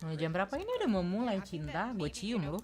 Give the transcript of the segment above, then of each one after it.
Oh, jam berapa ini udah mau mulai cinta? Gue cium lu.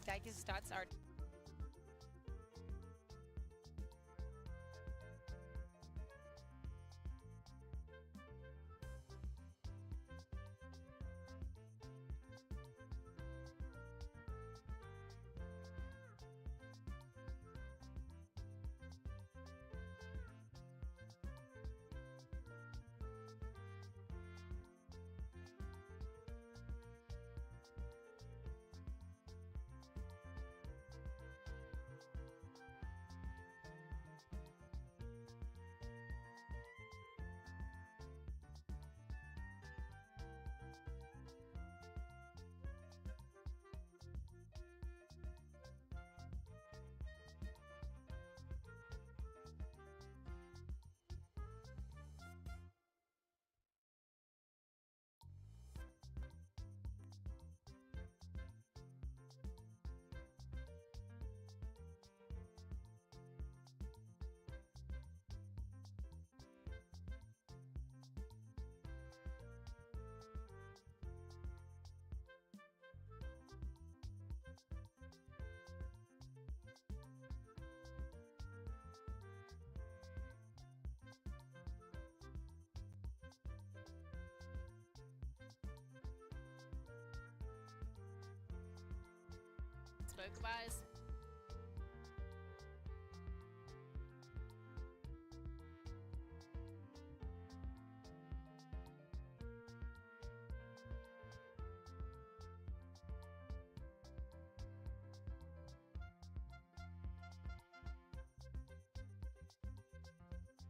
Guys.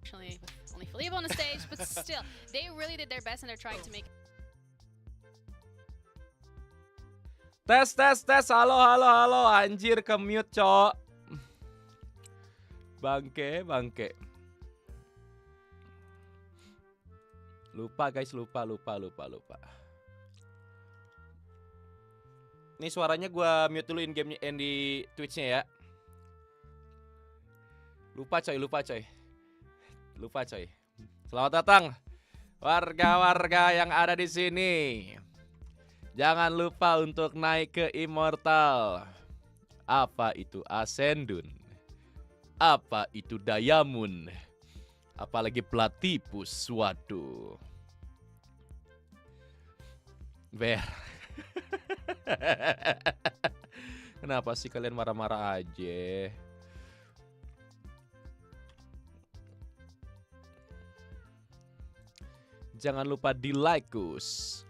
Actually, with only Felipe on the stage, but still, they really did their best and they're trying to make. Tes, halo, anjir ke mute, cok. Bangke. Lupa guys, lupa. Ini suaranya gua mute dulu in game di Twitch-nya ya. Lupa coy. Selamat datang warga-warga yang ada di sini. Jangan lupa untuk naik ke Immortal. Apa itu Ascendun? Apa itu Diamond? Apalagi Platypus. Waduh. Ber. Kenapa sih kalian marah-marah aja? Jangan lupa di like, Gus.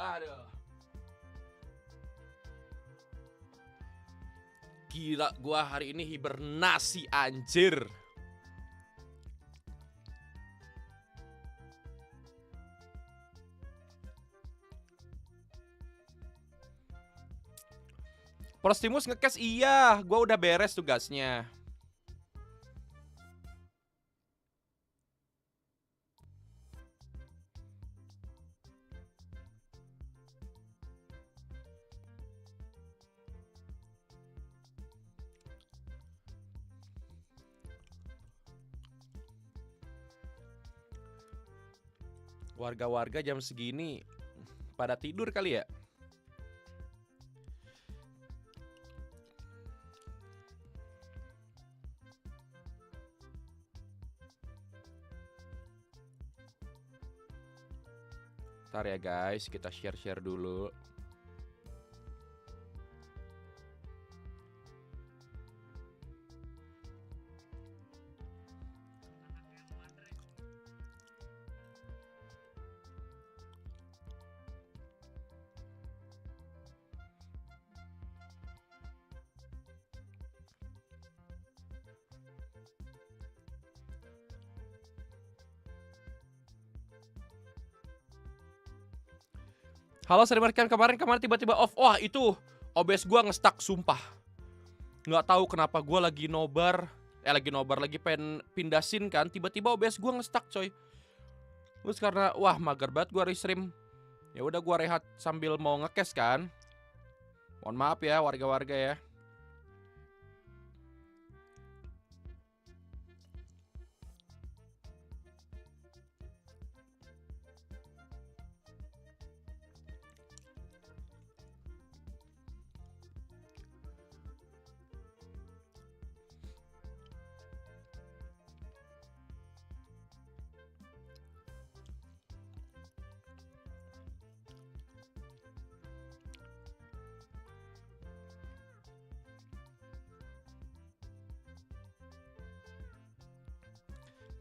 Aduh. Gila, gua hari ini hibernasi anjir. Prostimus ngekes iya, gua udah beres tugasnya. Warga-warga jam segini pada tidur kali ya? Ntar ya guys, kita share-share dulu. Halo, streamer kan kemarin tiba-tiba off. Wah, itu OBS gua nge-stuck sumpah. Nggak tahu kenapa gua lagi nobar, lagi pengen pindah scene kan, tiba-tiba OBS gua nge-stuck, coy. Terus karena wah mager banget gua restream. Ya udah gua rehat sambil mau nge-cash kan. Mohon maaf ya warga-warga ya.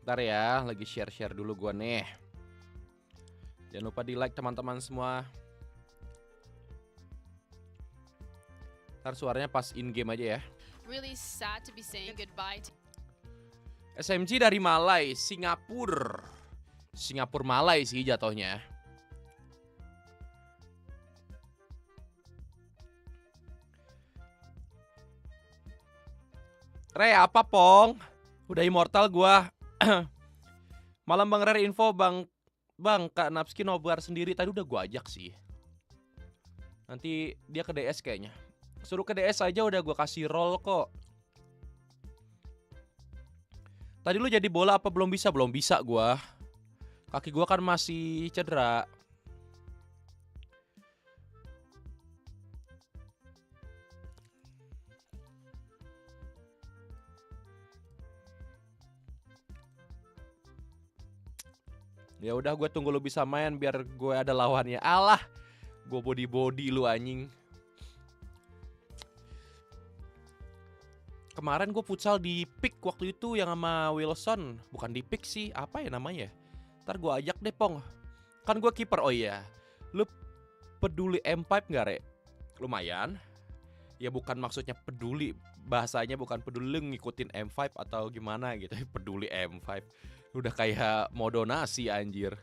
Ntar ya, lagi share-share dulu gua nih. Jangan lupa di like teman-teman semua. Ntar suaranya pas in game aja ya. Really sad to be saying goodbye to SMG dari Malai, Singapura. Singapura Malai sih jatuhnya. Re, apa Pong? Udah immortal gua. Malam Bang Rare info Bang Kak Napski nobar sendiri. Tadi udah gua ajak sih. Nanti dia ke DS kayaknya. Suruh ke DS aja udah gua kasih roll kok. Tadi lu jadi bola apa belum bisa? Belum bisa gua. Kaki gua kan masih cedera. Ya udah gue tunggu lu bisa main biar gue ada lawannya. Alah, gue body lu anjing. Kemarin gue futsal di pick waktu itu yang sama Wilson. Bukan di pick sih, apa ya namanya? Ntar gue ajak deh Pong. Kan gue kiper. Oh iya, lu peduli M5 gak Re? Lumayan. Ya bukan maksudnya peduli, bahasanya bukan peduli lu ngikutin M5 atau gimana gitu. Peduli M5. Udah kayak mau donasi anjir.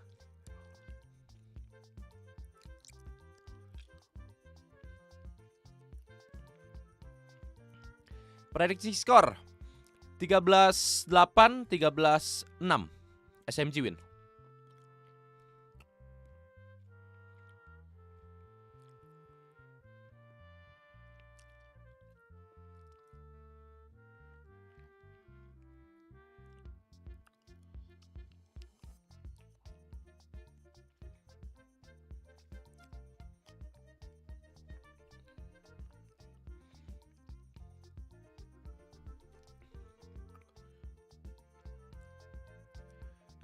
Prediksi skor 13-8, 13-6. SMG win.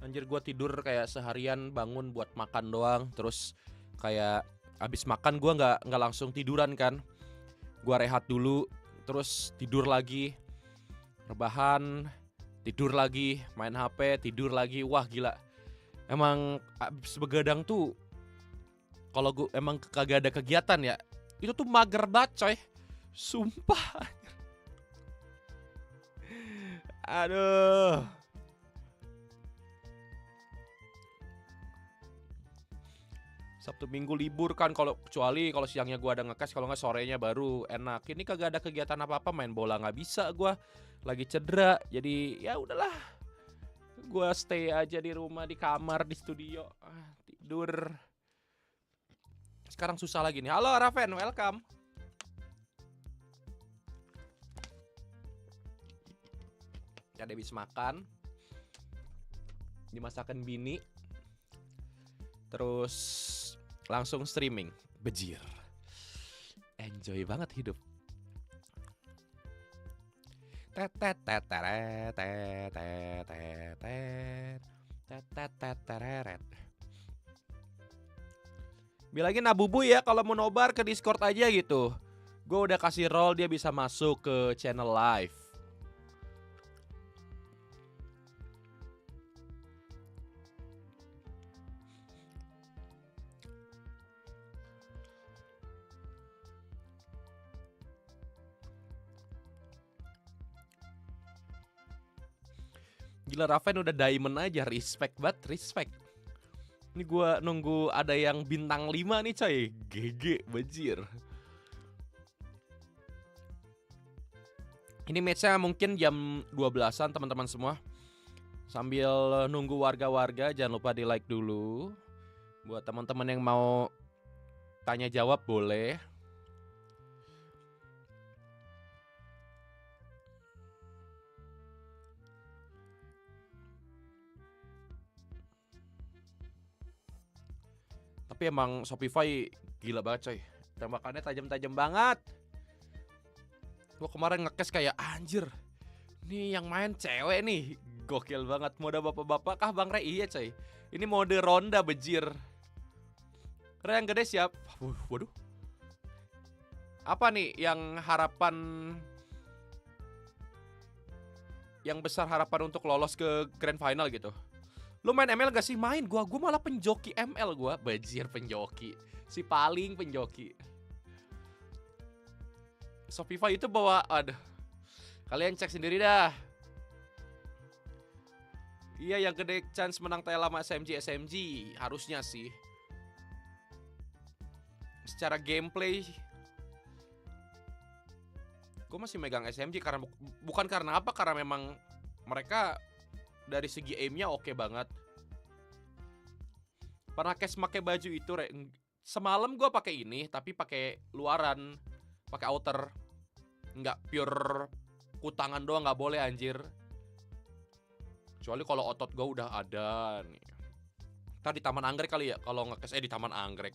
Anjir gue tidur kayak seharian bangun buat makan doang. Terus kayak abis makan gue nggak langsung tiduran kan. Gue rehat dulu, terus tidur lagi, rebahan, tidur lagi, main HP, tidur lagi. Wah gila. Emang abis begadang tuh, kalau gue emang kagak ada kegiatan ya, itu tuh mager banget coy. Sumpah. Aduh. Sabtu Minggu libur kan, kalau kecuali kalau siangnya gua ada ngekes, kalau nggak sorenya baru enak. Ini kagak ada kegiatan apa-apa, main bola nggak bisa gua, lagi cedera. Jadi ya udahlah, gua stay aja di rumah, di kamar, di studio, tidur. Sekarang susah lagi nih. Halo Raven, welcome. Ada habis makan, dimasakan bini, terus langsung streaming. Bejir. Enjoy banget hidup. Bilangin Abubu ya kalau mau nobar ke Discord aja gitu. Gue udah kasih role, dia bisa masuk ke channel live. Gila, Raven udah diamond aja, respect banget, respect. Ini gue nunggu ada yang bintang 5 nih coy. GG, bajir. Ini matchnya mungkin jam 12-an teman-teman semua. Sambil nunggu warga-warga, jangan lupa di like dulu. Buat teman-teman yang mau tanya jawab boleh. Tapi emang Shopify gila banget coy. Tembakannya tajam-tajam banget. Gua kemarin ngekes kayak anjir. Nih yang main cewek nih. Gokil banget. Mode bapak-bapak kah Bang Re? Iya coy. Ini mode ronda bejir. Re yang gede siap. Waduh. Apa nih yang harapan yang besar harapan untuk lolos ke grand final gitu. Lu main ML gak sih? Main gua malah penjoki ML gua. Bajir penjoki. Si paling penjoki. Shopify itu bawa, aduh. Kalian cek sendiri dah. Iya yang gede chance menang Tela sama SMG harusnya sih. Secara gameplay gue masih megang SMG karena bukan karena apa, karena memang mereka dari segi aimnya oke banget. Pernah cash pakai baju itu semalam gue pakai ini tapi pakai luaran, pakai outer, nggak pure kutangan doang, nggak boleh anjir. Kecuali kalau otot gue udah ada nih. Ntar di Taman Anggrek kali ya kalau nge-cash di Taman Anggrek.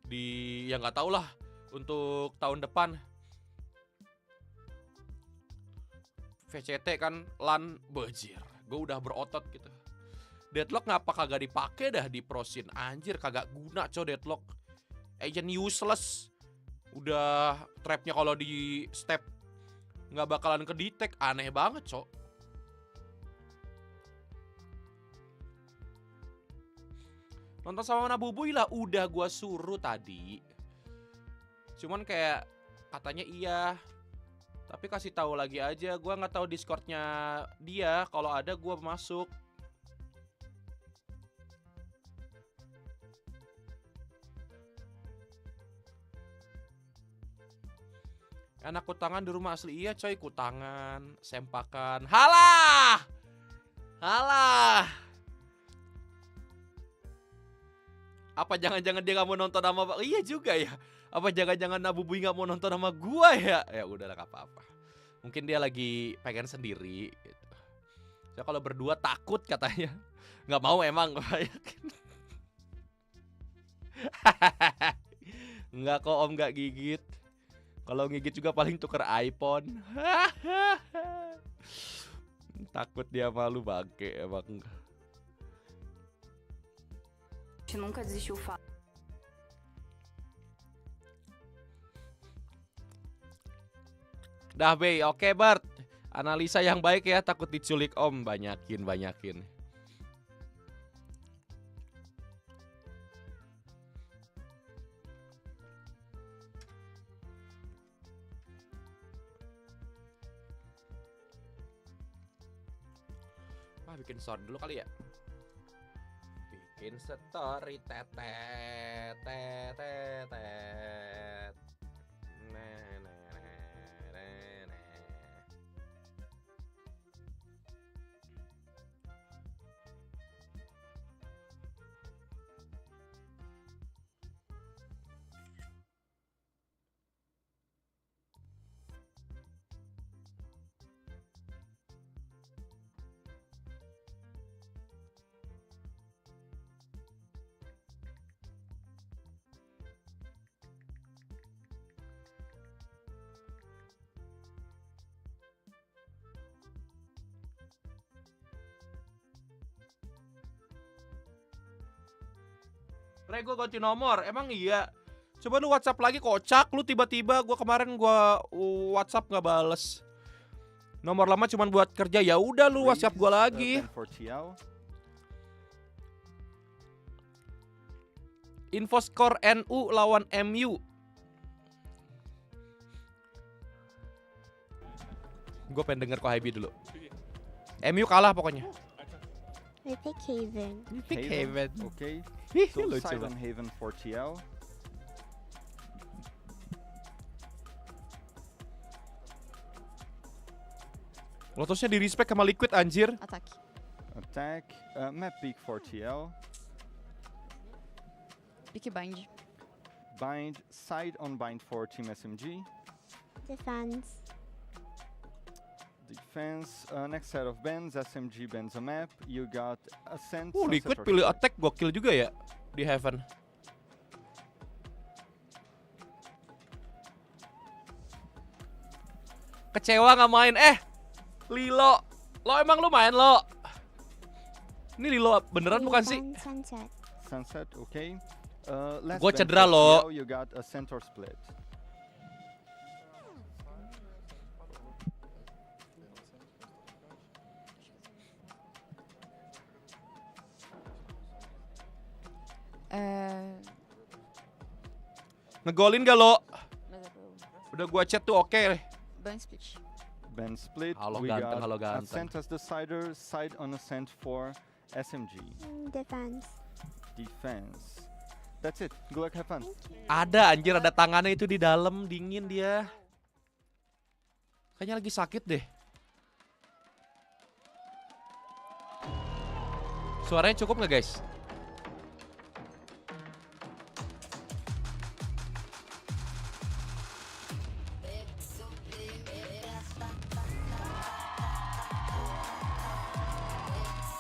Di ya nggak tau lah untuk tahun depan. VCT kan LAN bajir. Gue udah berotot gitu. Deadlock ngapa kagak dipakai dah di prosin? Anjir kagak guna coy deadlock. Agent useless. Udah trapnya kalau di step nggak bakalan kedetek, aneh banget coy. Nonton sama Nabubui lah, udah gua suruh tadi. Cuman kayak katanya iya. Tapi kasih tahu lagi aja, gua nggak tahu Discordnya dia. Kalau ada gua masuk. Anak kutangan di rumah asli, iya coy, kutangan, sempakan. Halah! Halah! Apa jangan-jangan dia gak mau nonton sama... Iya juga ya. Apa jangan-jangan Nabubui gak mau nonton sama gua ya? Ya udahlah gak apa-apa. Mungkin dia lagi pengen sendiri gitu. So, kalau berdua takut katanya. Gak mau emang. Enggak kok om, gak gigit. Kalau gigit juga paling tuker iPhone. Takut dia malu bangke emang. Nunca desistiu Dah Bey, oke Bart. Analisa yang baik ya, takut diculik om. Banyakin. Bikin sound dulu kali ya. Bikin story tetet. Re, gue ganti nomor, emang iya. Coba lu WhatsApp lagi, kocak. Lu tiba-tiba kemarin gua WhatsApp nggak bales. Nomor lama cuma buat kerja, ya udah lu WhatsApp gua lagi. Info skor NU lawan MU. Gue pengen denger Kohabi dulu. MU kalah pokoknya. I pick Haven. You pick Haven. Okay. So So Silent Haven for TL. Lotosnya di respect sama Liquid anjir. Ataque. Attack. Map peak for TL. Pick bind. Bind. Side on bind for Team SMG. Defense. Defense. Next set of bans. SMG bans a map. You got Ascent. Liquid pilih attack gokil juga ya di Heaven. Kecewa nggak main. Lilo. Lo emang lu main lo? Ini Lilo beneran bukan sih? Sunset. Sunset. Okay. Gua cedera lo. You got a center split. Ngegolin gak lo? Udah gua chat tuh oke. Ban split. Ben split. Halo We ganteng, got halo ganteng. Ascent as the side on ascent for SMG. Defense. Defense. That's it. Good luck, have fun. Ada anjir, ada tangannya itu di dalam, dingin dia. Kayaknya lagi sakit deh. Suaranya cukup nggak guys?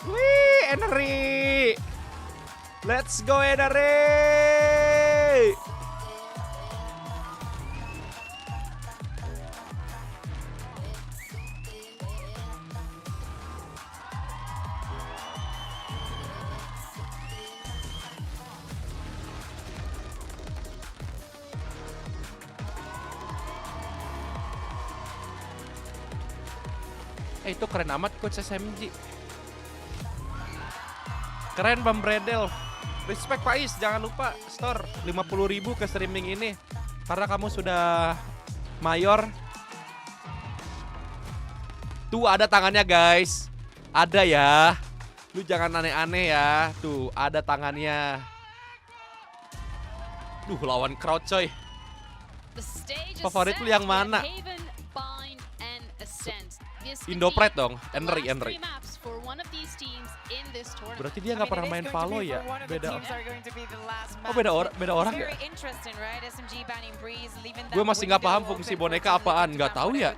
Wih, Enery. Let's go Enery. Itu keren amat coach SMG. Keren Bang Bredel. Respect Pais, jangan lupa store 50.000 ke streaming ini. Karena kamu sudah mayor. Tuh ada tangannya guys. Ada ya. Lu jangan aneh-aneh ya. Tuh ada tangannya. Duh lawan crowd coy. Favorit lu yang mana? Indopret dong, Henry. Berarti dia nggak pernah main Valo ya? Beda. Oh beda orang ya? Gue masih nggak paham fungsi boneka apaan, nggak tahu ya.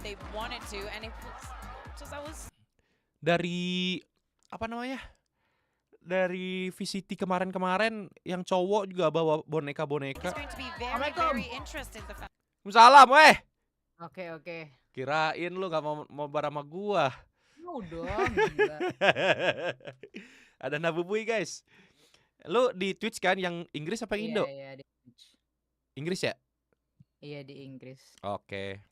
Dari apa namanya? Dari VCT kemarin-kemarin yang cowok juga bawa boneka-boneka. Salam, weh. Oke. Kirain lu gak mau bareng sama gua. Mau dong. Gila. Ada Nabubui guys. Lu di Twitch kan yang Inggris apa yang Indo? Iya, di Twitch. Inggris ya? Iya di Inggris. Oke.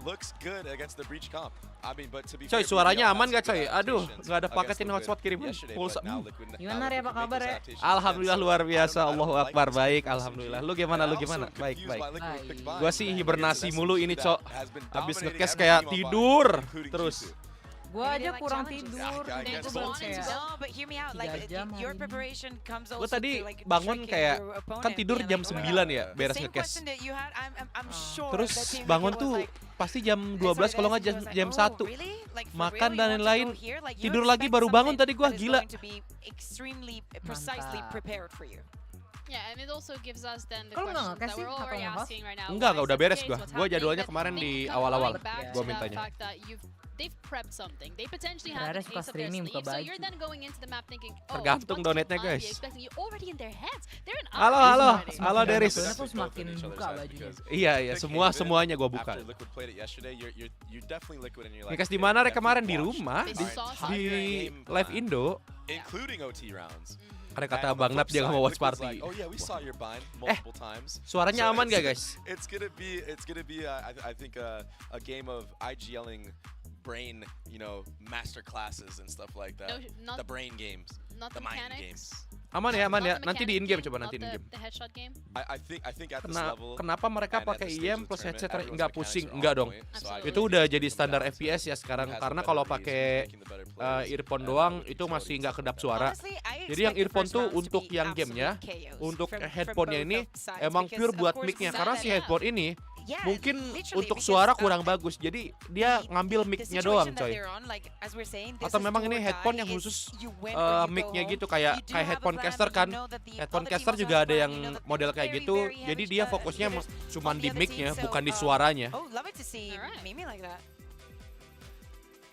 Looks good against the breach comp. I mean, but to be Coy, fair, suaranya BDL aman has gak coy? good Aduh, adaptations gak ada against paketin Liquid hotspot kirimin yesterday, pulsa. but now Liquid Gimana Re, apa make kabar, those Re? adaptations Alhamdulillah again. luar So, biasa, I don't Allahu like Akbar, this baik, from alhamdulillah. SMG. Lu gimana, And lu I'm gimana? also Baik, confused baik. by Liquid Baik. pick buy Gua sih against hibernasi SMG mulu ini, that Cok. has been Abis dominating ngecast every kayak team on buy, tidur including terus. G2. Gua aja kurang tidur. I guess Gua baru so. kayak No, but hear me out. Like 3 jam your hari ini. preparation comes Gua also tadi to like bangun tricking kayak your opponent, kan tidur being jam like, oh my 9 God, ya, the beres same ngecast. question that you had, I'm sure Terus that Team bangun KEBUTUHAN tuh was like, pasti jam sorry, 12 kalau nggak the SMG was like, jam oh, 1. really? Like, for Makan real, dan you want to lain-lain. go here? Like, you Tidur lagi expect baru bangun something tadi gua, that is gila. going to be extremely precisely Mantap. prepared for you. Yeah, and it also gives us then the Kalau nggak questions that ngekasih, we're atau already nge-host? asking right now. Enggak, Why udah is that beres the gua. case? What's Gua happening? jadwalnya But kemarin then di going awal-awal. back Gua to that mintanya. fact that they've prepped something. They potentially have Berada the suka case up their streaming, sleeve. buka So you're baju. then going into the map thinking, oh, Tergantung what donate-nya, can I be guys. expecting? You're already in their heads. They're in Halo, our halo. already. Halo, Deris. Sebenarnya tuh semakin buka bajunya. Iya, semuanya gua buka. After Liquid played it yesterday, you're definitely Liquid and you're like, Ngecast di okay, mana Re definitely kemarin di watch rumah? They Di, saw di game live plan, Indo. including OT rounds. Ada And kata on the Bang Nap flip dia nggak side, mau watch Liquid's party. like, oh yeah, we saw your bind multiple times. Suaranya So aman it's- gak guys? It's gonna be I think a game of IGLing brain, master classes and stuff like that. No, not, The brain games, not the the mind mechanics. games. Aman ya, Not aman ya. the Nanti di mechanic in game game, coba not nanti di in game. the headshot game. I think at this level. Kenapa mereka and at pakai this stage IM of the plus tournament, headset everyone's nggak mechanics pusing? are on Enggak dong. point, so I Absolutely. Itu really udah think jadi it comes standar down to FPS ya sekarang. who has Karena the kalau better pakai reads, making the better plays, earphone and doang with itu masih utilities nggak and kedap stuff like suara. Honestly, I Jadi yang expect the earphone first tuh rounds to untuk be yang absolute gamenya, chaos untuk from headphone-nya both ini of sides, emang because pure of buat course mic-nya. we Karena saw si that. headphone ini Yeah, mungkin literally, untuk because, suara kurang bagus. Jadi dia ngambil the mic-nya situation doang that coy. they're on, like, as we're saying, this Atau is memang do ini or headphone die, yang it's khusus you win or you go mic-nya home. gitu kayak You do have a headphone plan, caster but you kan. know that the Headphone other team caster also juga has ada plan, yang you know that model they're kayak very, gitu. very Jadi average, dia fokusnya hitters cuman on the di other mic-nya, team, so, bukan di suaranya. Oh, love it to see Alright. Mimi like that.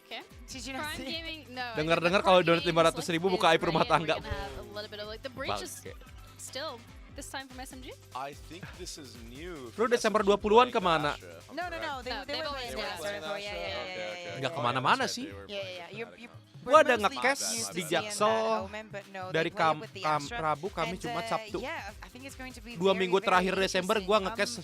Okay. Did you not Prime see? gaming, no. I Dengar-dengar think kalau Prime donate gaming is 500.000 like- buka is aib rumah great, and tangga. we're gonna have a little bit of like the breach is Bangke. still this time from SMG. I think this is new. Lu for Desember SMG 20-an playing kemana? Astra, if I'm No, correct. they they've were always playing been Astra Astra. before. Yeah, yeah, Okay, yeah, okay, yeah, Nggak yeah. kemana-mana That's sih. right, they were Yeah, playing yeah, Astra. you're Gua ada mostly ngecast used to di seeing Jaksel that Omen, but no, they dari play with the Astra. Rabu, Kamis, And, Jumat, Sabtu. yeah, I think it's going to be 2 very, minggu very terakhir Desember interesting. gua ngecast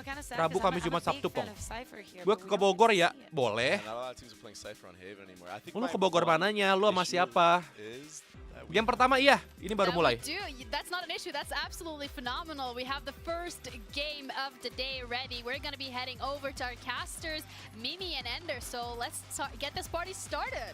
Kinda sad Rabu, 'cause Kamis, I'm a Jumat, big Sabtu, fan Pong. of Cypher here, Gua but ke we don't Bogor really ya, see it. boleh. Not a lot of teams are playing Cypher on Haven anymore. I think Lu my ke Bogor one mananya? Lu sama issue siapa? is that Game pertama iya, ini baru mulai. That's not an issue. That's absolutely phenomenal. We have the first game of the day ready. We're going to be heading over to our casters, Mimi and Ender. So let's get this party started.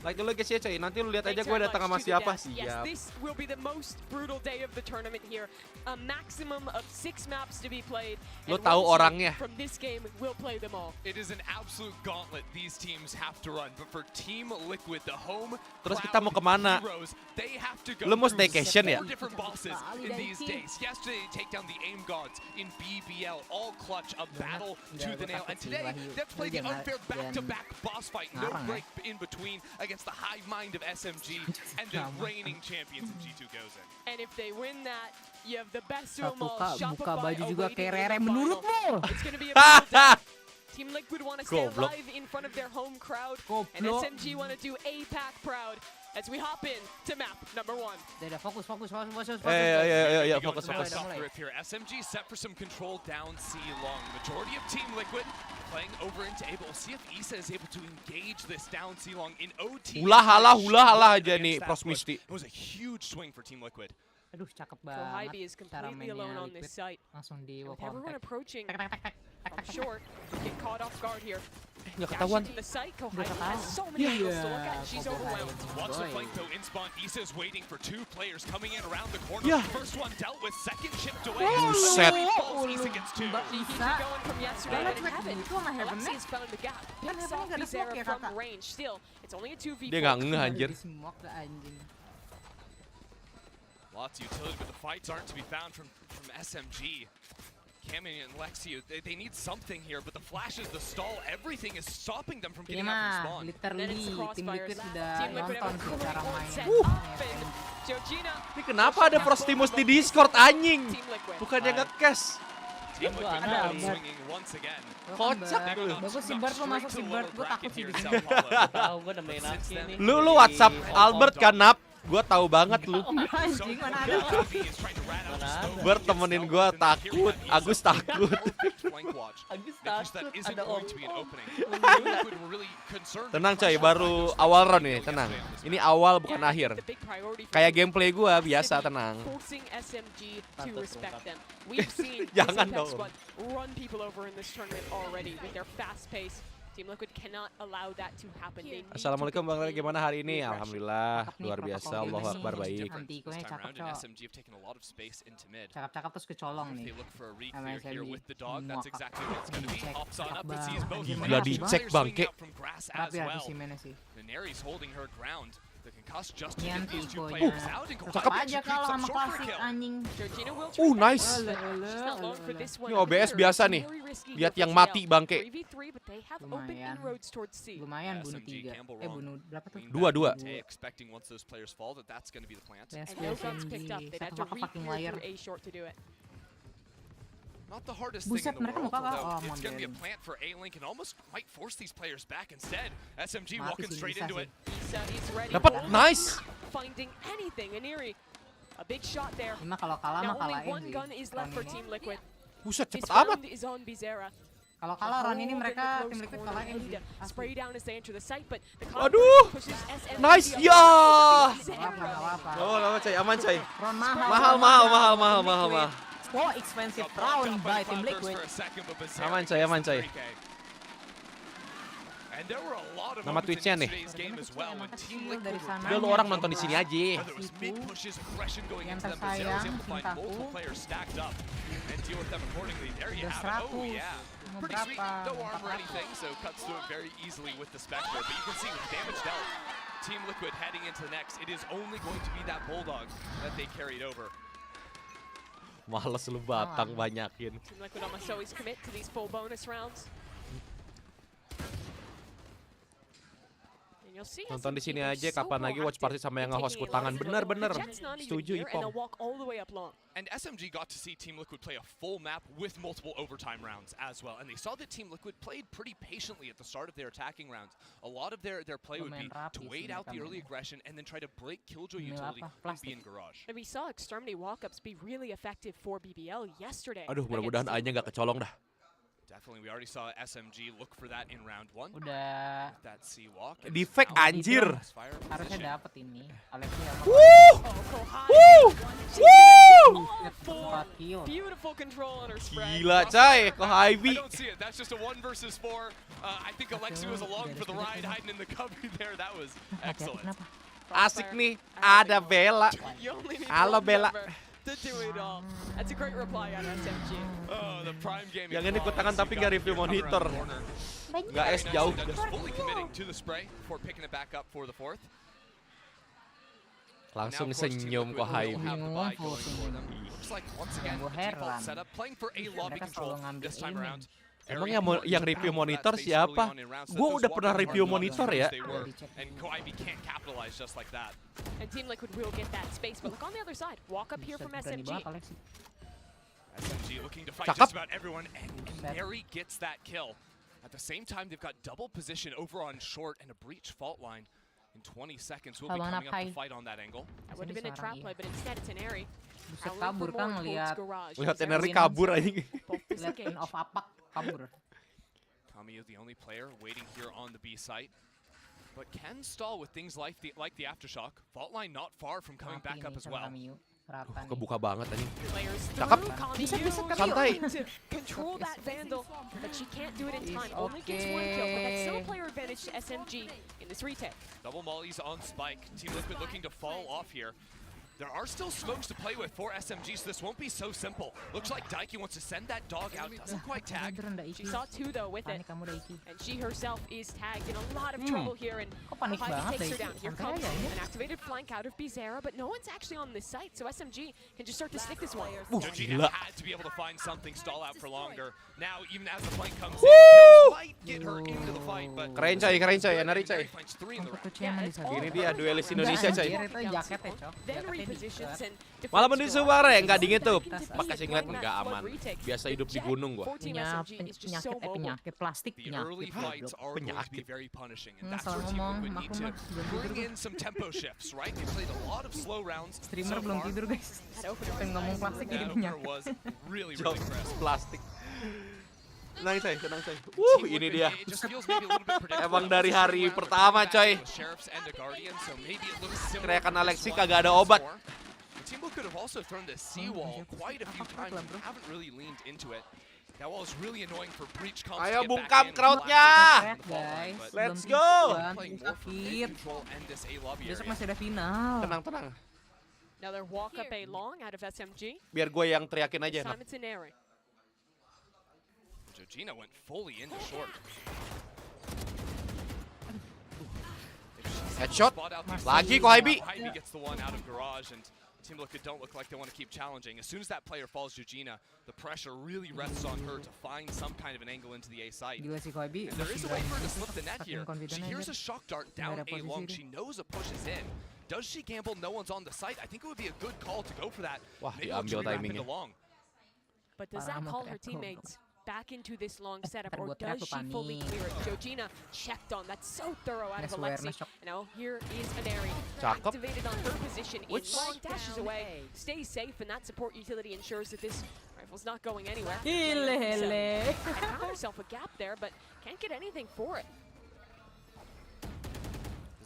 Like dulu guys ya coy, nanti lu lihat aja gue datang sama siapa sih. Yes, this will be the most brutal day of the tournament here. A maximum of 6 maps to be played. Lo tahu orangnya. From this game, we'll play them all. It is an absolute gauntlet these teams have to run. But for Team Liquid, the home Terus kita mau kemana? heroes, they have to go Lu mau through staycation ya? 4 different bosses in these days. Yesterday, they take down the Aim Gods in BBL, all clutch, a battle to the nail. And today, let's play the unfair back-to-back boss fight. No break in between against the hive mind of SMG and the reigning champions of G2 Gozen. And if they win that, you have the best of them all. Buka Shopify baju juga awaiting kayak in Rere the menurutmu. final. It's going to be a brutal day. Team Liquid want to stay Goblok. alive in front of their home crowd, and Goblok. SMG want to do APAC proud as we hop in to map number 1. Udah fokus. Ya, Go fokus. fast off mulai. grip here. SMG set for some control down C long. Majority of Team Liquid playing over into A, but we'll see if Isa is able to engage this down C long in OT. Hula hala aja nih Pros Misty. It was a huge swing for Team Liquid. Aduh, cakep So Hybe banget. is Cara completely mainnya alone on Liquid. this site. Langsung di With everyone contact. approaching Tek, tek, tek, tek. from short, get caught off guard here. Nggak Dash ketahuan. into the site, Nggak Hybe ketahuan. has so many angles to look at. She's Kobe overwhelmed. Hybe. Watch the Boy. flank though in spawn. Isa's waiting for 2 players coming in around the corner. Yeah. First one dealt with, second chipped away. Buset. Isa gets 2. Mbak He keeps Lisa. it going from yesterday, Let's but in make heaven, it. Gua nggak heaven, Alexi has found the gap. Picks heaven off nggak ada smoke Bizarra ya, from kakak? range. Still, it's only a 2v4. Dia nggak ngeh anjir. Di smoke ke anjing. Lots of utility, but the fights aren't to be found from SMG. Cammy and Lexi, they need something here, but the flashes, the stall, everything is stopping them from Ini getting out mah from spawn. literally Then it's Tim crossfires. Liquid udah Team Liquid have nonton a sih great cara one mainnya. set Iya, up, and Georgina Ini kenapa ada Prostimus di Discord anjing? Team Liquid. Bukannya nge-cash. Team Liquid ada now Albert. swinging once again. Kocak Bert. lu. Bagus si Bert, lu masuk si Bert. Gue takut sih di sini. Tahu gue nemenin Aki nih. Lu WhatsApp Albert kan Nap? Gua tahu banget lu. Anjing mana ada. Bert temenin gua takut, Agus takut. Agus takut ada om. Tenang coy, baru awal round nih, tenang. Ini awal bukan akhir. The big priority for Kayak gameplay gua biasa, City tenang. forcing SMG to Pantas respect terungkap. them. We've seen this Jangan Apex dong. squad run people over in this tournament already with their fast pace. Team Liquid cannot allow that to happen. They need to Assalamualaikum Bang Rere, contain gimana hari ini? the aggression. Alhamdulillah, Cakep nih luar biasa, protokol Allahu gamenya. Akbar, baik. Antikonya cakep cok. SMG have taken a lot of space into mid. Cakep-cakep terus kecolong If nih. they look for a Sama re-clear here SMG. with the dog, that's Muak. exactly what it's going to be. Dicek, Hops on cakep up and sees both banget. Gila, players. dicek, Players bangke. swinging out from grass as Tapi ya di well. simenya sih. Daenerys holding her ground. The concuss just to Ini get these two Antikonya. players out and Cakep Kohabi aja creeps kalau up sama short for a klasik kill. anjing. Georgina will try Nice. that. She's not long for this one Ini OBS either. biasa It's nih. very risky Lihat here yang for mati CL. bangke. 3v3, but they have open Lumayan. inroads towards C. Lumayan bunuh SMG 3. gamble wrong. Bunuh berapa tuh? Dua. Tay expecting once those players fall that that's going to be the plant. Yes, And no guns SMG. picked up. They'd have Satu to fucking re-clear layar. through A short to do it. Not the hardest Buset, thing in the mereka world, mau kakak. although Oh, it's going to be a modern. plant for A-Link and almost might force these players back instead. SMG Mati walking sih straight bisa into sih. it. Isa is ready. Dapat, Both nice. Finding anything. Aniri, a big shot there. Ini mah kalau kalah Now mah only kalahin one sih. gun is left for Round Team ini. Liquid. Buset, This cepet amat. round is on Bizarra. Kalau kalah round ini mereka Tim Liquid corner. kalahin They sih. need to spray down as they enter the site, but the Aduh. pushes SMG Nice, up. ya. Apa-apa. Oh, lama coy, aman coy. Round Mahal. Oh, expensive round by Tim Liquid. Aman coy. And there were a lot of Nama moments in Twitch-nya nih. today's game as well when Team Kecil dari Liquid were sana. Udah lu orang nonton di sini aja. whether it was mid pushes, aggression going Yang into them, but Zero was able to find tersayang, multiple cintaku. players stacked up and deal with them accordingly. There you Udah have it. Oh 100. yeah. Mau Pretty sweet. berapa? No arm or 400. anything, so cuts through it very easily with the Spectre. But you can see with damage dealt, Team Liquid heading into the next, it is only going to be that Bulldog that they carried over. Males lu batang banyakin. Team Liquid almost always commit to these full bonus rounds. And you'll see Nonton di SMG, sini they're aja, so kapan lagi watch party proactive sama yang in nge-host taking ku it tangan. live. Bener. The Jet's not even Setuju, here, and Ipong. they'll walk all the way up long. And SMG got to see Team Liquid play a full map with multiple overtime rounds as well. And they saw that Team Liquid played pretty patiently at the start of their attacking rounds. A lot of their play would be Lumayan to rapi wait sih out the mereka early mainnya. aggression and then try to break Killjoy Ini utility apa? and Plastik. be in garage. And we saw extremity walk-ups be really effective for BBL yesterday. Aduh, mudah-mudahan against A-nya nggak kecolong dah. Definitely, we already saw SMG look for that in round 1. Udah That C-walk. Di fake anjir. harusnya dapat ini. Alexi sama Four. 4 kill. Beautiful control on her spread. Gila coy, kok I Hybi. don't see it. That's just a 1 versus 4. I think Alexi was along for the ride, hiding in the cover there. That was excellent. Kenapa? Asik nih, ada Bella. You only need Halo one Bella. number to do it all. That's a great reply on SMG. Oh, the prime gaming. Yang ini ikut tangan tapi nggak review monitor. Nggak es jauh. Just fully committing to the spray before picking it back up for the 4th. Langsung senyum kok Hybi. Looks like once again the default setup playing for a lobby control this time around. Emang yang review monitor siapa? Gue udah pernah review monitor ya. And KOIB can't capitalize just like that. And Team Liquid will get that space, but look on the other side. Walk up here from SMG. SMG looking to fight Cakep. just about everyone, and Mary gets that kill. At the same time, they've got double position over on short and a breach fault line. In 20 seconds, we'll be coming up to fight on that angle. That would have been a trap play, but instead it's an airy. Buset kabur kan ngeliat Energi kabur aja. lihat pin off apak kabur. Kami is the only player waiting here on the B site, but can stall with things like the aftershock. Fault line not far from coming back up as well. Kebuka banget tadi. Players Cakep. through, Santai. to control that Vandal, but she can't do it in time. Only gets 1 kill, but that's still a player advantage to SMG in this retake. Double mollies on Spike. Team Liquid looking to fall off here. There are still smokes to play with for SMG, so this won't be so simple. Looks like Daiki wants to send that dog out, doesn't quite tag. She saw 2 though with it, and she herself is tagged in a lot of trouble here, and panik Hybi banget takes her Daiki? down. Here Santai comes aja ini. an activated flank out of Bizarra, but no one's actually on this site, so SMG can just start to stick this one. Georgina had to be able to find something, stall out for longer. Now, even as the flank comes in, kills might get her into the fight, but Keren coy, Enari coy. finds 3 in the round. Ini dia duelis Indonesia coy. Itu jaketnya cok. Then repositions and Malah mending suara ya, nggak dingin tuh. Pakai singlet nggak aman. Biasa hidup di gunung gua. Punya penyakit plastik The early penyakit. fights are going to be very punishing, and that's salah where Team ngomong, Liquid need aku to mah belum tidur bring gua. in some tempo shifts, right? They played a lot of slow rounds Streamer so belum far. tidur guys. Pengen ngomong plastik jadi That opener penyakit. was really Jokes crisp. plastik. Tenang coy, tenang coy. Team Ini Liquid, dia. it just feels maybe a little bit predictable. Emang dari This is hari round, but pertama, coming back coy. to the Sheriffs and the Guardian, so maybe it looks similar Teriakan to this Alexi one kagak ada versus obat. four. The Team Liquid have also thrown this seawall quite a few times and haven't really leaned into it. That wall is really annoying for breach comps Ayo to get bungkam back in. crowdnya. Guys, Let's belum go. tiduran, Playing more for mid sakit. control and this A lobby Besok area. masih ada final. Tenang, tenang. another walk up A long out of SMG. Biar gue yang teriakin aja. This time it's an airy. Georgina went fully into short. Headshot. Spot out the Lagi exposure, kok Hybi. Hybi gets the one out of garage, and Team Liquid don't look like they want to keep challenging. As soon as that player falls, Georgina, the pressure really rests on her to find some kind of an angle into the A site. Gila si Koibi. And there is a way for her to slip the net here. Saking confident She hears aja. a shock dart Nggak down ada A posisi long. dia. She knows a push is in. Does she gamble? No one's on the site. I think it would be a good call to go for that. Wah, Maybe look to diambil re-wrap it timingnya. along. But does Parah that amat call her teriak, teammates back into this long setup, ntar or gua teriak does lu she fully panik. clear it? Georgina checked on. That's so thorough out of Nice awareness, Alexi. Shock. And now here is an airy. Cakep. Activated on her position. Which- In long dashes away. Stays safe, and that support utility ensures that this rifle's not going anywhere. Hele hele. And found herself a gap there, but can't get anything for it.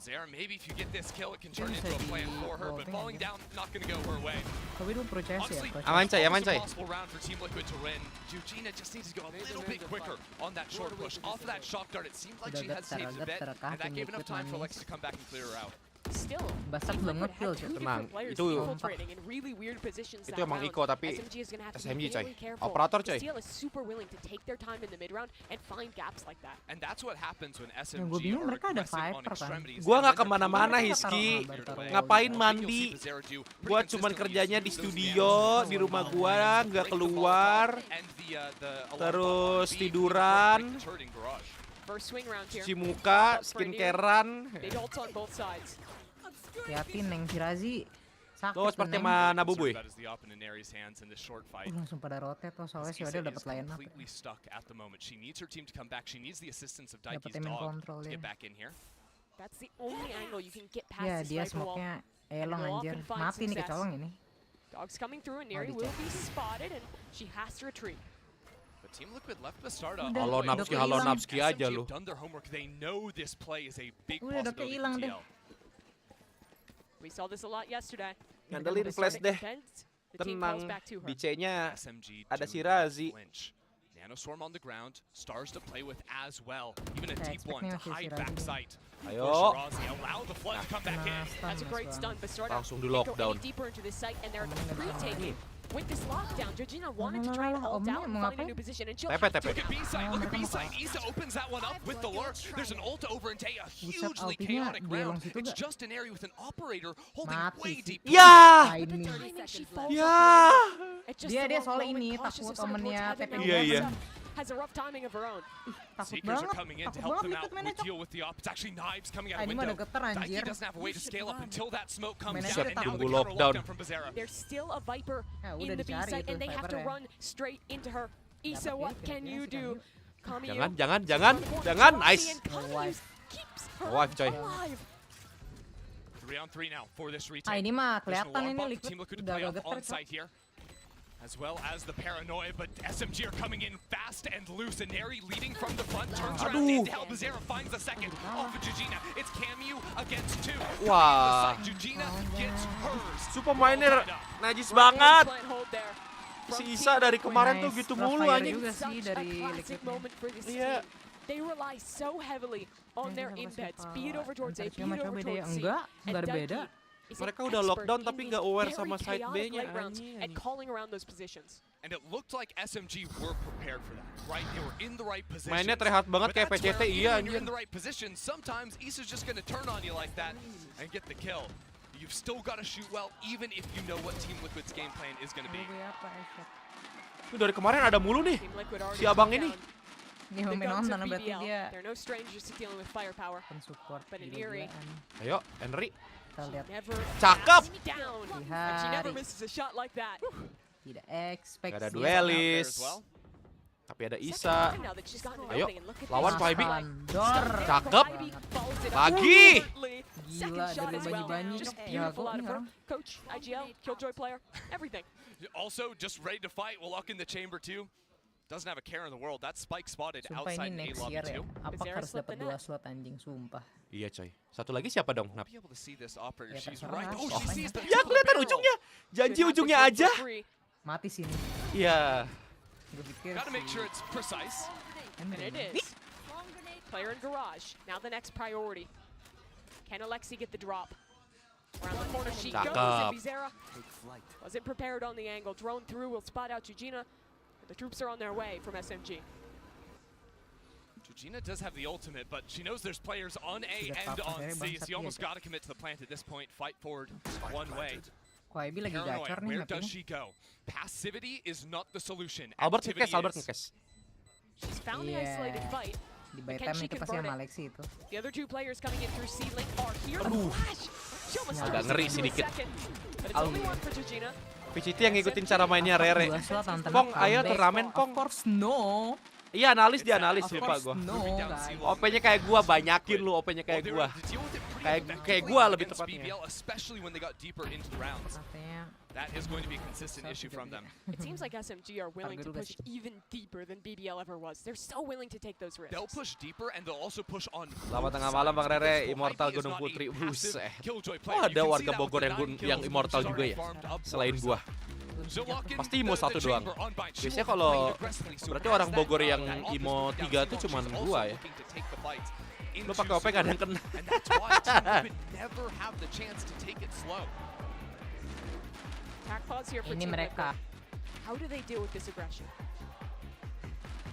Zara, maybe if you get this kill, it can turn into a plan for her, but falling down, not going to go her way. Koibi dulu pro CS ya. Honestly, Pro CS. Aman coy, aman almost coy. impossible round for Team Liquid to win. Eugenia just needs to go a little bit quicker on that short push. Off of that shock dart, it seemed like she hesitated a bit, and that gave enough time for Alexi to come back and clear her out. Still, Basak Team belum Liquid nge-kill had sih. two Tenang, different players itu- infiltrating in really weird positions Itu that emang round. Iko, tapi SMG is gonna have to SMG, be coy. really careful. Operator, coy. Steel is super willing to take their time in the mid round and find gaps like that. And that's what happens when Yang SMG gue bingung are mereka ada aggressive on Viper kan. extremities. Gua And nggak when they're kemana-mana, doing Hiski. it, they're cleared away. Ngapain I think mandi? you'll see Bizarre do pretty Gua cuman consistently kerjanya di use those studio, damages. di rumah gua, nggak Break the keluar. Molotov and the alarm Terus bomb on B, tiduran. break the turret in garage. First swing round here. Cuci muka, skincarean. They ult on both sides. Hati Neng si Razi. Sakit Tuh tuh, seperti Neng. mana Bubuy? That is the up in Inari's hands in this short fight. Langsung pada rotate tuh soalnya si Isa Ode is dapat line up. completely stuck at the moment. She needs her team to come back. She needs the assistance of Dapat Daiki's team in dog control to dia. get back in here. That's the only angle you can get past Ya this dia rifle wall. smoke-nya elong Will anjir. often find Mati nih success. kecolong ini. Dogs coming through, and Neri dicek. will be spotted, and she has to retreat. But Team Liquid left the start up. Halo Napski aja lu. Done their homework. They know this play is a big Udah possibility hilang for deh. TL. We saw this a lot yesterday. Ngandelin flash deh. Tenang, di C-nya SMG ada do si not Razi. flinch. Nanoswarm on the ground, stars to play with as well. Even a Okay, deep one to expecting hide si back Razi. sight. Ayo. Razi allow the flood to come back in. That's a great stun, but Startup Langsung di can't go lockdown. any deeper into this site, and they're retaking. With this lockdown, Georgina wanted to try to ult out and find a new position, and she'll Tepe. Look at B-side, look at B-side. Isa opens that one up with the lurk. There's an ult over into a hugely chaotic round. It's just an area with an operator holding way deep. Ya! Ya! Dia soal ini takut omennya TP. Iya. Has a rough timing of her own. Takut Seekers are banget, coming in to takut help banget them out ikut mainnya, with Cok. deal with the op. It's actually knives coming out Ini mah window. udah geter, Daiki anjir. doesn't have a way to scale up until that smoke comes Mainnya down, udah and now the tunggu counter lockdown. from Bizarra. There's still a Viper Ya, in udah the B dicari site, itu and they have to Vipernya. run straight into her. Isa, Dapat what dia, can dapat you dia, do? Kami Jangan, nice. Wife keeps her Wife, coy. alive. 3-on-3 now for this retake. Ah, ini mah There's kelihatan no ini alarm, but Liquid Team Liquid to udah play agak off on geter, Cok. site here. As well as the paranoia, but SMG are coming in fast and loose. And Neri leading from the front, turns around into hell. Bizarra finds the second off of Jujina. It's Camu against two. Wah. Jujina gets hers. Super miner najis banget. Plant hold there. Si Isa dari kemarin tuh Nice. gitu Crossfire mulu anjing. juga sih Such a dari classic Liquidnya. moment for this Iya. team. They rely so heavily on their embeds, be it over towards A, be it over beda ya? towards C. Enggak And ada Daiki beda. is Mereka an udah expert lockdown in tapi these nggak aware very sama side chaotic B-nya, late rounds anjing. and calling around those positions. And it looked like SMG were prepared for that, right? They were in the right position. Mainnya terlihat banget kayak PCT, iya When you're in anjir. the right position, sometimes Isa's just gonna turn on you like that and get the kill. You've still got to shoot well, even if you know what Team Liquid's game plan is gonna be. Tuh dari kemarin ada mulu nih. Team Liquid already Si abang took ini. down Dia the main guns of nonton berarti BBL. dia They're no strangers to dealing with firepower. pensupport But in gila-gilaan. Ayo, Henry. Kita lihat Never Cakep. backs down. Si And she never Hari. misses a shot like that. Tidak expect Gak ada dia. duelis. There as well. Tapi ada Second Isa. time now that she's gotten an Ayo, opening, and look at lawan this. Vibe. Vandor. Cakep. Vibe follows it up Lagi. perfectly. Gila, Second shot dari as well. banyi-banyi. Just Jago beautiful out nih of her. orang. Coach, IGL, Killjoy player, everything. Also, just ready to fight. We'll lock in the chamber too. Doesn't have a care in the world. That spike spotted Sumpah outside ini A next lobby year ya. too. Apa Bizarra harus slipped dapat the 2 net. slot anjing, sumpah. Iya coy. Satu lagi siapa dong? Nap? Be able to see this operator. Ya, She's terserah. right. Oh, Oh, she sees the Ya kelihatan ujungnya. Janji Good ujungnya tactics aja. for free, Mati sini. Iya. Gue pikir Gotta make si sure it's precise. and it is. Player in garage. Now the next priority. Can Alexi get the drop? Around the corner she goes, and Bizarra wasn't prepared on the angle. Drone through will spot out Jujina. The troops are on their way from SMG. Jujina does have the ultimate, but she knows there's players on A Sudah and apa-apa, on saya C, bangsat so you almost dia, got to commit to the plant at this point. Fight forward one way. Kok Ibi lagi Paranoid, gacor nih where map does ini. she go? Passivity is not the solution. Albert Activity ngekes, Albert is. ngekes. She's found the Yeah. isolated fight. Di Can Baitam she itu pasti convert sama it? Alexi itu. The other two players coming in through C-Link are here. The flash! She almost Agak turns ngeri it sih into a dikit. second. But it's only one for Jujina. VCT yang ngikutin cara mainnya Rere. 2 slot nonton Pong, comeback. ayo turnamen, Pong. Of course no. Iya analis dia analis Of lupa course gua. no. guys. OP-nya kayak gua, banyakin lu OP-nya Well, kayak they gua. were able to deal with it pretty Kayak effectively gua lebih against tepatnya. BBL, especially when they got deeper into the rounds. Katanya That is going to be a consistent issue from them. It seems like SMG are willing to Harga push even deeper than BBL ever was. They're so willing to take those risks. They'll push deeper and they'll also push on. Selamat both tengah malam sides, Bang Rere, because Immortal Vibe is Gunung not a Putri. passive Buset. killjoy Oh, player. ada You can see warga that with Bogor the yang 9 kills Immortal Bizarra juga ya. farmed up Selain first. gua. So lock in Pasti Imo the satu doang. chamber on bind. She Biasanya will be kalau playing aggressively, so berarti as orang that, Bogor yang that offense Imo moves down 3 tuh Simon, cuman she's gua also ya. looking to take the fight Lu into pakai OP gak ada yang kena. And that's why Team Liquid never have the chance to take it slow. Attack pause here for ini Team mereka. Liquid. How do they deal with this aggression?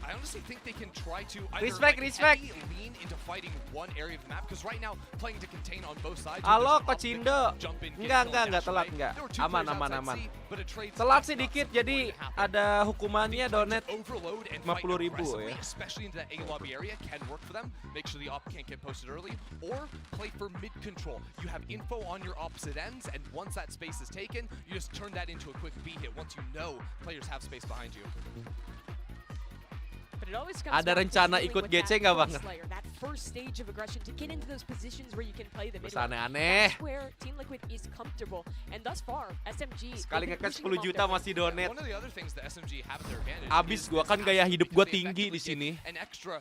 I honestly think they can try to either Respect, like, respect. heavy lean into fighting one area of the map, because right now playing to contain on both sides. Halo there's an Coach optic Indo. jump in, get Enggak, killed, dash telat away. enggak. There were two Aman, players aman, outside aman. C, but a trade Telat spike sih not dikit, something jadi going to happen. ada hukumannya They donet try to overload and 50.000 fight aggressively, ya. especially into that A lobby area, can work for them. Make sure the op can't get posted early, or play for mid control. You have info on your opposite ends, and once that space is taken, you just turn that into a quick B hit once you know players have space behind you. But it It always comes Ada back to rencana dealing ikut with GC that nggak, Bang? first layer, that first stage of aggression to get into those positions where you can play the Terus middle. aneh-aneh. That's where Team Liquid is comfortable. And thus far, SMG Sekali they've been ngekas pushing 10 them juta off their masih donate. One of the other things that SMG have at their advantage Abis is gua this kan gaya aspect hidup because gua they tinggi di effectively sini. get an extra,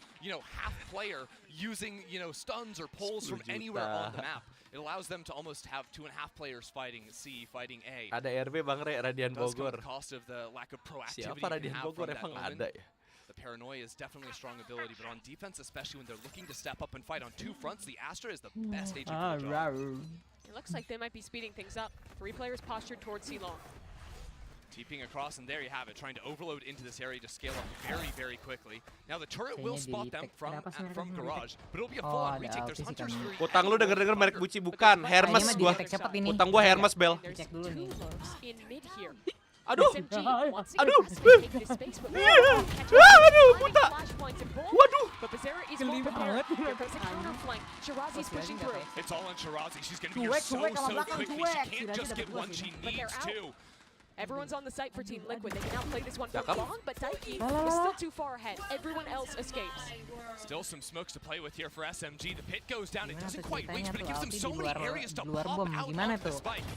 half player using, stuns or pulls 10 from anywhere on the juta. map. It allows them to almost have 2.5 players fighting C, fighting A. Ada RB Bang Re, Radian Does come Bogor. at the cost of the lack of proactivity Siapa you can Radian have Bogor from that emang omen. ada ya? The paranoia is definitely a strong ability, but on defense, especially when they're looking to step up and fight on two fronts, the Astra is the best agent for the job. It looks like they might be speeding things up. 3 players postured towards C-Long. TPing across, and there you have it, trying to overload into this area to scale up very, very quickly. Now the turret will spot them from Garage, but it'll be a full-on retake. There's Hunters 3. Utang lu denger-denger merek Buci bukan, Hermes gua. Utang gua Hermes, Bel. Cek dulu nih. In mid here. Aduh. SMG wants to Aduh. get past and take this space, but Aduh, buta. flashpoints and bolt. Waduh. But Bazera is more prepared. Here comes a counter flank. Shirazi's pushing through. It's all on Shirazi. She's going to be here so quickly. She can't just get one, she needs two. Everyone's on the site for Team Liquid. They can now play this one for Cakep. long, but Daiki is still too far ahead. Everyone else escapes. Still some smokes to play with here for SMG. The pit goes down. It doesn't quite reach, but it gives them so many areas to luar pop bom out gimana of the tuh? spike.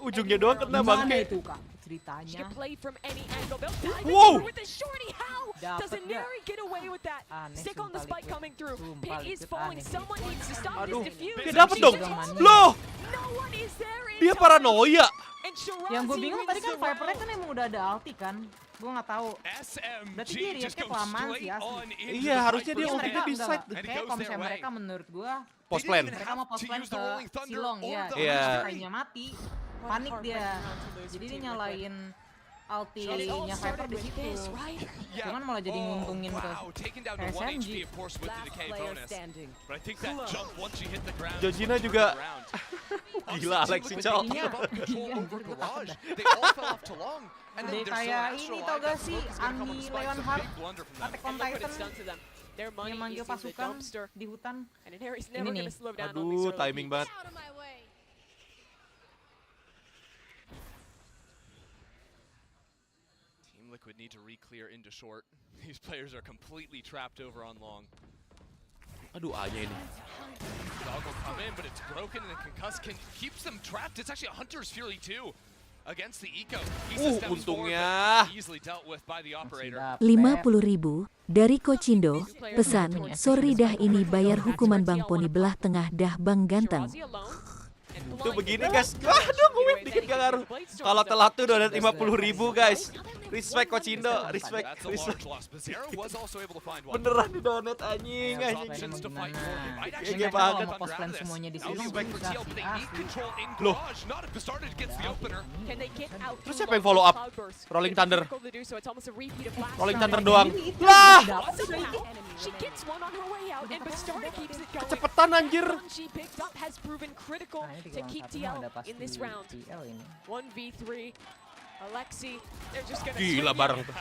Ujungnya doang kena Bang. Gimana itu kak She ceritanya? can play from any angle. They'll dive Wow. in with the shorty. How Dapet does nggak? Neri get away with that? Aneh, Stick on the sumpah spike Liquid. coming through. Sumpah Pit is Liquid falling. aneh. Someone needs to stop Aduh. this defuse. Dia dapat dong. Jangan Loh, No one is there in dia time. paranoia. And Shirazi Yang gue bingung tadi rings kan the Viper round. kan emang udah ada ulti kan? Gue nggak tahu. Berarti dia SMG just react-nya goes kelamaan sih straight asli. on into Iya, the harusnya fight dia for ultinya mereka Viper. di enggak. side. And it Kayak goes kalau their misalnya way. mereka menurut gue Post plan. mereka mau post plan ke Silong ya. Iya. Kayaknya mati. Panik dia. Jadi dia nyalain ulti-nya Viper di situ. Yeah. Cuman malah jadi nguntungin ke Wow, taken down to 1 SMG. HP, of course, with the decay bonus. But I think that jump once she hit the ground. Georgina juga around. gila Alexi Chow. Iya. Control Iya, over anjir, gue takut Garage. dah. They all fell off too long. And then Deh they're still kayak Astro ini alive. tau gak That sih smoke is gonna come on Ani the spike. It's a Leonhardt big blunder from them. Attack on And look what it's Titan done to them. Their money yang manggil is in the pasukan dumpster. di hutan. And Neri's never nih. gonna slow down on Aduh, these early timing peaks. banget. Team Liquid need to re-clear into short. These players are completely trapped over on long. Aduh, A-nya ini. Dog will come in, but it's broken and the concuss keeps them trapped. It's actually a Hunter's Fury too against the Eco. He steps forward, untungnya. but easily dealt with by the operator. 50.000 dari Kocindo. Pesan, sorry dah ini bayar hukuman Bang Poni belah tengah dah Bang Ganteng. Shirazi alone. And Tuh blinded. begini guys. Waduh, gue dikit gak ngaruh. Kalau telat tuh donat 50.000 guys. Respect Kocindo, respect, That's a respect. large loss. Bazera was also able to find one. Beneran di donat anjing Ya, anjing. Options to fight for. They might Iya, actually iya get banget. the Post plan thunder out of this. semuanya di That would sini be big for bisa TL, but sih, they need asli. control in Loh. Garage. Not if Bastarded gets the opener. Can they get out Terus too siapa yang long follow with up? Cloudburst? Rolling It's Thunder. difficult to do so. It's almost a repeat of last Rolling round. Thunder doang. Lah, She gets one on her way out, and Bastarda keeps it going. kecepatan anjir. The gun she picked up has proven critical Nah, ini to 3 keep lawan 1 TL udah pasti in this round. TL ini. 1v3. Alexi, they're just gonna Gila swing bareng it. tuh.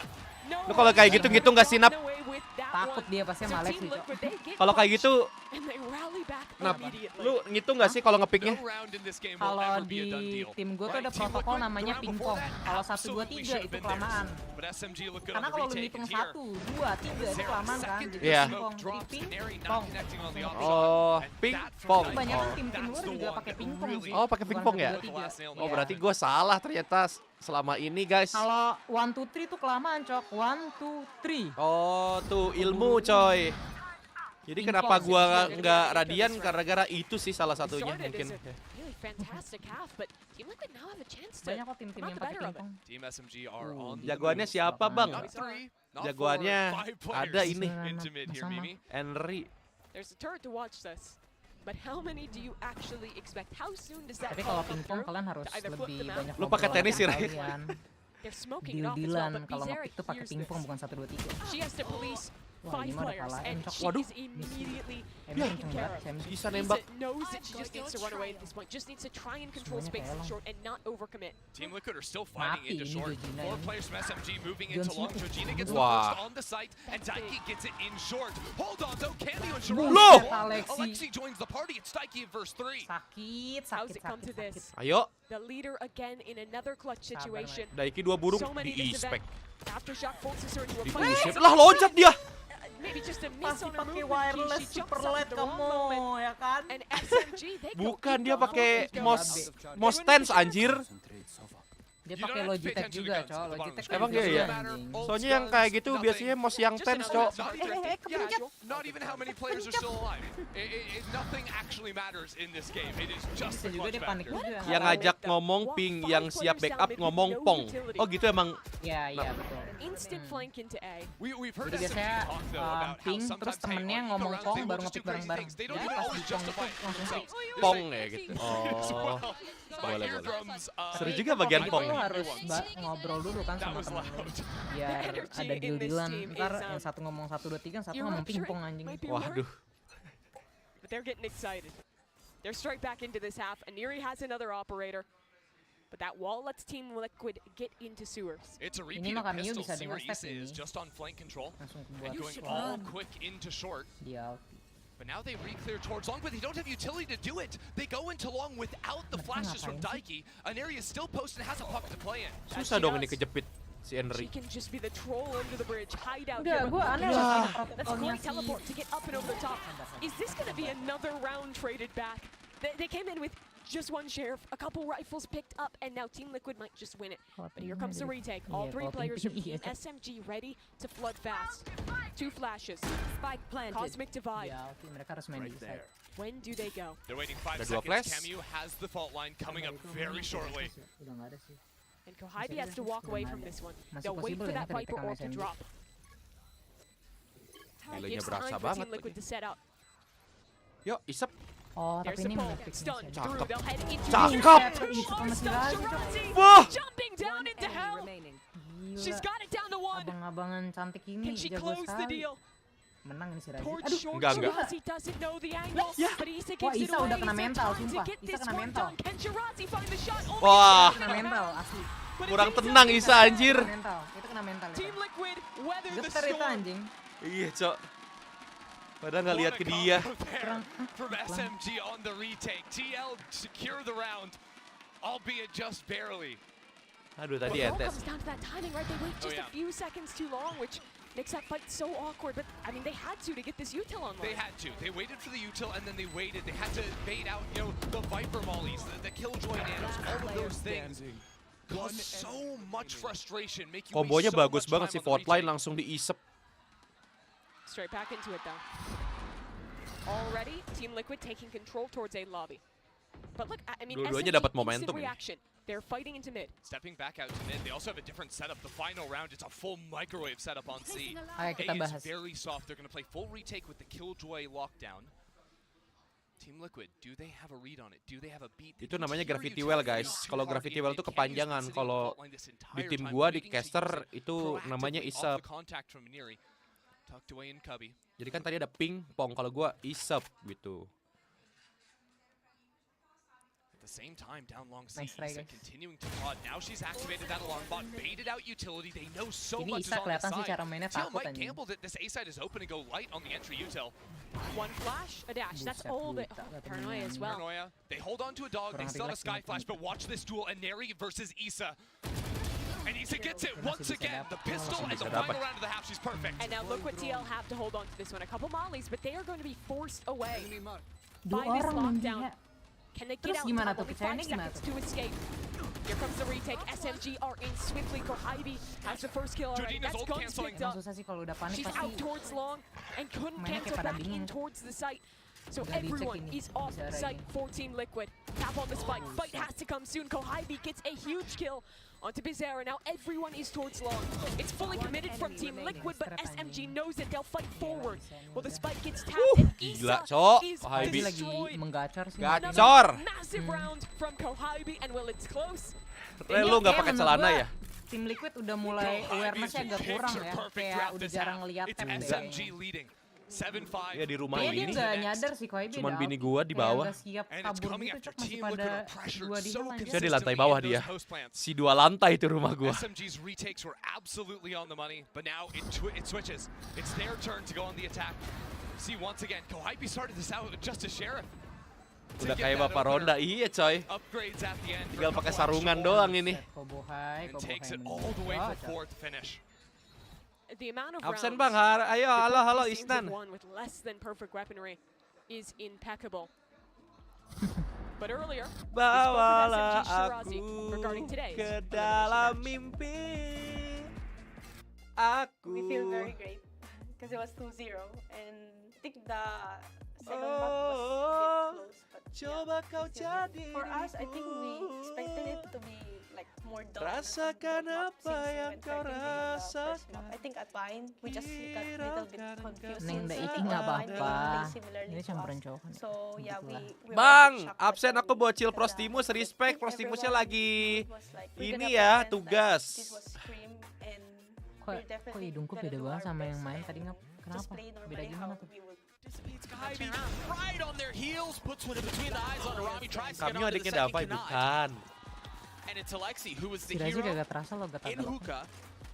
No Lu kalau kayak gitu ngitung gak sih, Nap? gotten away with that Takut one. dia pasti So sama Alex Team sih, Cok. Liquid, they get Kalau kayak gitu, punched, and they rally back Nap, immediately. lu ngitung gak sih kalau ngepiknya? No round in this game will Kalau ever be a done di deal. tim gue tuh ada Right, Team protokol Liquid, namanya the round before pingpong. that Kalau 1, 2, absolutely 3 should have itu been theirs. kelamaan. But SMG look good Karena on kalau lu retake, ngitung and here 1, 2, 3 itu kelamaan kan. Jadi Iya. pingpong, jadi drops, ping, Neri not pong. connecting on the Ping, opposite. Oh, And ping that from pong. the Kebanyakan oh, tim-tim that's luar the juga one pakai that pingpong really sih. Oh, pakai Bukan pingpong ya? 1, 2, 3. last nail in Oh, the berarti coffin. gue salah ternyata selama ini guys. Kalau 1, 2, 3 tuh kelamaan, Cok. 1, 2, 3. Oh, tuh ilmu coy. Jadi kenapa gua nggak radian gara-gara itu sih salah satunya Started mungkin. as a really fantastic half, but Team Liquid now have a chance to Banyak kok tim-tim come yang out the pakai better of it. pingpong. Team SMG are on the Jagoannya move. siapa bang? Not 3, not 4, Jagoannya 5 players ada ini. into mid here, Sama. Mimi. Henry. There's a turret to watch this. But how many do you actually expect? How soon does that Tapi call kalau come pingpong through? kalian harus To either flip lebih them out? banyak Lu pakai ngobrol tenis sih, sama Ray. kalian. They're smoking it off as well, Deal-dealan but kalau Bizarre ngepick tuh pakai hears pingpong this. bukan 1, 2, 3. She has to police ini 5 mah udah players, kalahin, and Cok. she Waduh. is immediately Emang taken kenceng care banget, of. Sam. Bisa nembak. Isa knows that she just needs to run away at this point. Just needs to try and control Semuanya space in kayak short and not overcommit. Team Liquid are still fighting Mati into ini short. Georgina 4 ini. players from SMG moving John into long. Cena. Georgina gets the Wah. first on the site, and Daiki gets it in short. Hold on though, Cameo and Loh! Shiraz. Alexi. Alexi joins the party. It's Daiki in verse 3. Sakit, How's sakit, it come to sakit, this? sakit. Ayo, The leader again in another clutch situation. Daiki 2 burung So many di this e-spec. event. Aftershock forces her into a Di fight. e-spec. Lah loncat dia. Maybe just a miss Masih on her pakai movement. wireless She jumps super up LED at the wrong kamu, moment. ya kan? And SMG, they go Bukan, deep dia down. pakai They Mos Stance anjir. Dia You pakai don't have to pay Logitech attention to juga, guns Cok. at the bottom of Logitech the Emang juga iya ya? anjing. Soalnya yang kayak gitu biasanya Mos yang tense, Cok. Not even how many players are still alive. Nothing actually matters in this game. It is just Bisa the juga clutch dia panik factor. juga. Yang ngajak ngomong ping, yang siap backup ngomong pong. Oh gitu emang. Iya, iya betul. Instant flank into A. We've heard Jadi SMG biasanya talk though about how ping, terus sometimes hey, temennya on ngomong rounds pong, they will baru just do ngepick crazy bareng-bareng. things. They don't Ya, even pas always di pong itu justify langsung themselves. Pong ya gitu. Oh. Boleh, boleh. Seru juga bagian Itu pong. lu harus ngobrol dulu kan sama temen lu. Biar ada deal-dealan. Ntar yang satu ngomong 1, 2, 3, yang satu ngomong pingpong anjing. Waduh. But they're getting excited. They're straight back into this half. Aniri has another operator. But that wall lets Team Liquid get into sewers. It's a Ini repeat mah of Cameo pistol. bisa See where dengan Issa stack is ini. just on flank control. Langsung And buat going all quick into short. dia. But now they re-clear towards long, but they don't have utility to do it. They go into long without the Mereka flashes from ngapain Daiki. An area is still posted and has a puck to play in. Susah dong ini kejepit si She Henry. can just be the troll under the bridge, hide out Udah, here. gue but aneh look lah at sama that. That's a protokolnya great si. teleport to get up and over the top. Is this going to be another round traded back? They came in with just one sheriff, a couple rifles picked up, and now Team Liquid might just win it. But here comes the retake. All three players from Team SMG ready to flood fast. 2 flashes. Spike planted. Cosmic divide. Ya, oke, mereka harus main di side. When do they go? They're waiting 5 Ada 2 seconds. flash. Cameo has the fault line coming up very shortly. Udah nggak ada sih. And Kohibi has to walk away from this one. Masih They'll wait possible for ya that kita Viper di-take orb to sama drop. Nilainya Gives berasa time for banget Team Liquid lagi. to set up. Yuk, isep. Oh, There's tapi the ini pull. mau fix Stunned sih. through. They'll head into Cakep. Wah. Jumping down into hell. She's Gila, got it down to 1. abang-abangan cantik Can ini she jago close the sekali. deal? Menang ini si Razi. Towards Aduh, short. Enggak. Shirazi doesn't know the angle. But Issa Wah, gives it Issa away. udah kena So mental, time to sumpah. get Issa this kena one mental. done. Can Shirazi find the shot? Only Wah. gets it Kena around. mental asli. But Kurang it's tenang Issa. Isa anjir. Kena mental. Itu kena mental. itu. Team Liquid weather the Getar itu storm. anjing. Iya, Cok. Padahal nggak lihat ke dia. From SMG on the retake. TL secure the round, albeit just barely. Aduh, Well, tadi it all entes. comes down to that timing, right? They wait just yeah. a few seconds too long, which makes that fight so awkward. But I mean, they had to get this util online. They had to. They waited for the util and then they waited. They had to bait out, the Viper mollies, the Killjoy nanos, all of those things. Cause so much frustration, make you Kombonya waste so bagus much banget time sih, on the Fortline retake. langsung diisep. Straight back into it though. Already, Team Liquid taking control towards A lobby. But look, I mean, Dua-duanya SMG dapat instant momentum ini. reaction. They're fighting into mid. Stepping back out to mid, they also have a different setup. The final round, it's a full microwave setup on C. Ayo kita A bahas. is very soft. They're going to play full retake with the Killjoy lockdown. Team Liquid, do they have a read on it? Do they have a beat? Itu namanya gravity well, guys. Kalau gravity well itu kepanjangan. Kalau di tim gua di caster itu namanya isep. Jadi kan tadi ada ping pong, kalau gua isep gitu. At the same time, down long C, Nice try, Issa guys. continuing to plot. Now she's activated that alarm bot, baited out utility. They know so Ini much is Issa on the kelihatan sih side. cara mainnya TL takut might anjing. gamble that this A side is open and go light on the entry util. One flash, a dash. That's Buset, all that. buta, kata Paranoia as well. Paranoia. They hold on to a dog. They Kurang still have a relax sky ini, flash, but watch this duel: Aneri versus Issa. And Issa gets it once bisa again. The dapat. pistol Masih and the bisa dapat. final round of the half. She's perfect. And now look what TL have to hold on to this one. A couple mollies, but they are going to be forced away Dua by this orang lockdown. dia. Can they get Terus out? gimana Now tuh? only Percayanya 5 gimana seconds tuh? to escape. Here comes the retake. SMG are in swiftly. Kohibi has the first kill already. Judina's That's ult guns canceling. picked Emang up. susah sih kalau udah panik She's pasti. out towards long and couldn't Mainnya cancel kayak pada back in bingung. towards the site. So Udah dicek everyone ini, is off bisa site lagi. for Team Liquid. Tap on the spike. Fight has to come soon. Kohibi gets a huge kill onto Bizarra. Now everyone is towards long. It's fully committed from Team Liquid, but SMG knows that they'll fight forward. Well, the spike gets tapped and Gila, Issa Cok. is Kohibi Lagi destroyed. menggacor sih. Gacor. Another massive round from Kohibi, and well, it's close. Lu nggak pakai menurut celana gua ya? Tim Liquid udah mulai awareness-nya agak kurang ya, kayak udah jarang ngeliat It's tap SMG leading 7-5. Ya di rumah Kayaknya dia ini. nggak nyadar sih kalau Cuman bini gua di bawah. Kayak nggak siap And it's kabur coming gitu, after Cok, masih team. Look pada at the pressure dua di so hal aja. Saya di lantai bawah consistently in dia. those host plants. Si 2 lantai itu rumah gua. SMG's retakes were absolutely on the money, but now it switches. It's their turn to go on the attack. See once again, KEBUTUHAN started this out with just a sheriff. Udah kayak Bapak Ronda, iya coy. Upgrades at the end. Tinggal pakai sarungan doang ini. And takes it all the way for fourth finish. The amount of Absen rounds bang, ayo the halo halo both teams have Isnan. won with less than perfect weaponry is impeccable. But earlier, we spoke with Bawalah SMG Shirazi aku regarding today's ke elimination dalam match. mimpi. Aku. We feel very great because it was 2-0 and I think the second half was a bit close. But Coba kau jadi for us, I think we expected it to be like more dominant. Rasakan apa yang kau rasakan. I think at line we just got a little bit confused. Neng since, Daiti nggak line didn't apa-apa. play similarly Ini to campuran us. cowok. So yeah, we were Bang, a bit shocked, absen but aku then bocil the Prostimus, respect. think Prostimusnya everyone lagi was like, we're ini gonna ya, pretend like tugas. this was scream and Kok we're definitely hidungku gonna beda do banget our sama yang best main and tadi nggak? just Kenapa? play Beda normally gimana how tuh? we would. Dissipates KEBUTUHAN right on their heels, puts one in between the eyes on Rami, tries to get Kami onto the adiknya second, Davai cannot. bukan. And it's Alexi who was the Si Razi hero kagak terasa lo gak in tahu. hookah.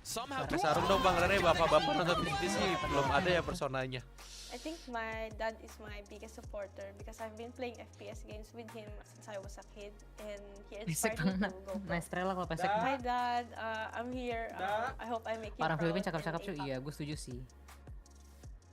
Somehow Pakai sarung dong Bang Rene, bapak-bapak nonton TV sih belum ada ya personanya. I think my dad is my biggest supporter because I've been playing FPS games with him since I was a kid and he Pesek inspired me banget. to go pro. Nice trail lah kalau pesek. Hi Dad, I'm here. I hope I make you Orang proud. Filipin cakep-cakep cuy, and iya gue setuju sih.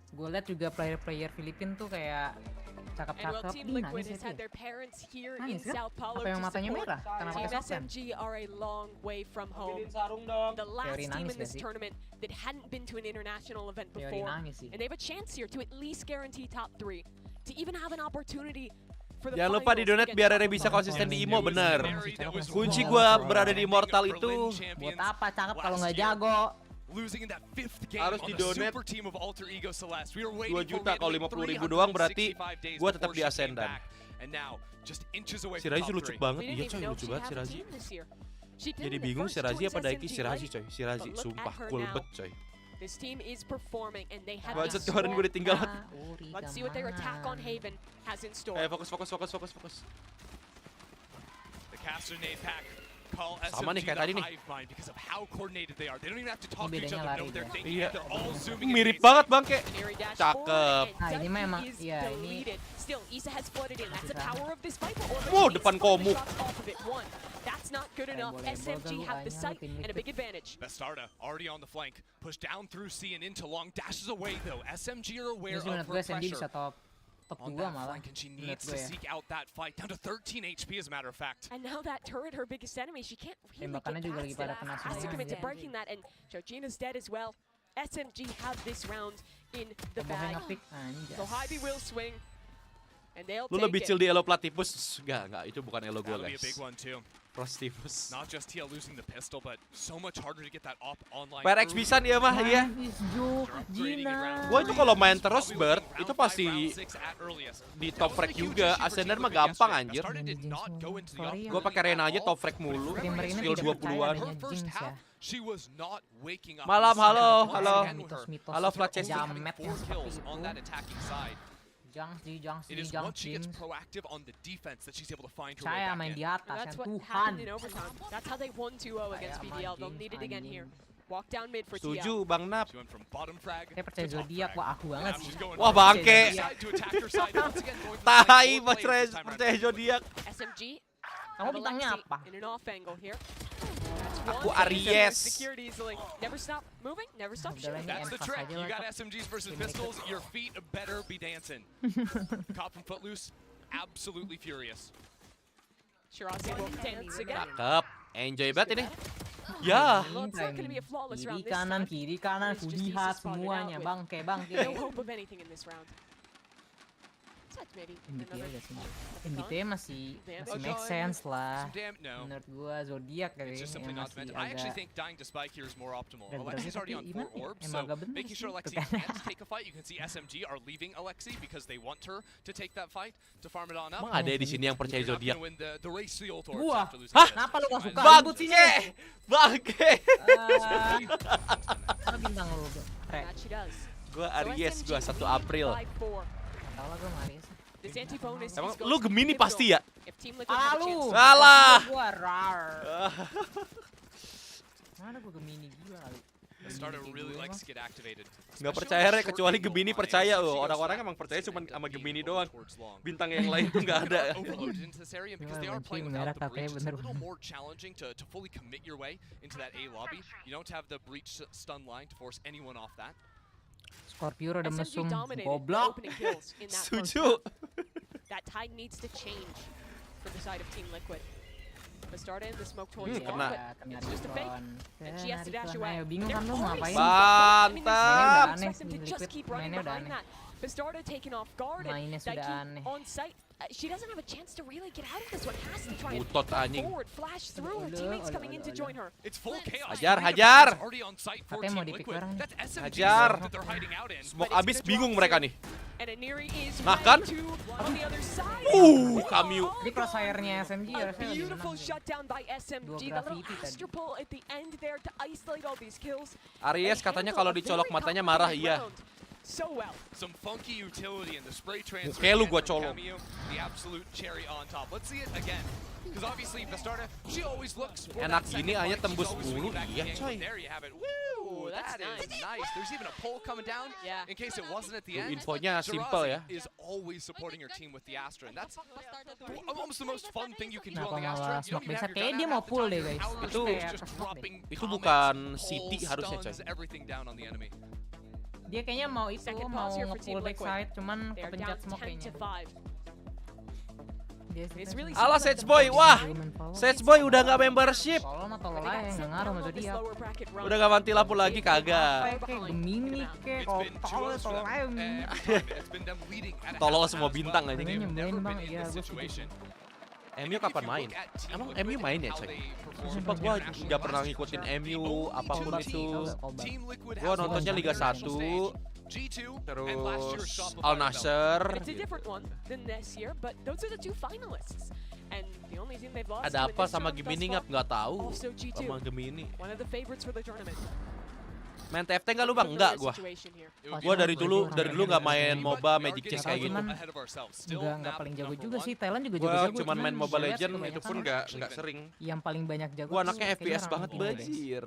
Gue liat juga player-player Filipin tuh kayak And cakep-cakep. while Team Ih, Liquid nangis has ya had dia. their parents here in Nangis kan? Sao Paulo Apa yang to matanya support, merah? Karena Team pakai soksen. SMG are a long way from home. sarung dong. The last Teori team nangis in gak this sih? tournament that hadn't been to an international event Teori before. nangis sih. And they have a chance here to at least guarantee top 3. To even have an opportunity for the Jangan lupa di finals donate against biar Rene Top bisa Up. konsisten di Imo, bener. That was Kunci wrong. gua berada di Immortal itu Buat apa cakep kalau nggak Last year. jago? Losing in that fifth game Harus on the di-donate super team of Alter Ego Celeste. We were 2 waiting juta, for kalau Ridley 50.000 doang berarti 365 days gua tetap before di she came Ascendan. back. And now just inches away Si from Razi top lucu 3. banget, We iya didn't coy even know lucu she banget had si a Razi. team this year. She Jadi didn't. bingung At si first Razi choice apa Daiki si SMG Razi led, coy. Si Razi, but look sumpah at her cool now. bet coy. This team is performing and they have Bacot this kemarin gue strong ditinggal. path. Let's see what their attack on Haven has in store. Fokus. The caster nade pack call Sama nih SMG kayak the tadi nih. hive mind because of how coordinated they are. They don't even have to talk to Ini each bedanya other, know lari what they're dia. thinking. Iya. They're all zooming in Mirip base. banget Bangke. Canary dash Cakep. forward, and Nah, ini Ducky memang is iya ini deleted. Still, Isa has flooded in. That's the power of this Viper Orb. Wow, He's depan pulling the komuk. shots off of it. One, that's not good enough. SMG have the sight and a big advantage. Bastarda already on the flank, pushed down through C and into long, dashes away though. SMG are aware Ini sih menurut of gue her SMG bisa pressure top on 2 that malah. flank, and she Menurut needs gue to ya. seek out that fight down to 13 HP as a matter of fact. And now that turret, her biggest enemy, she can't really Tembakannya get juga lagi past pada it. kena Has to semua. commit to breaking that, and Georgina's dead as well. SMG have this round in the Tomboknya bag. ngepick anjas. So Hybe will swing, and they'll Lu take lebih it. chill di elo Platypus? Enggak, itu bukan elo gue That'll be a guys. big one too. Prostimus. Not just TL losing the pistol, but so much harder to get that op online. PRX early. pisan ya mah iya. Nice, Jo, Upgrading in round Gina. Gua itu kalau main terus Probably Bert, looking itu round pasti 5, round 6 at earliest. di That top was frag a huge juga. issue for Ascender Team mah Liquid gampang yesterday. anjir. Bastarda did not go into the Sorry, Gua pakai Rena aja top frag mulu. Gamer ini Skill tidak percaya 20-an. adanya Her first Jinx ya. half, she was not waking up. Malam, We halo, saw halo. her again with her. Mitos-mitos Halo, Flat Chesty. Having jamet 4 yang seperti kills itu. on that attacking side. Jungs, It is once she gets proactive on the defense that she's able to find her way Saya back main in. di atas And that's yang what Tuhan. happened in overtime. That's how they won 2-0 against Kayak BDL. They'll main need it again Jinx, here. Walk down mid for TL. Setuju Bang Nap. She went from bottom frag Saya percaya to top zodiak, frag. wah aku banget Now sih. she's going Wah, from bangke. side to attack her side. Once again, going for the Tai, four players this time percaya around. zodiak. SMG. Kamu have bintangnya Alexi apa? In an off angle here. Aku One, Aries. secured easily. Never stop moving, never stop Udah lah, shooting. ini That's the emphas trick. aja You lah, got Cok. SMGs versus Tim pistols. Your feet better be dancing. Cop from Footloose, absolutely furious. Shirazi will dance again. Cakep. Enjoy banget ini. Ya. Well, it's not going to be a flawless Kiri round this kanan, time. kiri kanan, It's just lihat Isa spotted semuanya, out with bangke. No hope of anything in this round. MVP aja sih. MVP masih make sense lah. Menurut gua Zodiac kali yang masih agak dan berarti tapi gimana ya? Emang agak bener sih itu kan. Emang ada di sini yang percaya Zodiac? Wah, kenapa lu gak suka? Bangke. Mana bintang lu? Gua Aries, gua 1 April. Tahu lah gua sama Aries. Emang lu Gemini pasti ya? Lu. Salah. Gua rar. Mana gua Gemini gila kali. Nggak percaya Re, kecuali Gemini percaya loh. Orang-orang emang percaya cuma sama Gemini doang. Bintang yang lain tuh nggak ada. Merah katanya bener. Scorpio udah mesum, goblok. Setuju. That tide needs to change for the side of Team Liquid. Bastarda in the smoke towards kena. It's just a fake, and she has to dash away. Bingung kan lu ngapain? Mantap. Mainnya udah aneh. Bastarda taken off guard. Mainnya sudah aneh. On site. She doesn't have a chance to really get out of this one. Has to try and Butot anjing. forward, flash through. Her teammates coming in to join her. It's full chaos. Hajar. Katanya mau di-pick bareng. Hajar. Smoke abis bingung mereka nih. And Aniri is Nah kan? on the other side. Kami. Ini crossfire-nya SMG A harusnya lebih beautiful menang. shutdown by SMG. The little graffiti tadi. Astro pull at the end there to isolate all these kills. Aries katanya kalau dicolok matanya marah, iya. So well. Some funky utility in the spray transfer. Kayak lu gua colok. The absolute cherry on top. Let's see it again. Because obviously Bastarda, she always looks for Enak that gini second hanya point. tembus She's always bulu, getting back iya in the coy. game. There you have it. Woo, That's that is nice. There's even a pole coming down. Yeah. In case it wasn't at the end. Infonya simple ya. is always supporting her team with the Astra, and that's almost the most fun thing you can do Kenapa on the Astra. malah You don't smoke even bisa? have your Kayaknya gun dia out mau half the pull time. deh guys. Hours Itu- straight just dropping itu comments, bukan pulls, City harusnya, stuns, coy. everything down on the enemy. Dia kayaknya mau itu Second mau pause here for nge-pull Team backside cuman They're kepencet down smoke 10 to kayaknya. 5. Dia It's really Alah Sage Boy, wah. Sage Boy udah nggak membership. Tolong atau tolong aja nggak ngaruh sama Zodiac. Udah gak mati lampu lagi kagak. Kayak Gemini kayak kalau tolong tolong aja. It's been them leading at a Tolol half semua as bintang well. aja. They've Nyebelin, never Bang. been in Iya, this gua setuju. situation. MU kapan main? Emang MU main ya coy? Sumpah gua nggak pernah ngikutin MU apapun itu. Gua nontonnya Liga 1, terus Al Nassr. It's a different one than this year, but those are the two finalists. And the only team they've lost Ada to in apa this sama round thus Gemini far, nggak tahu. also G2. Sama Gemini. One of the favorites for the tournament. Main TFT nggak lu bang? Enggak gua. Gua dari dulu nggak main MOBA Magic Check kayak gitu. Nggak paling jago juga sih. Thailand juga Gua jago-jago. cuman main Mobile lihat Legend kebanyakan itu pun nggak sering. yang paling banyak jago. Gua tuh anaknya kayaknya FPS orang banget Indo deh. bajir.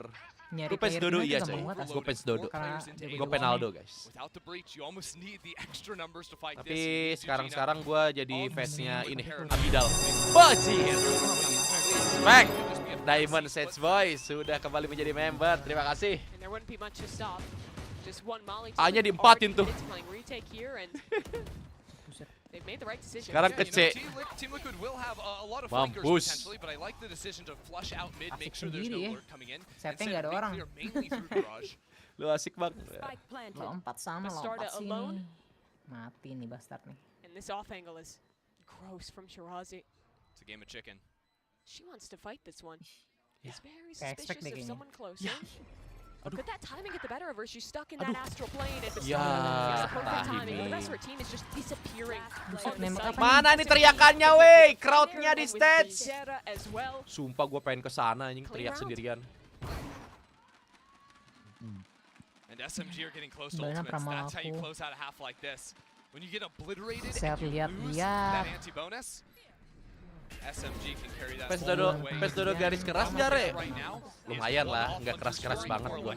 Nyari Gua PES player Dodo Indo iya tuh coy. gampang banget. Gua PES Dodo. Karena Gua Penaldo guys. Without the breach, you almost need the extra numbers to fight Tapi this. sekarang gua jadi fansnya ini Abidal. Bajir. Respect. Diamond Sage Boy sudah kembali menjadi member. Terima kasih. And there wouldn't be much to stop. Just one Molly. A-nya diempatin tuh. Playing retake here and they've made the right decision. Sekarang ke C. Team Liquid will have a lot of flankers Mampus. potentially, but I like the decision to flush out mid, make Asik sure there's no sendiri ya. lurk coming in. Setnya nggak ada orang. Mainly through Garage. Lu asik bang. Lompat sama Bastarda lompat alone. sini. Mati nih bastard nih. And this off angle is gross from Shirazi. It's a game of chicken. She wants to fight this one. He's very Kayak expect suspicious deh of kayaknya. someone closer. But could that timing get the better of her? She's stuck in that astral plane and Ya, it's perfect tahi timing. nih. The rest of her team is just disappearing. Buset, nembak apa Mana nih teriakannya wey? Crowdnya di stage. As well. Sumpah gua pengen kesana anjing teriak sendirian. And SMG are getting close to Banyak ultimates. ramal That's how you aku. close out a half like this. When you get obliterated Saya and you lose lihat-lihat. that anti-bonus, SMG can carry that PES all Dodo, the way. PES Dodo garis keras nggak re? Right now, Lumayan lah, nggak keras-keras banget gua.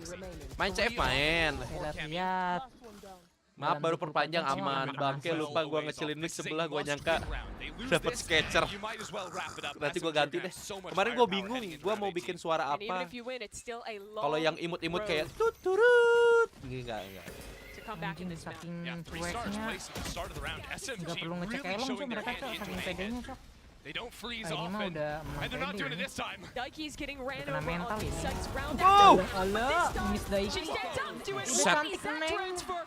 Main CF main. Lihat. Maaf baru perpanjang aman. Bangke lupa gua ngecilin mic sebelah gua nyangka dapat sketcher. Nanti gua ganti deh. Kemarin gua bingung, gua mau bikin suara And even apa. if you win, it's still a Kalau long yang imut-imut road kayak tut turut. Enggak. to come back in Anjing this map. saking Yeah, 3 stars cueknya. placed at the start of the round. SMG Nggak perlu ngecek really helm showing cok their mereka hand cok into saking hand. pedenya cok. They don't freeze Kayaknya mah often, udah and they're not menang doing it pede. this time. Daiki's getting ran Kena over mental on the ini. sights round Wow. after. Alah, Miss She Daiki. stands up, doing Buset. what is that Keneng. transfer?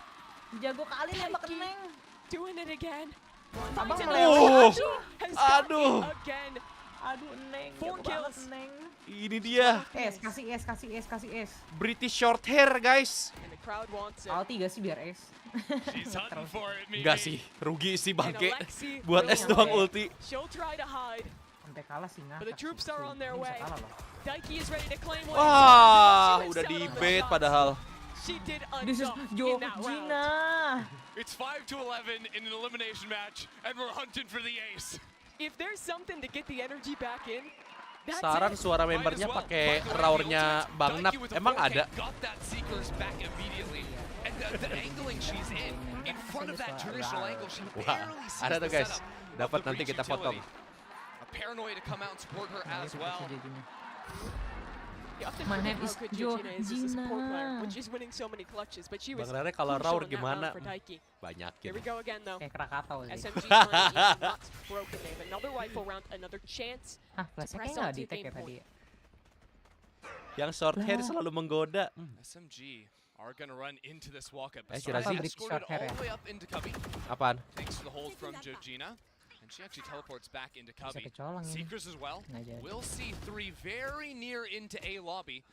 Jago kali nembak keneng. Doing it again. Abang melewati. Aduh. Aduh, Neng. 4 kills. Neng. Ini dia. Kasih S. British short hair, guys. Ulti gak sih biar S? Enggak sih, rugi sih bangke. Buat S doang ulti. Sampai kalah sih nggak. Wah, udah di bait padahal. This is Georgina. It's 5-11 in an elimination match, and we're hunting for the ace. If there's something to get the energy back in, that's Saran it. suara membernya pakai raurnya Bang Nap. Emang ada? Got that Seekers back immediately, and the angling she's in front of that traditional angle, she Wah, barely sees ada the tuh guys. setup of Dapat the nanti breach kita potong. utility. A paranoia to come out and support her as well. My name is Georgina. When she's winning so many clutches, but she was Bang Rere kalau crucial raur in that gimana? round for Daiki. Banyakin. Here we go again though. Kayak Krakatau sih. SMG plan is not broken. They have another rifle round, another chance to Flashnya press kayak on nggak to di-tag game ya tadi point. ya? Yang short hair selalu menggoda. SMG are gonna run into this walk-up. Si Razi. Escorted all the way up into Cubby. Apaan? Thanks to the hold from Georgina. And she actually teleports back into Cubby. kecolong ini. Seekers as well. Nggak jadi. We'll see 3 very near into A lobby.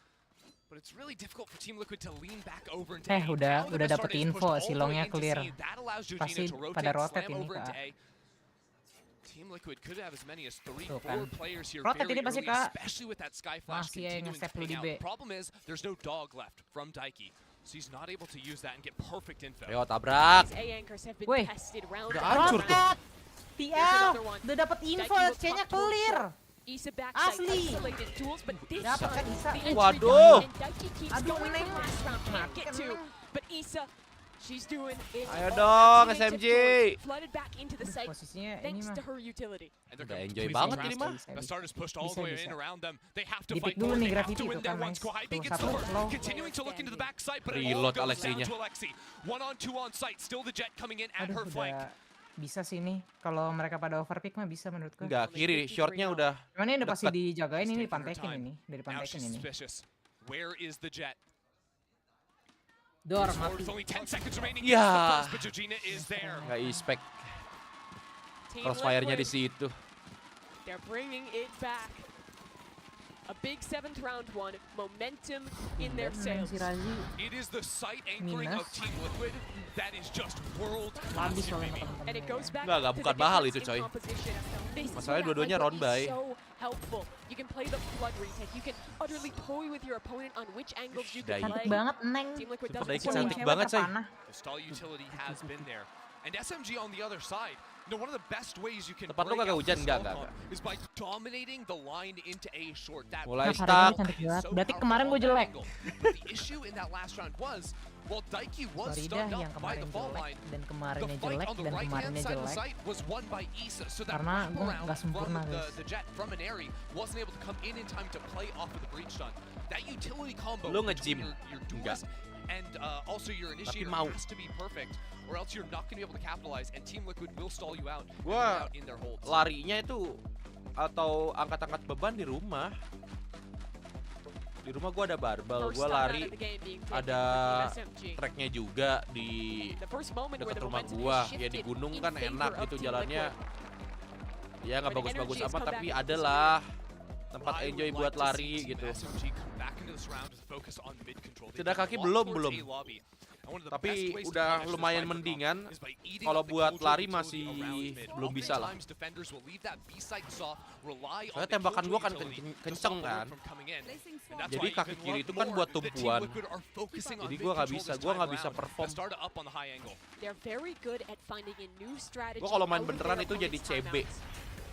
But it's really difficult for Team Liquid to lean back over into A. Udah Now the best dapet start is info, pushed all the way silongnya into clear. C. That allows Pasti Georgina to pada rotate, rotate slam ini over Kak. into A. Team Liquid could have as many as 3, Tuh 4 kan. players here Rotate very ini pasti, early, Kak. especially with that Sky Flash Masih ya continuing to nge-step ping di out. B. Problem is, there's no dog left from Daiki. So he's not able to use that and get perfect info. Ayo tabrak. These A anchors have been Wih. tested round Udah after hancur tuh. round. TL udah dapet info, C-nya clear. Isa backside Asli. isolated duels, but this Dapat kan time Isa. the entry Waduh. down, and Daiki keeps Aduh, going Neng. for last round, can't get Makan, to. Neng. But Isa, she's doing it. Ayo all. dong, That's the SMG. native flooded back into the site Posisinya ini thanks mah. to her utility. And they're Udah going enjoy completely banget ini drastic. mah. The start is pushed all the way in around them. They have to Di-pick fight dulu forward. nih They have Gravity to tuh win their kan, one nice. score. Hype Tuh, gets satu over. slow. Continuing to look into the backside, but it Reload all goes down Alexinya. to Alexi. 1-on-2 on site. Still the Jet coming in at Aduh, her flank. udah bisa sih nih. Kalau mereka pada overpick mah bisa menurutku. Enggak, kiri shortnya udah Cuman ini udah pasti deket. dijagain, ini Taking her dipantekin time. ini. Dari Now pantekin she's ini. suspicious. Where is the Jet? Dor Forward mati. with only 10 seconds remaining. Ya. Gets the first, but Georgina is there. nggak expect Team crossfire-nya di Liquid, situ. they're bringing it back. A big 7th round one, momentum in their sails. Si Razi It is the site anchoring of Minus. Team Liquid that is just world habis class. soalnya And teman-teman. it goes back Nggak, to bukan the mahal difference itu, coy. in composition. This is Masalahnya where dua-duanya that round will be buy. so helpful. You can play the flood retake. You can utterly toy with your opponent on which angles you can Daiki. play. Cantik banget, Neng. Team Liquid Super doesn't Daiki play cantik that. banget, say. The stall utility has been there. And SMG on the other side. You know, one of the best ways you can Tepat lu break kagak out hujan? the Enggak, stall enggak, comp is by dominating the line into A short. That Mulai push stuck. Hari ini cantik banget. so Berarti powerful kemarin gue on that jelek. angle. But the issue in that last round was, while Daiki was Sorry dah stunned yang up by kemarin the fall jelek line, dan the kemarinnya fight jelek on the dan right-hand kemarinnya side of the jelek. site was won by Isa. So that Karena gue wraparound nggak sempurna, from guys. the Jet from an Airy wasn't able to come in time to play off of the breach stun. That utility combo Lu between nge-gym. your Enggak. duelist and also your initiator mau. has to be perfect, or else you're not going to be able to capitalize, and Team Liquid will stall you out, and Gua you're out in their holds. larinya itu atau angkat-angkat beban di rumah. Di rumah gua ada barbel, First gua time out lari of the game being taken ada for Team SMG. tracknya juga di The first moment where dekat the rumah momentum gua. has Ya di shifted gunung in kan favor enak of gitu Team jalannya. Liquid. Ya nggak But bagus-bagus energy has amat come tapi back into adalah tempat I enjoy would buat like to lari see Team gitu. SMG come back into this round with focus on mid control. They Cedera can kaki walk belum, towards belum. A lobby. And one of the Tapi best ways to udah punish this lumayan Viper comp mendingan. is by eating Kalau up the buat Killjoy lari utility masih around mid. belum bisa lah. Oftentimes defenders will leave that B site soft, rely on Soalnya the tembakan gua Killjoy kan utility to kenceng stop the kan. word from coming in. And that's Jadi why kaki even kiri love itu kan more buat that Team tumpuan. Liquid are focusing on Jadi mid gua nggak control bisa, this gua time nggak bisa around. perform. They started up on the high angle. They're very good at finding a new strategy. Gua kalau main out of beneran their itu jadi opponent's CB. timeouts.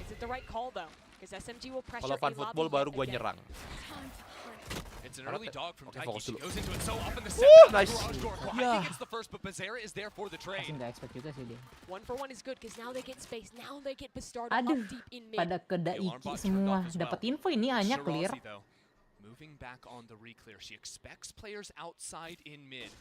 Is it the right call though? Because SMG will pressure Kalau A fan lobby football baru yet gua again. nyerang. It's an early dog from Oke, Daiki. fokus She dulu. goes into it so often. The Woo, step nice. garage door. Yeah. Kohaiki gets the first, but Bazera is there for the Masih trade. nggak expect juga sih dia. 1-for-1 is good because now they get space. Now they get Bastardo Aduh, up deep in mid. pada ke The alarm Daiki bot turned semua. off as well. Dapat info ini hanya clear. Shirazi, though, moving back on the re-clear. She expects players outside in mid.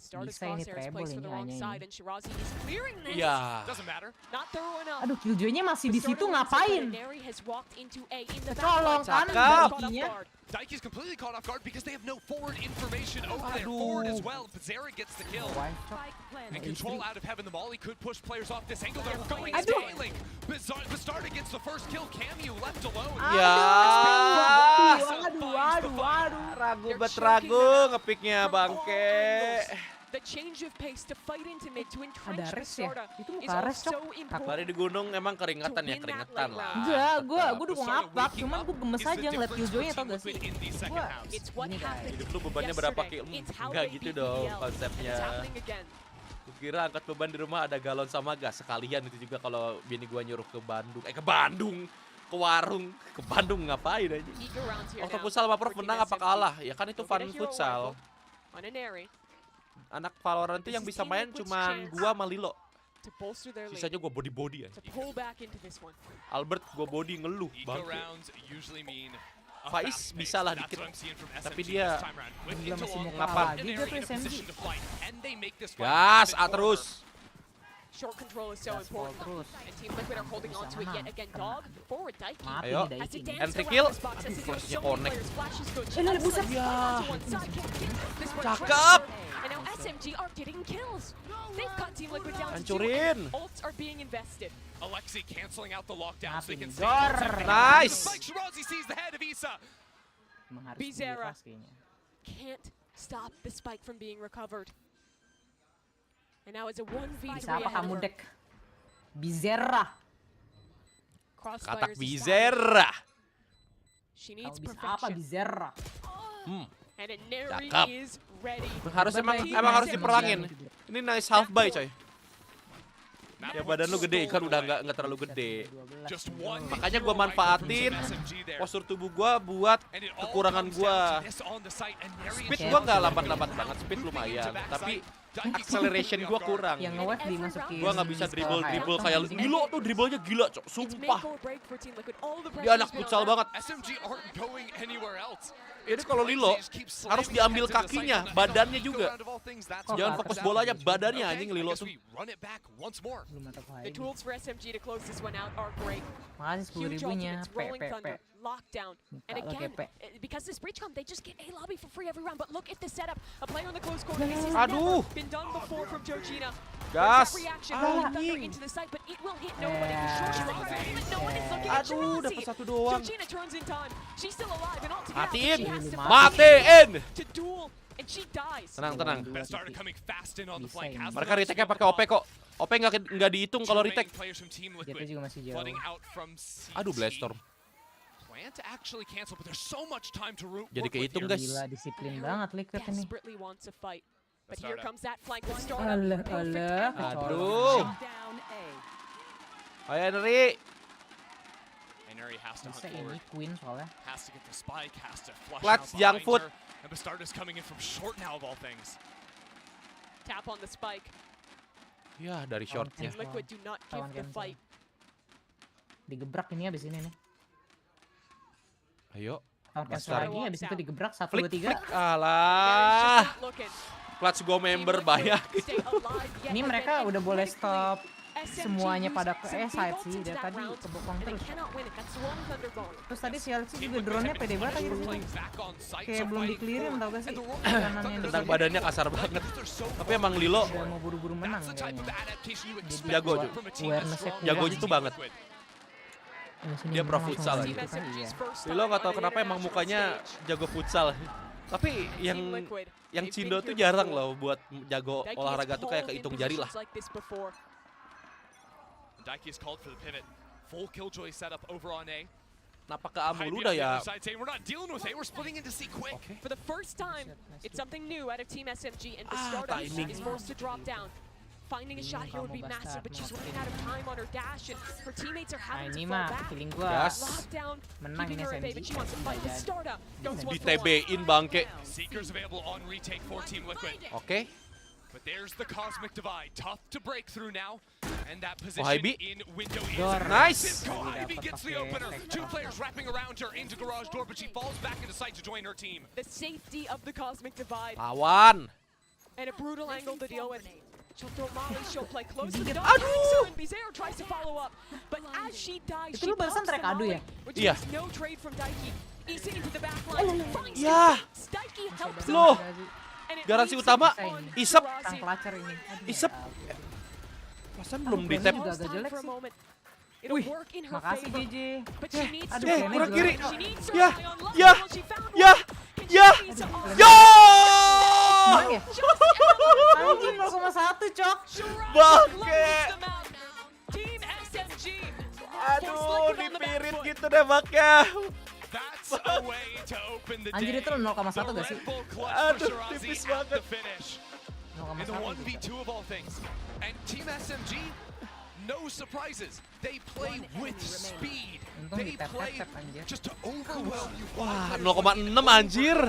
Stardust Bisa ini crosshairs treble placed for ini the wrong hanya side, ini. and Shirazi is clearing this. Ya. Doesn't matter. Not thorough enough. Aduh, Killjoy-nya masih di situ ngapain? Neri has walked into A in the Kecolong back. kan Cakep. Daikinya. Daiki's completely caught off guard because they have no forward information over there. Forward as well, but Zera gets the kill. And control out of heaven. The Molly could push players off this angle. They're going scaling. Bastarda gets the first kill. Cameo left alone. Ya. Waduh. Ragu bet ragu ngepiknya bangke. The change of pace to fight into mid to entrench Ada res ya? Bastarda Itu is muka res, also Cok. important. Tadi di gunung emang keringetan ya, keringetan lah. Enggak, gue Tetap. udah mau ngapak, cuman gue gemes aja ngeliat Killjoy-nya tau gak sih? It's what happened Hidup lu bebannya berapa kilo? It's how Enggak they gitu beat dong BBL. konsepnya. And it's happening again. Gue kira angkat beban di rumah ada galon sama gas. Sekalian itu juga kalau bini gua nyuruh ke Bandung. Ke Bandung! Ke warung. Ke Bandung ngapain aja. Eager rounds here Waktu now futsal sama for prof Team menang apa SMG. kalah? Ya kan itu They'll fun get a hero futsal. rifle on a Neri Anak Valorant itu yang bisa main cuman gua sama Lilo. to bolster their lead. Sisanya gua body aja. To pull back into this one. Albert gua body ngeluh Eco bangke. rounds usually mean a Faiz fast bisa pace. lah That's dikit. what I'm seeing from Tapi SMG dia this time around. With gila masih Interlock mau ngapa? kalah and juga they're tuh in a SMG. position to fight. Can they make this fight Gas, a bit terus. Short control is so Gaspol important. terus. And Team Liquid are holding on to it yet again. Dog, forward Daiki. Mati Ayo. nih Has to Daiki. dance Entry around kill. this box. Has to do Flashnya so many connect. players. Flash is good. buset. Onto one side, can't get this one. Cakep. And now SMG are getting kills. They've got Team Liquid down to 2. Hancurin. Ults are being invested. Alexi canceling out the lockdown so they can Mati, stay Dor. on Nice. Spike Shirazi sees the head of Isa. Emang harus Bizarra. dilepas kayaknya. Can't stop the spike from being recovered. And now it's a 1v3 Bisa apa ahead kamu of her. dek? Bizarra. Katak Crossfires Bizarra. She Kamu needs bisa apa perfection. Bizarra? And a Neri Cakep. is ready. Harus emang harus diperangin. Ini nice half buy coy. Ya badan lu gede kan udah nggak terlalu gede. Just one Makanya hero gua manfaatin rifle from SMG there. postur tubuh gua buat And it all kekurangan comes gua. down to this on the site, and Neri Speed and gua Shirazi nggak lambat-lambat banget, speed lumayan. Tapi acceleration gua kurang. Yang nge-wave dimasukin. Gua nggak bisa ke dribble high. kayak Lilo tuh dribblenya gila cok, It's sumpah. make or break for Team Liquid. All the Dia pressure's anak been on futsal them. banget. SMG aren't going anywhere else. Ini kalau Lilo harus diambil kakinya, badannya juga. Jangan fokus bolanya, badannya anjing Lilo tuh. Belum mantap The lagi. tools for SMG to close this one out are great. Makasih Huge 10.000-nya. ultimates, rolling thunder, lockdown. And Muka lo again, kepe. because this breach comp, they just get a lobby for free every round. But look at the setup. A player on the close corner. This has Aduh. never been done before from Georgina. Gas. That reaction, rolling thunder into the site, but it will hit nobody. Short Shirazi, but no one is looking at Aduh, Shirazi. dapat satu doang. Georgina turns in time. She's still alive, and all together, Matiin. she has to Matiin. to duel, and she dies. Tenang. Bastarda coming fast in on the flank. Has Mereka retake-nya pakai OP kok. OP nggak dihitung kalau retake. players from Team Jatuh Liquid juga masih jauh. flooding out from CT. Aduh, Blackstorm. Plan to actually cancel, but there's so much time to root. Jadi kehitung guys. Gila disiplin banget Liquid ini. Desperately wants to fight. But here Bastarda. comes that flank with Startup. Alah, Perfect alah. angle. Aduh. Ayo Neri. And Neri has to Bisa hunt forward. ini Queen soalnya. Has to get the spike, has to flush Clutch out junk behind foot. her. And Bastarda's coming in from short now of all things. Tap on the spike. Ya dari shortnya. Team Liquid do not give Tawan the cancel. fight. Digebrak ini abis ini nih. Ayo. Tahun cancel Bastard. lagi abis itu digebrak 1, Flick 2, 3. flick. Gary's Alah. just not looking. Clutch go member Team Liquid banyak. stay alive yet Ini mereka again, udah boleh critically. stop SMG semuanya used pada ke some big side ults sih. into Dari that tadi round, kebokong and they terus. cannot win it. That's wrong Thunderball. Terus tadi si Alexi juga drone-nya pede banget aja di sini. Kayak belum di-clearin tau gak sih? Kanannya di Tentang sini. badannya kasar banget. Tapi emang Lilo Udah mau buru-buru menang kayaknya. jago juga. Awareness-nya Jago kuat. itu banget. Di sini Dia pro menang futsal langsung aja. gitu kan, iya. Lilo nggak tahu kenapa emang mukanya jago futsal. Tapi yang Cindo tuh jarang loh buat jago olahraga tuh kayak kehitung jari lah. Daiki is called for the pivot. Full Killjoy setup over on A. Kenapa ke A mulu udah ya? We're not dealing with A. We're splitting into C quick. For the first time, it's something new out of Team SMG, and the Ah, Stardust timing. is forced to drop down. Finding a shot here would be massive, but she's running out of time on her dash, and her teammates are having ini to mah fall back. feeling gua Gas. Lockdown, menang keeping ini her at bay, SMG. but she wants to fight with Starda. Goes one Di for one. TB-in bangke. Seekers available on retake for Team Liquid. Oke. But there's the cosmic divide. Tough to break through now. And that Oh, position Hybe. in window is Door. Nice. Hybe gets the opener. Two players wrapping around her into garage door, but she falls back into sight to join her team. The safety of the cosmic divide. Lawan. And a brutal angle to deal with. She'll throw Molly, she'll play close to the dog. And Bizarro tries to follow up. But as she dies, she pops the Molly, which is no trade from Daiki. Easing into the back line. Ya. Daiki helps Loh. And it Garansi leaves utama him on isep. Sang pelacur ini. Isep. Pasan belum di tap. Juga agak jelek sih. It'll work in her Makasih favor. JJ. But she needs to Aduh, kurang kiri. She needs to Ya. rely on luck. Ya. Well, she found Ya. one. Can she Ya. beat the odds? Ya. Menang ya? Anjing 0,1 cok. Bangke. Team SMG. Aduh, dipirit gitu deh baknya. That's a way to open the Anjir day. itu 0,1 gak sih? Red Bull clutch Aduh, for Shirazi tipis at the banget. finish. In the 0,1 1v2 of all things. And Team SMG, no surprises. They play with speed. Untung They di tap play tap anjir. just to overwhelm you. Wah, 0,6 anjir.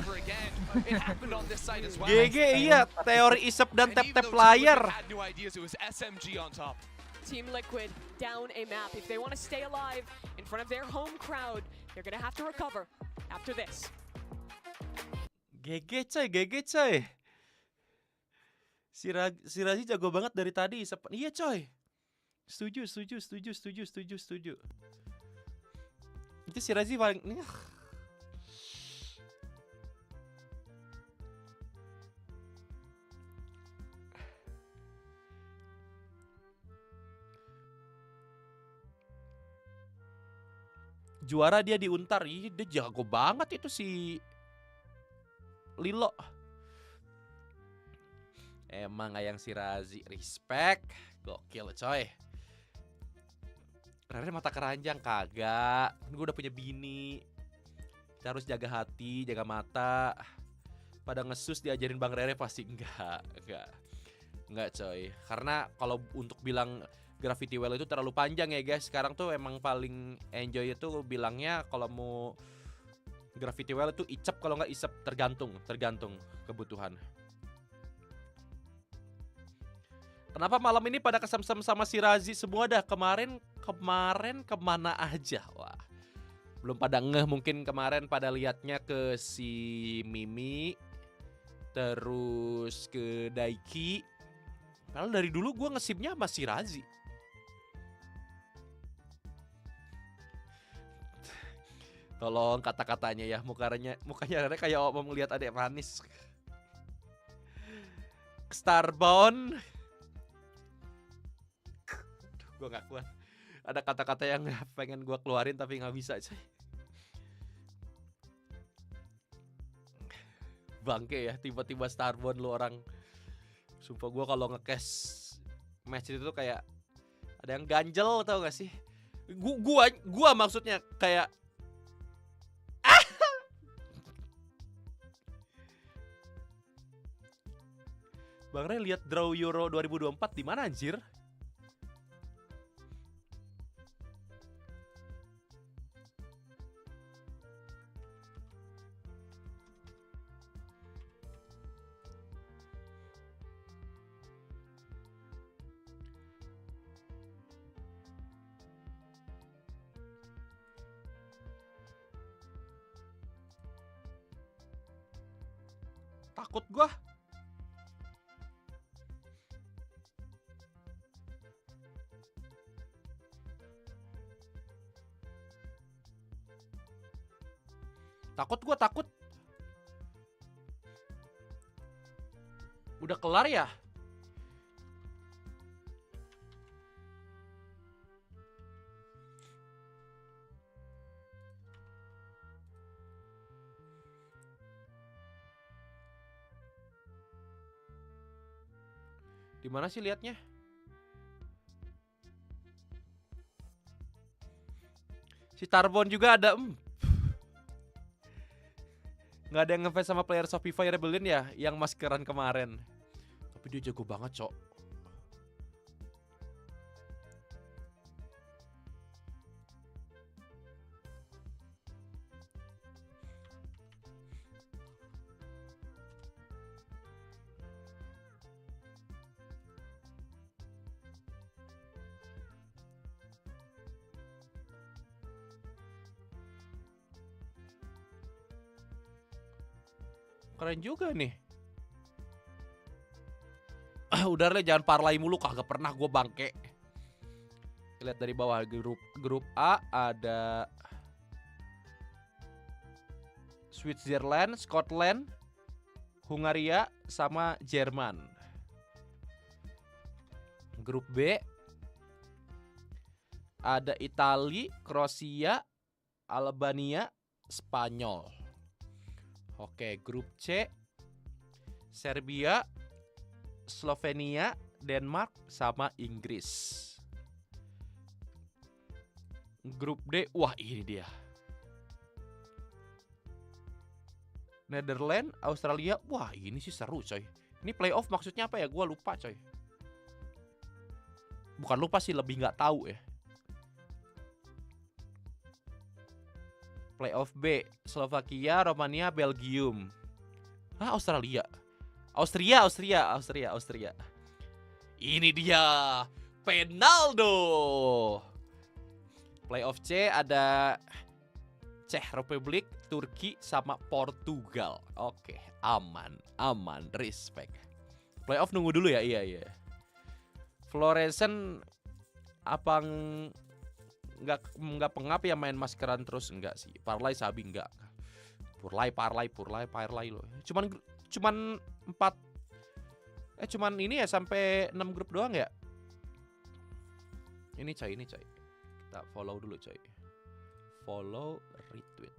It happened on this side as well. GG iya, teori isep dan And even tap-tap though Team layar. Liquid had new ideas, it was SMG on top. Team Liquid down a map. If they want to stay alive in front of their home crowd, they're going to have to recover after this. GG coy. Si Razi jago banget dari tadi isep. Iya coy. Setuju. Itu si Razi paling juara dia di Untar. Ih, dia jago banget itu si Lilo. Emang ayang si Razi, respect. Gokil coy. Rere mata keranjang kagak. Gue udah punya bini. Kita harus jaga hati, jaga mata. Pada ngesus diajarin Bang Rere pasti enggak coy. Karena kalau untuk bilang Gravity Well itu terlalu panjang ya guys. Sekarang tuh emang paling enjoy itu bilangnya kalau mau Gravity Well itu icep, kalau nggak isep, tergantung kebutuhan. Kenapa malam ini pada kesem-sem sama si Razi semua dah? Kemarin kemana aja? Wah, belum pada ngeh mungkin kemarin pada liatnya ke si Mimi, terus ke Daiki. Padahal dari dulu gue ngesipnya sama si Razi. Tolong kata-katanya ya, mukanya Rere kayak mau melihat adek manis. Starbound. Gue gak kuat. Ada kata-kata yang pengen gue keluarin tapi gak bisa coy. Bangke ya, tiba-tiba Starbound lu orang. Sumpah gue kalau nge-cash match itu tuh kayak ada yang ganjel, tau gak sih? Gua maksudnya kayak Bang Ray lihat draw Euro 2024 di mana anjir? Takut gua. Takut. Udah kelar ya? Di mana sih liatnya? Si Tarbon juga ada. Nggak ada yang ngefans sama player Shopify Rebellion ya, yang maskeran kemarin. Tapi dia jago banget, cok. Keren juga nih. Udah deh, jangan parlay mulu, kagak pernah gue bangke. Lihat dari bawah, grup A ada Switzerland, Scotland, Hungaria, sama Jerman. Grup B ada Italia, Kroasia, Albania, Spanyol. Oke, grup C Serbia, Slovenia, Denmark, sama Inggris. Grup D, wah ini dia. Netherlands, Australia, wah ini sih seru coy. Ini playoff maksudnya apa ya? Gua lupa coy. Bukan lupa sih, lebih nggak tahu ya. Playoff B, Slovakia, Romania, Belgium. Australia. Ini dia, Penaldo. Playoff C ada Czech Republic, Turki, sama Portugal. Oke, aman, respect. Playoff nunggu dulu ya, iya. Fluorescent apa nggak pengap ya main maskeran terus? Enggak sih. Parlay sabi enggak. Parlay loh. Cuman 4 cuman ini ya sampai 6 grup doang ya. Ini coy. Kita follow dulu coy. Follow, retweet.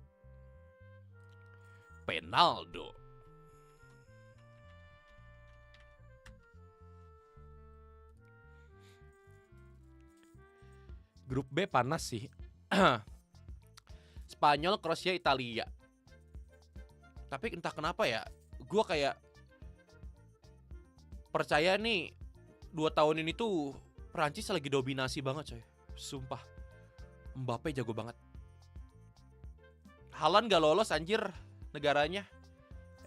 Penaldo. Grup B panas sih. Spanyol, Kroasia, Italia. Tapi entah kenapa ya, gue kayak percaya nih 2 tahun ini tuh Prancis lagi dominasi banget coy. Sumpah, Mbappe jago banget. Haaland gak lolos anjir negaranya.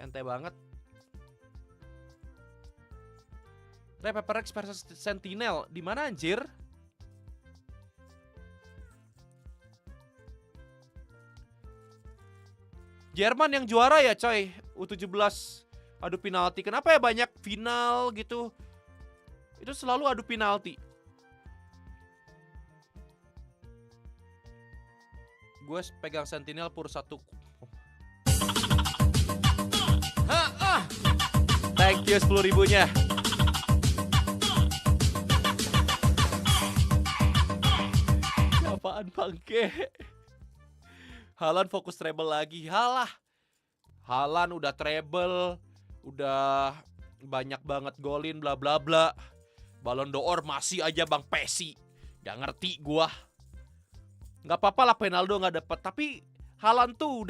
Ente banget. Repeperex versus Sentinel. Di mana anjir? Jerman yang juara ya coy. U17 adu penalti. Kenapa ya banyak final gitu? Itu selalu adu penalti. Gue pegang Sentinel pur 1. Thank you 10 ribunya. Apaan bangke? Haaland fokus treble lagi. Halah. Haaland udah treble, udah banyak banget golin bla bla bla. Ballon d'Or masih aja Bang Pesi. Gak ngerti gua. Gak apa-apa lah Penaldo gak dapet, tapi Haaland tuh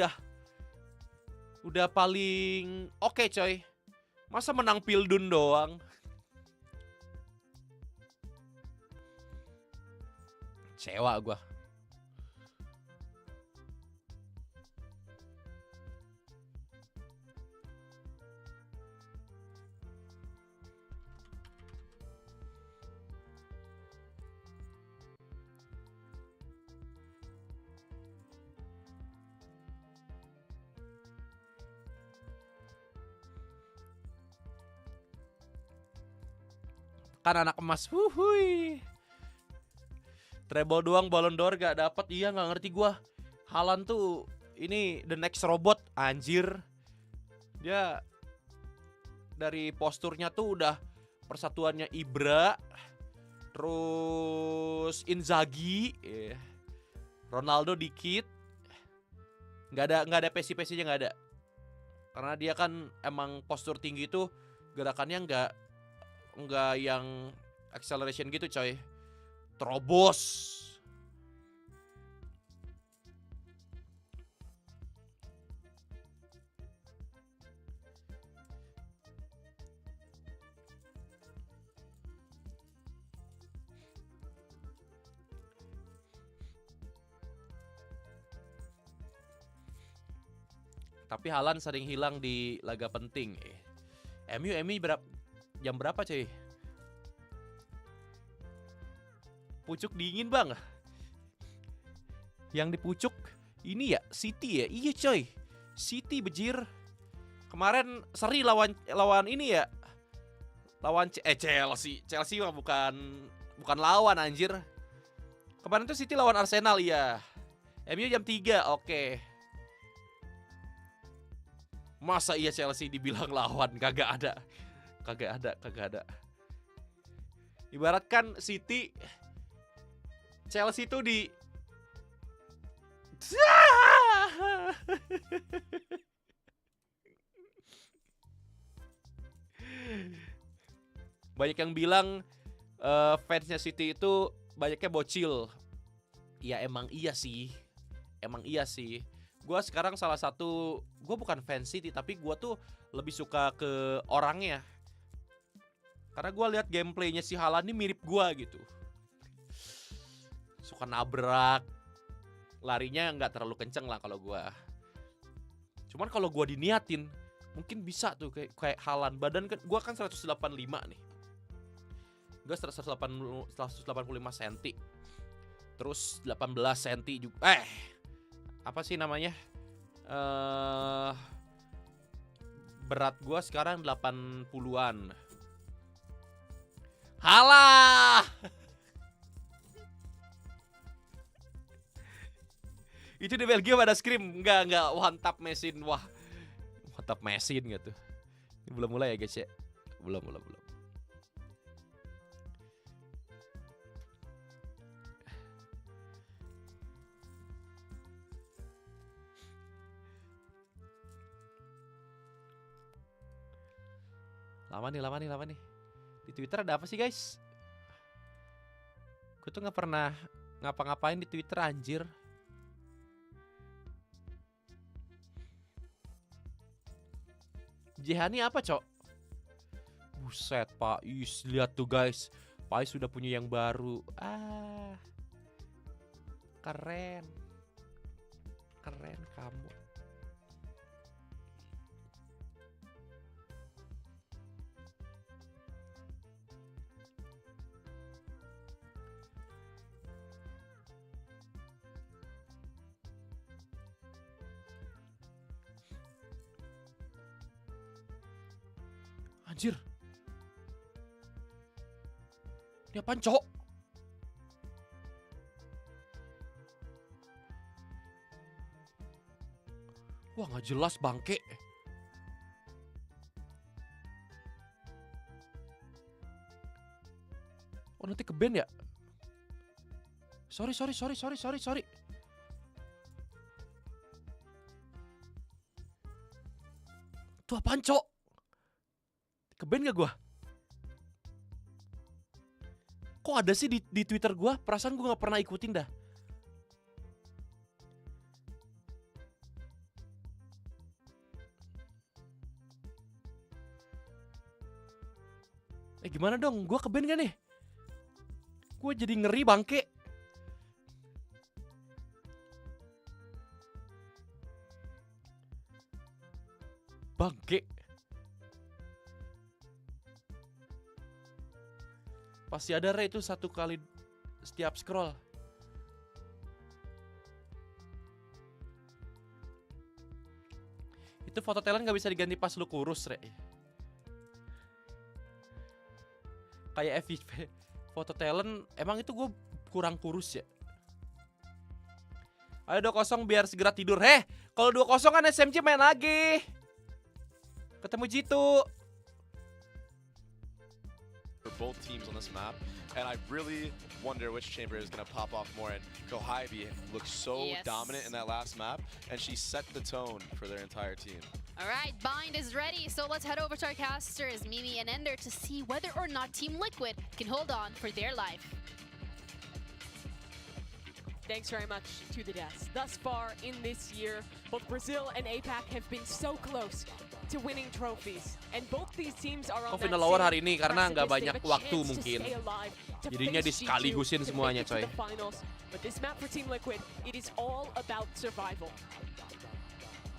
udah paling oke coy. Masa menang Pildun doang? Kecewa gua. Kan anak emas, wuhui. Treble doang, Ballon d'Or gak dapet. Iya gak ngerti gua. Haaland tuh ini the next robot, anjir. Dia dari posturnya tuh udah persatuannya Ibra, terus Inzaghi, Ronaldo dikit. Gak ada pesi-pesinya, gak ada. Karena dia kan emang postur tinggi tuh gerakannya nggak yang acceleration gitu coy. Terobos. Tapi Haaland sering hilang di laga penting. MU jam berapa coy? Pucuk dingin bang. Yang dipucuk ini ya City ya. Iya coy, City bejir. Kemarin seri lawan ini ya, Lawan Chelsea. Chelsea mah bukan lawan anjir. Kemarin tuh City lawan Arsenal ya. MU jam 3. Oke. Masa iya Chelsea dibilang lawan? Kagak ada. Ibaratkan City Chelsea tuh di banyak yang bilang fansnya City itu banyaknya bocil. Ya emang iya sih. Gue sekarang salah satu, gue bukan fans City tapi gue tuh lebih suka ke orangnya. Karena gue lihat gameplaynya si Haaland ini mirip gue gitu. Suka nabrak, larinya nggak terlalu kenceng lah kalau gue. Cuman kalau gue diniatin, mungkin bisa tuh kayak Haaland. Badan kan, gue kan 185 nih. Gue 185 cm. Terus 18 cm juga. Apa sih namanya? Berat gue sekarang 80-an. Halah! Itu di Belgia pada scream. Enggak one tap mesin. Wah, one tap mesin gitu. Ini belum mulai ya guys ya. Belum. Lama nih. Di Twitter ada apa sih guys? Gue tuh gak pernah ngapa-ngapain di Twitter anjir. Jehani apa cok? Buset Pak Is, lihat tuh guys. Pak Is sudah punya yang baru. Keren kamu. Anjir. Ini apaan, cok? Wah, nggak jelas bangke. Oh, nanti ke band ya? Sorry. Tuh apaan, cok? Keben gak gue? Kok ada sih di Twitter gue? Perasaan gue gak pernah ikutin dah. Gimana dong? Gue keben gak nih? Gue jadi ngeri bangke. Pasti ada Ray itu 1 kali setiap scroll. Itu foto talent gak bisa diganti pas lu kurus, Ray. Kayak FYP foto talent, emang itu gue kurang kurus ya. Ayo 2-0 biar segera tidur. Kalau 2-0 kan SMG main lagi. Ketemu Jitu. For both teams on this map, and I really wonder which chamber is going to pop off more. And Kohibi looks so dominant in that last map, and she set the tone for their entire team. All right, Bind is ready, so let's head over to our casters, Mimi and Ender, to see whether or not Team Liquid can hold on for their life. Thanks very much to the Deaths. Thus far in this year, both Brazil and APAC have been so close to winning trophies, and both these teams are on that final lower hari ini karena nggak banyak waktu mungkin. Jadinya disekaligusin semuanya, coy. But this map for Team Liquid, it is all about survival.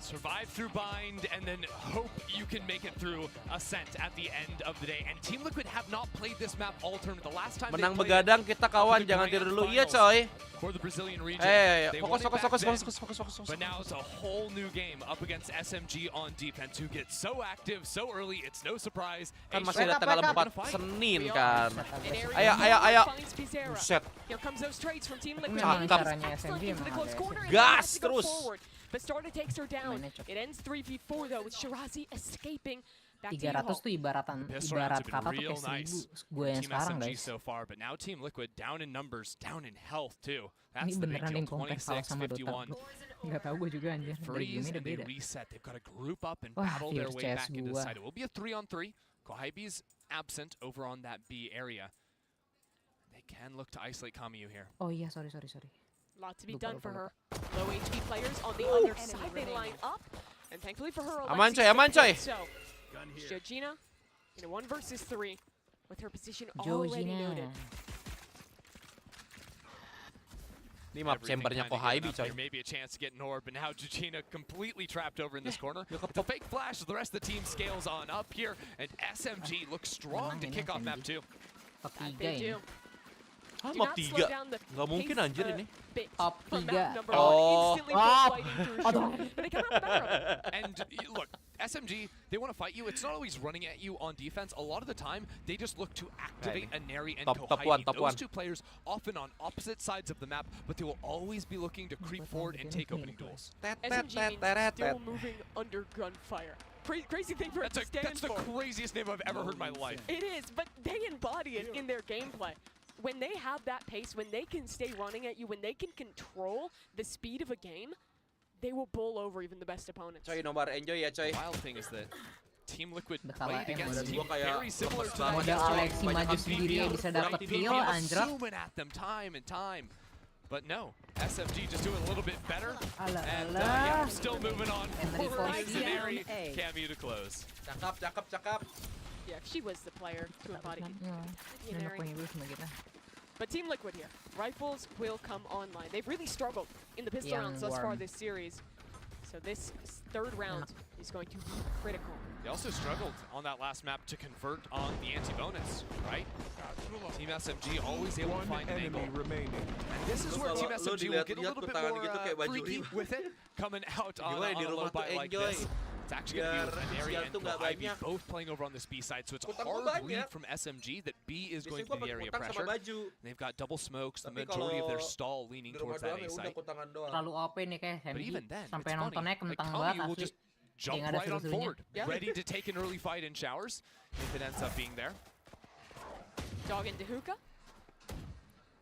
Survive through bind, and then hope you can make it through ascent at the end of the day. And Team Liquid have not played this map all tournament. The last time menang begadang kita kawan, jangan tidur dulu. Iya coy. For the Brazilian region. Fokus. But now it's a whole new game up against SMG on defense, who gets so active so early. It's no surprise. Kan masih ada tanggal 4 Senin kan. Ayo. Buset. Gas terus. But Starter takes her down. It ends 3v4 though with Shirazi escaping. 300 tuh ibarat kata tuh kayak 1000 gue yang sekarang guys. So far, but now Team Liquid down in numbers, down in health too. Ini beneran yang kompleks salah sama Dota. Nggak tahu gue juga anjir. Freeze and they reset. They've got to group up and battle their way back into the side. It will be a 3-on-3. Kohybe's absent over on that B area. They can look to isolate Kamiyu here. Oh iya, sorry. Lot to be done for her. Low HP players on the other side. They line up. And thankfully for her, aman coy. So, Georgina in a 1 versus 3 with her position already noted. Ini map chambernya Kohybe coy. Maybe a chance to get an orb, but now Georgina completely trapped over in this corner. The fake flash, the rest of the team scales on up here, and SMG looks strong to kick off map 2. They do. Map 3? Nggak mungkin anjir ini. Top 3. Oh. And look, SMG, they want to fight you. It's not always running at you on defense. A lot of the time, they just look to activate a Neri and Kohybe. Those two players often on opposite sides of the map, but they will always be looking to creep forward and take opening duels. SMG still moving under gunfire. Crazy thing for it to stand for. That's the craziest name I've ever heard in my life. It is, but they embody it in their gameplay. When they have that pace, when they can stay running at you, when they can control the speed of a game, they will bowl over even the best opponents. Coy, nobar enjoy ya coy. The wild thing is that Team Liquid played against team very similar to that. Model Alexi maju sendiri bisa dapat kill anjrot. At them time and time. But no, SMG just doing a little bit better. And still moving on forward. Neri, Kamiyu to close. Cakep. Yeah, she was the player to embody. But Team Liquid here, rifles will come online. They've really struggled in the pistol rounds thus far this series. So this third round is going to be critical. They also struggled on that last map to convert on the anti-bonus, right? Team SMG always able to find an angle. And this is where Team SMG will get a little bit more freaky with it, coming out on a low buy like this. It's actually going to be Neri and Kohybe both playing over on this B side, so it's a hard read from SMG that B is going to be the area of pressure. They've got double smokes, the majority of their stall leaning towards that A site. Terlalu OP nih kayak But even then, sampai nontonnya kentang Kamiyu banget will just jump right on forward, ready to take an early fight in showers if it ends up being there. Dog into hookah.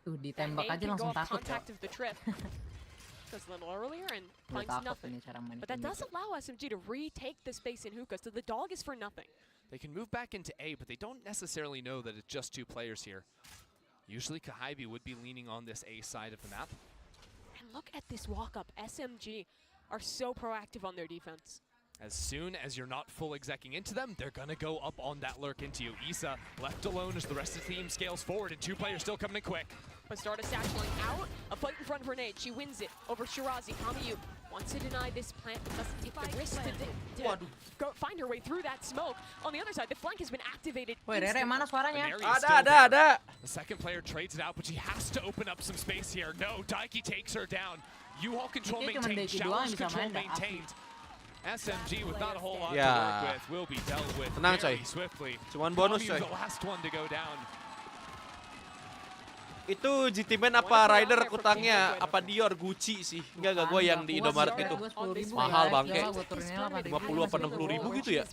Tuh ditembak aja langsung takut ya. A little earlier and finds nothing. But that does allow SMG to retake the space in hookah, so the dog is for nothing. They can move back into A, but they don't necessarily know that it's just 2 players here. Usually Kohybe would be leaning on this A side of the map. And look at this walk-up. SMG are so proactive on their defense. As soon as you're not full execing into them, they're going to go up on that lurk into you. Issa left alone as the rest of the team scales forward, and 2 players still coming in quick. But Starta satcheling out, a fight in front of Grenade. She wins it over Shirazi. Kamiyu wants to deny this plant, doesn't take the risk to go find her way through that smoke. On the other side, the flank has been activated. Wait, Rere, mana suaranya? Ada. The second player trades it out, but she has to open up some space here. No, Daiki takes her down. U-Haul control maintained, Showers control maintained. SMG with not a whole lot to work with will be dealt with very swiftly. Cuman bonus coy. The last one to go down. Itu GT-Man apa Rider kutangnya? Apa Dior, Gucci sih? Enggak gue yang di Indomaret itu. Mahal bangke. 50 apa 60 ribu gitu ya?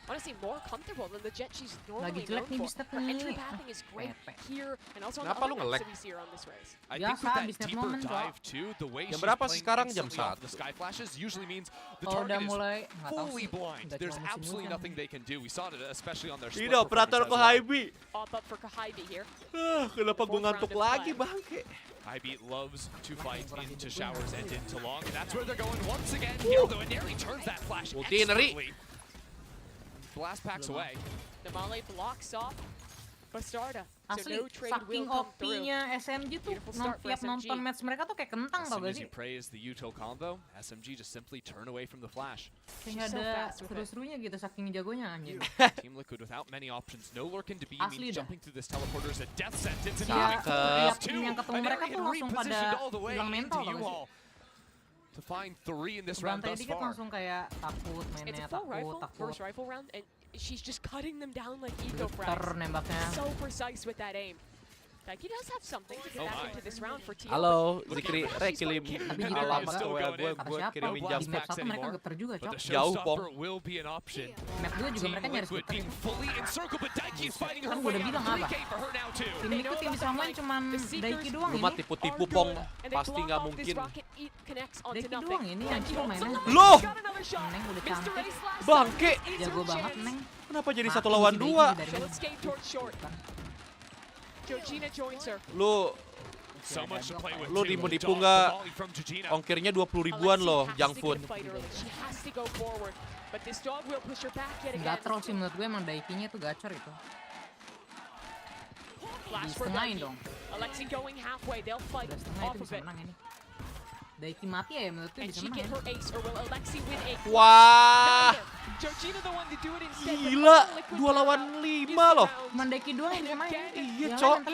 Honestly, more comfortable than the jet she's Lagi normally jelek known nih for. Bistep Her entry nih. pathing is great here and also on Kenapa lu the other nge-lag? maps that we see her on this race. I think with that deeper dive too, the way she's berapa playing sekarang? Jam instantly off 1. the sky flashes usually means the Kalau udah target mulai is fully blind. There's absolutely nothing they can do. We saw it especially on their split Ini operator Kohybe. Up for Kohybe here. Kenapa gue ngantuk lagi bangke? Kohybe loves to fight into showers and into long, and that's where they're going once again here, though, and Neri turns that flash expertly. Blast packs away. Namale blocks off Bastarda. Asli, saking OP-nya SMG tuh tiap nonton match mereka tuh kayak kentang tau gak sih? SMG just simply turn away from the flash. Kayak gak ada seru-serunya gitu saking jagonya anjing. Team Liquid without many options, no lurk into B, Asli dah. jumping through this teleporter is a death sentence and Tiap tim yang ketemu mereka tuh langsung pada hilang mental tau gak sih? To find 3 in this round Bantai thus dikit far. langsung kayak takut mainnya, takut. First rifle round, and she's just cutting them down like eco Ter nembaknya. So precise with that aim. Daiki does have something to get back into this round for TOPUP. Halo, Zikri, kirim alamat ke WA gue kirimin jam di map 1 mereka geter juga, Cok. Jauh, Pong. Map 2 juga mereka nyaris geter. Kan gue udah bilang apa? Tim Liquid yang bisa main cuman Daiki doang Lu ini. mah tipu-tipu, Pong. Pasti nggak mungkin. Daiki doang ini yang bisa mainnya. Loh! Neng udah cantik. Bangke! Jago banget, Neng. Kenapa jadi 1 lawan 2? Georgina joins her. Lu nipu nggak? Ongkirnya 20 ribuan loh, junk food. Gak troll sih menurut gue, emang Daikinya tuh gacor itu. Disetengahin dong. Udah setengah itu bisa menang ini. Daiki mati ya menurut gue bisa menang. Wah! Gila, 2 lawan 5 loh. Cuman Daiki doang yang bisa main. Iya, Cok.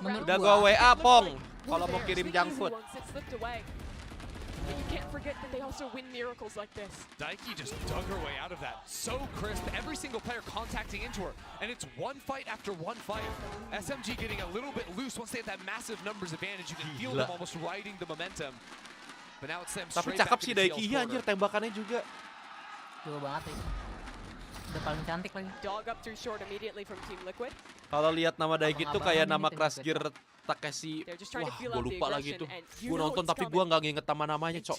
Udah gua WA, Pong. Kalau mau kirim junk food. You can't forget that they also win miracles like this. Daiki just dug her way out of that. So crisp, every single player contacting into her. And it's one fight after one fight. SMG getting a little bit loose once they have that massive numbers advantage. You can feel them almost riding the momentum. But now it's them Tapi straight back cakep to sih the Daiki, iya anjir tembakannya juga. Jago banget itu. Udah paling cantik lagi. Dog up through short immediately from Team Liquid. Kalau lihat nama Daiki tuh kayak nama Crash Gear Takeshi. Wah, gue lupa lagi tuh. Gue nonton tapi gue nggak nginget nama-namanya, Cok.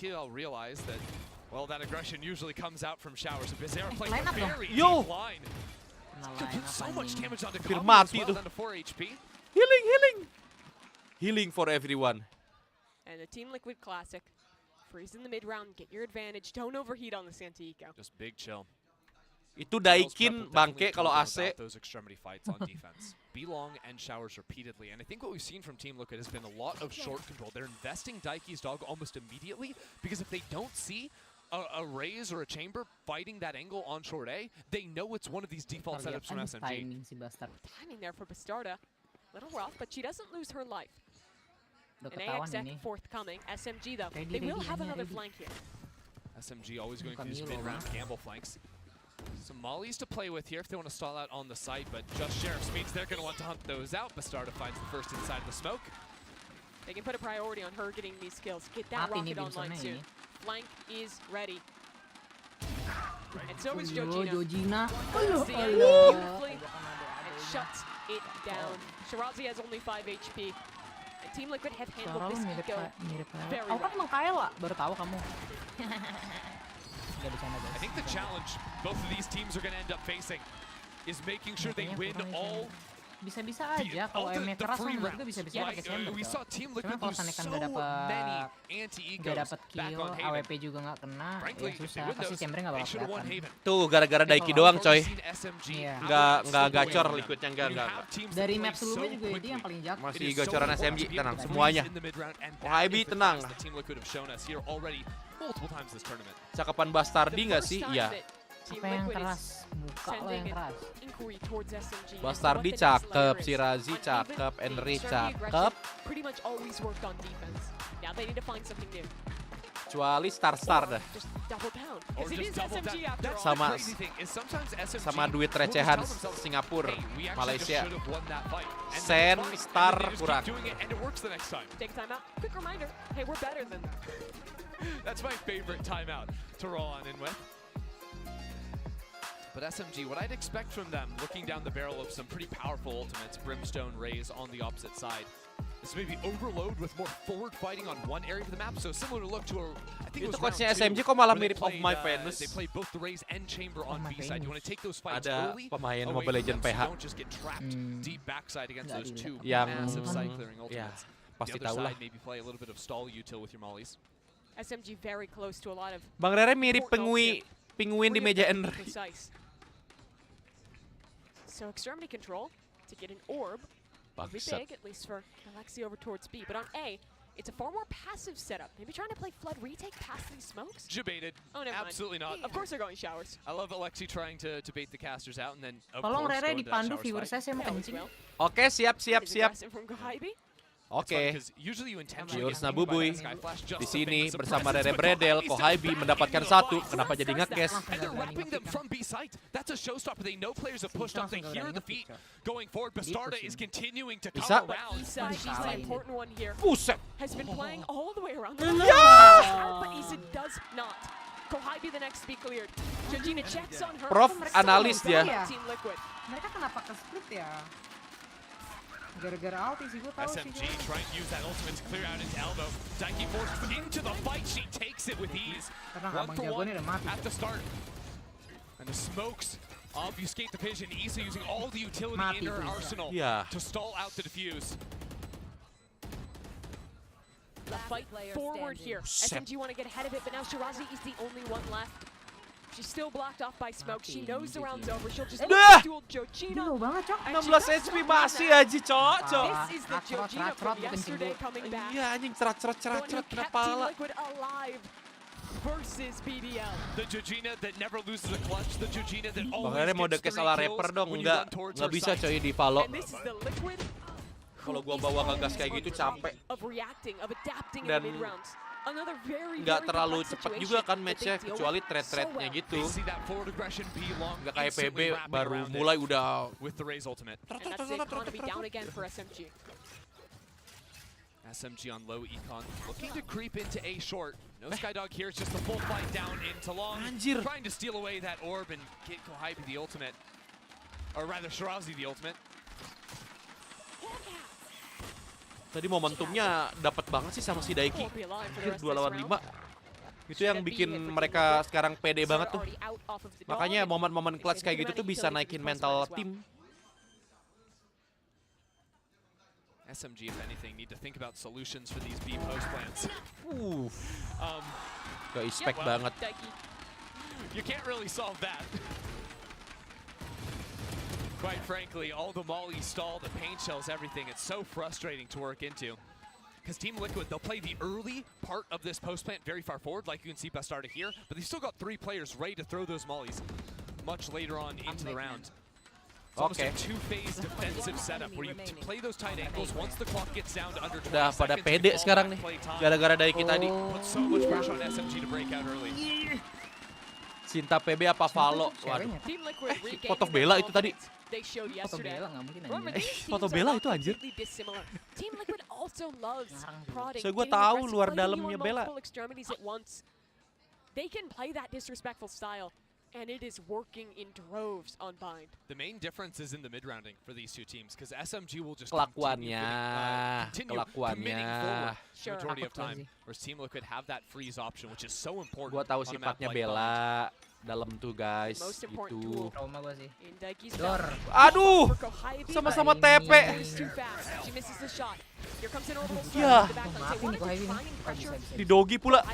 Well, that aggression usually comes out from showers. Bizarre playing line a up dong. very Yo! deep line. So much damage on the Hampir combo as mati well, tuh. down to 4 HP. Healing for everyone. And the Team Liquid classic. Freeze in the mid round, get your advantage. Don't overheat on the Santiago. Just big chill. Itu Daikin bangke kalau AC. Those extremity fights on defense. Belong and showers repeatedly. And I think what we've seen from Team Liquid has been a lot of short control. They're investing Daiki's dog almost immediately because if they don't see a raise or a chamber fighting that angle on short A, they know it's one of these default setups from SMG. Timing there for Bastarda. Little rough, but she doesn't lose her life. An AXX forthcoming. SMG though, they will have another flank here. SMG always going for these mid-round gamble flanks. Some mollies to play with here if they want to stall out on the site, but just Sheriff's means they're going to want to hunt those out. Bastarda finds the first inside the smoke. They can put a priority on her getting these kills. Get that rocket online soon. Flank is ready. And so is Georgina. Beautifully and shuts it down. Shirazi has only 5 HP. And Team Liquid have handled this eco very well. Aku kan emang Kaela, baru tahu kamu. I think the challenge both of these teams are going to end up facing is making sure they win all. Bisa-bisa aja kalau aimnya keras kan menurut gue bisa-bisa pakai chamber. Cuma kalau Sanekan gak dapet kill, AWP juga gak kena, ya susah. Pasti chambernya gak bakal kelihatan. Tuh gara-gara Daiki doang, coy. Iya. Nggak gacor liquidnya enggak. Dari map sebelumnya juga dia yang paling jago. Masih gacoran SMG, tenang semuanya. HIB tenang. Cakapan Bastardi nggak sih? Iya. Apa yang keras? Muka lo yang keras. Bastardi cakep, si Razi cakep, Henry cakep. Kecuali Star dah. Sama duit recehan Singapura, Malaysia. Sen, Star kurang. That's my favorite timeout to roll on in with. But SMG, what I'd expect from them, looking down the barrel of some pretty powerful ultimates, Brimstone, Raze on the opposite side, is maybe overload with more forward fighting on one area of the map. So similar to look to a, I think it was round 2, SMG kok malah mirip of my Venus. They played both the Raze and Chamber on B side. You want to take those fights early, pemain Mobile Legends PH. don't just get trapped deep backside against those two yang massive side clearing ultimates. Pasti The tahu other lah. side maybe play a little bit of stall util with your mollies. SMG very close to a lot of Bang Rere mirip pengui penguin di meja Ender. So extremity control to get an orb. Be big, at least for Alexi over towards B. But on A, it's a far more passive setup. Maybe trying to play flood retake past these smokes? Debated. Oh, never Absolutely mind. not. Of course they're going showers. I love Alexi trying to bait the casters out and then of Tolong course Rere go into that dipandu shower viewer spike. saya mau kencing. Oke, siap. Oke. Viewers Nabubuy di sini bersama Rere Bredel, Kohaibi mendapatkan satu. Kenapa jadi ngekes? And they're wrapping them from B site. That's a showstopper. They know players have pushed up. They hear the feet going forward. Bastarda is continuing to come around. She's the important one here. Buset. Has been playing all the way around. But Isa does not. Kohaibi the next to be cleared. Georgina checks on her. Prof analis dia. Team Liquid. Mereka kenapa ke split ya? Gara-gara ulti sih, gue tahu sih. SMG trying to use that ultimate to clear out his elbow. Daiki forced into the fight. She takes it with ease. 1 for 1 at the start. And the smokes obfuscate the vision. Isa using all the utility in her arsenal to stall out the defuse. The fight forward here. SMG want to get ahead of it, but now Shirazi is the only one left. She's still blocked off by smoke. She knows the round's over. She'll just duel Georgina. 16 HP masih aja, cok. This is the Georgina from yesterday coming back. Iya anjing, cerat kena pala. Liquid alive versus BDL. The Georgina that never loses a clutch. The Georgina that always Makanya mau deket salah rapper dong, enggak bisa coy di follow. Kalau gua bawa ngegas kayak gitu capek. Dan nggak terlalu cepat juga kan matchnya, kecuali trade-nya gitu. Nggak kayak PB baru mulai udah. SMG on low econ, looking to creep into A short. No Skydog here, it's just the full fight down into long. Anjir. Trying to steal away that orb and get Kohaibi the ultimate. Or rather, Shirazi the ultimate. Tadi momentumnya dapat banget sih sama si Daiki. 2 lawan 5. Itu yang bikin mereka sekarang pede banget tuh. Makanya momen-momen clutch kayak gitu tuh bisa naikin mental tim. SMG, if anything, need to think about solutions for these B post plans. Gak expect banget. You can't really solve that. Quite frankly, all the molly stall, the paint shells, everything, it's so frustrating to work into. Because Team Liquid, they'll play the early part of this post plant very far forward, like you can see Bastarda here, but they've still got 3 players ready to throw those mollies much later on into the round. It's almost a 2-phase defensive setup where you play those tight angles once the clock gets down to under 20 Udah pada pede sekarang nih, gara-gara Daiki tadi. Put so much pressure on SMG to break out early. Cinta PB apa Valo? Waduh. Foto Bella itu tadi. Foto Bella nggak mungkin anjir. Foto Bella itu anjir. So gue tahu luar dalamnya Bella. They can play that disrespectful style, and it is working in droves on Bind. The main difference is in the mid-rounding for these two teams, because SMG will just Kelakuannya. continue committing forward majority of time, whereas Team Liquid have that freeze option, which is so important. Gua tahu sifatnya Bella dalam tuh guys, itu. Trauma gua sih. Aduh, sama-sama TP. Ya, di dogi pula.